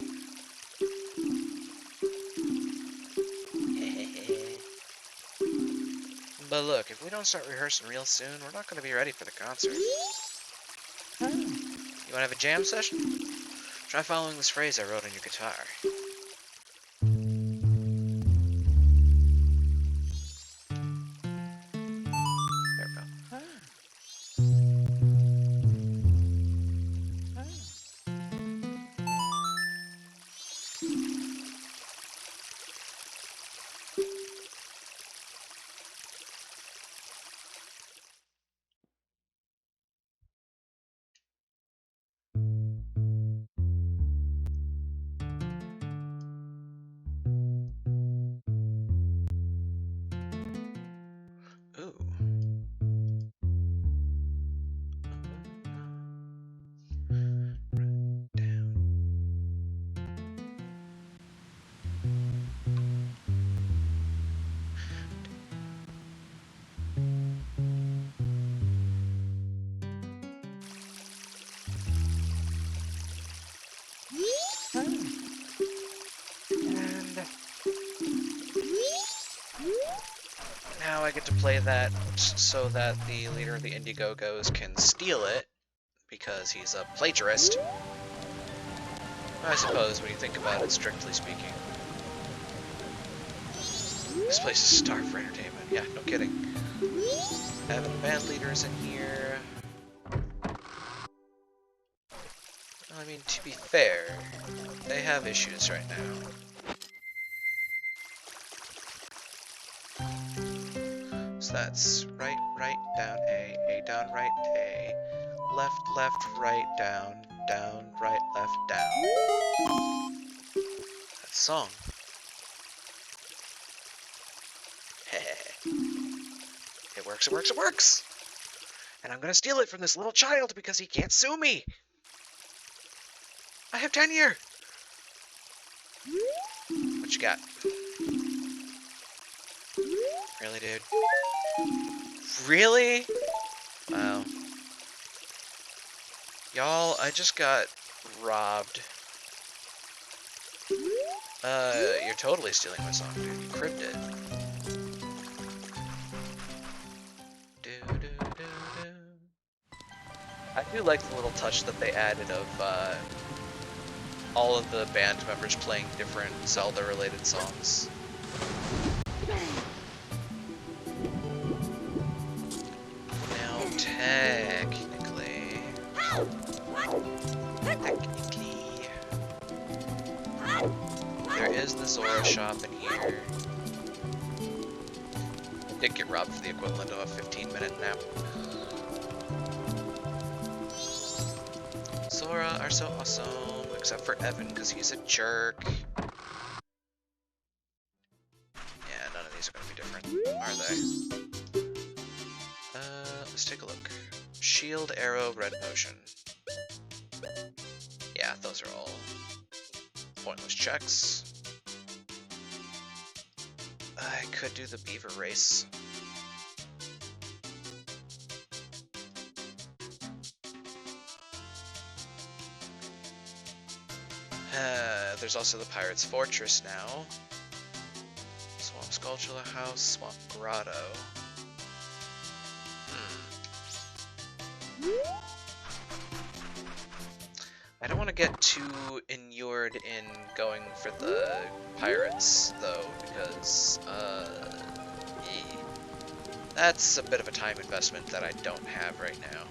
But look, if we don't start rehearsing real soon, we're not going to be ready for the concert. You want to have a jam session? Try following this phrase I wrote on your guitar. now I get to play that so that the leader of the Indiegogos can steal it, because he's a plagiarist. I suppose, when you think about it, strictly speaking. This place is starved for entertainment. Yeah, no kidding. Having band leaders in here. I mean, to be fair, they have issues right now. So that's right, right, down, A, down, right, A, left, left, right, down, right, left, down. That song. It works, it works, it works! And I'm gonna steal it from this little child because he can't sue me! I have tenure! What you got? Really, dude? Really? Wow. Y'all, I just got robbed. You're totally stealing my song, dude. You cribbed it. I do like the little touch that they added of, all of the band members playing different Zelda-related songs. Now, technically, there is the Zora shop in here. I did get robbed for the equivalent of a 15-minute nap. Zora are so awesome, except for Evan, because he's a jerk. Yeah, none of these are going to be different, are they? Let's take a look. Shield, arrow, red potion. Yeah, those are all pointless checks. I could do the beaver race. There's also the Pirate's Fortress now. Swamp Skulltula House, Swamp Grotto. I don't want to get too inured in going for the pirates, though, because, that's a bit of a time investment that I don't have right now.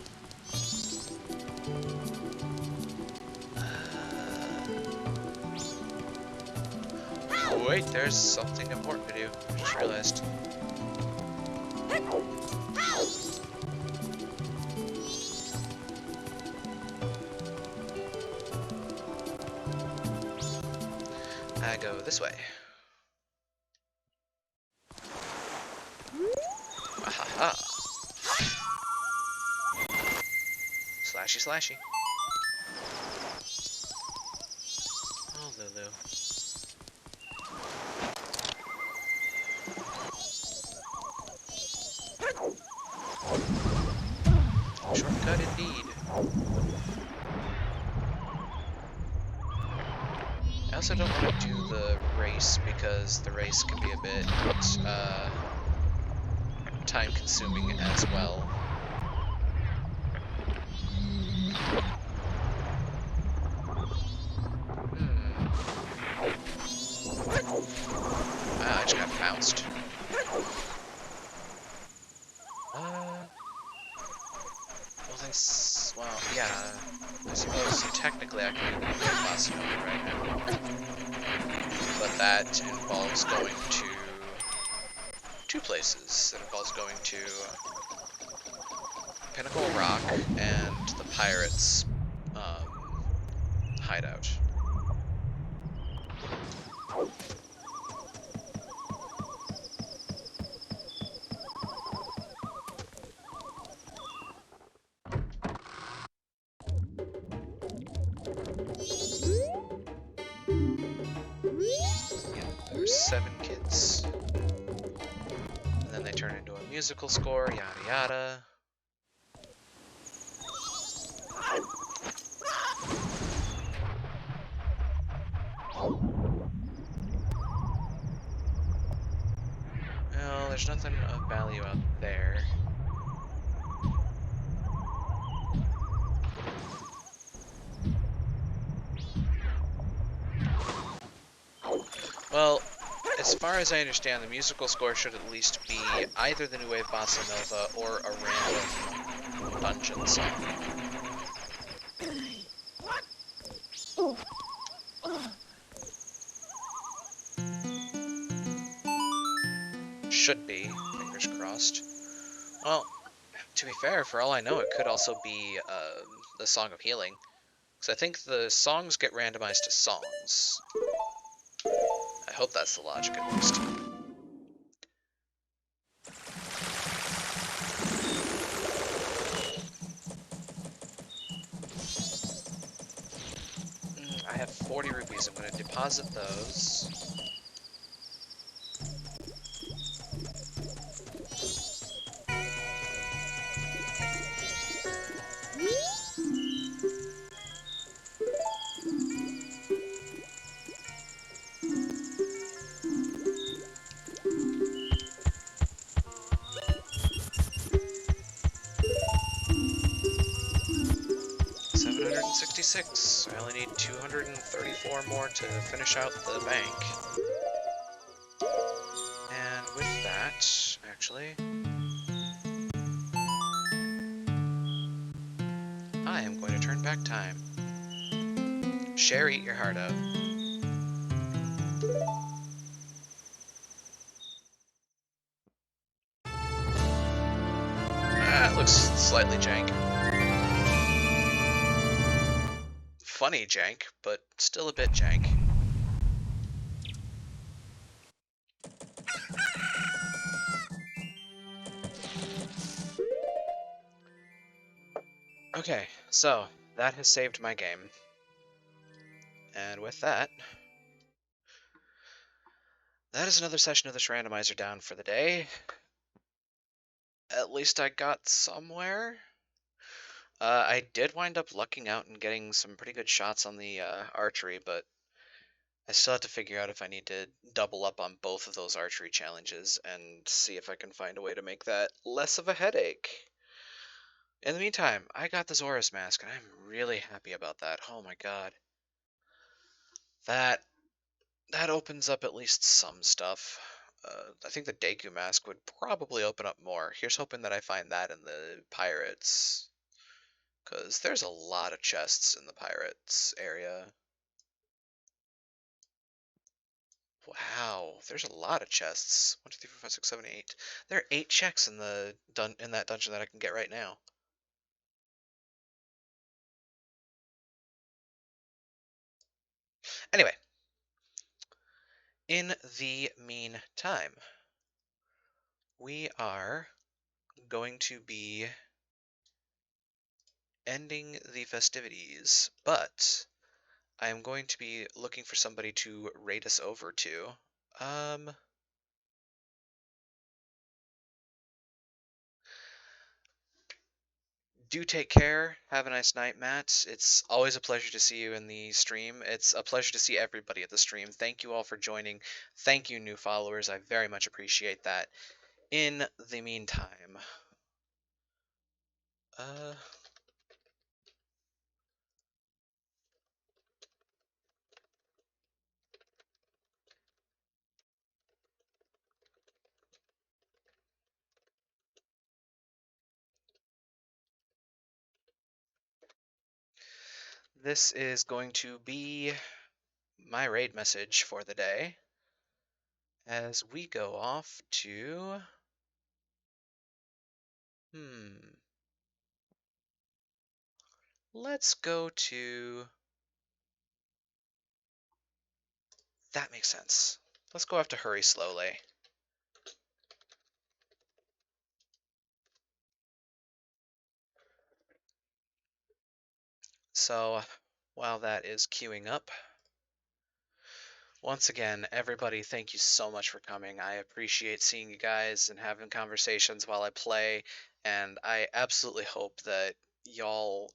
Wait, there's something important to do. I just realized. I go this way. Ahaha. Slashy, slashy. Oh, Lulu. Shortcut indeed. I also don't want to do the race because the race can be a bit time consuming as well. Wow, I just got bounced. Well, yeah, I suppose technically I can do the Massimo right now. But that involves going to two places. It involves going to Pinnacle Rock and the Pirates' hideout. Seven kids. And then they turn into a musical score, yada yada. Well, there's nothing of value out there. Well, as far as I understand, the musical score should at least be either the New Wave Bossa Nova or a random dungeon song. Should be, fingers crossed. Well, to be fair, for all I know, it could also be the Song of Healing. Because I think the songs get randomized to songs. I hope that's the logic, at least. I have 40 rupees. I'm going to deposit those. $766. I only need 234 more to finish out the bank. And with that, actually, I am going to turn back time. Share, eat your heart out. It looks slightly jank. Funny jank, but still a bit jank. Okay, so that has saved my game. And with that, that is another session of this randomizer down for the day. At least I got somewhere. I did wind up lucking out and getting some pretty good shots on the archery, but I still have to figure out if I need to double up on both of those archery challenges and see if I can find a way to make that less of a headache. In the meantime, I got the Zora's Mask, and I'm really happy about that. Oh my god. That opens up at least some stuff. I think the Deku Mask would probably open up more. Here's hoping that I find that in the Pirates. Because there's a lot of chests in the Pirates area. Wow, there's a lot of chests. 1, 2, 3, 4, 5, 6, 7, 8. There are 8 checks in the in that dungeon that I can get right now. Anyway, in the meantime, we are going to be ending the festivities, but I am going to be looking for somebody to raid us over to. Do take care. Have a nice night, Matt. It's always a pleasure to see you in the stream. It's a pleasure to see everybody at the stream. Thank you all for joining. Thank you, new followers. I very much appreciate that. In the meantime, this is going to be my raid message for the day as we go off to let's go to that makes sense. Let's go have to hurry slowly. So while that is queuing up, once again, everybody, thank you so much for coming. I appreciate seeing you guys and having conversations while I play, and I absolutely hope that y'all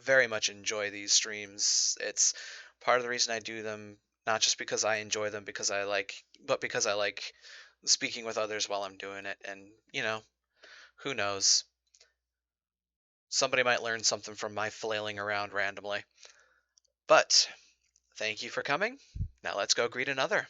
very much enjoy these streams. It's part of the reason I do them, not just because I enjoy them, but because I like speaking with others while I'm doing it. And, who knows? Somebody might learn something from my flailing around randomly. But thank you for coming. Now let's go greet another.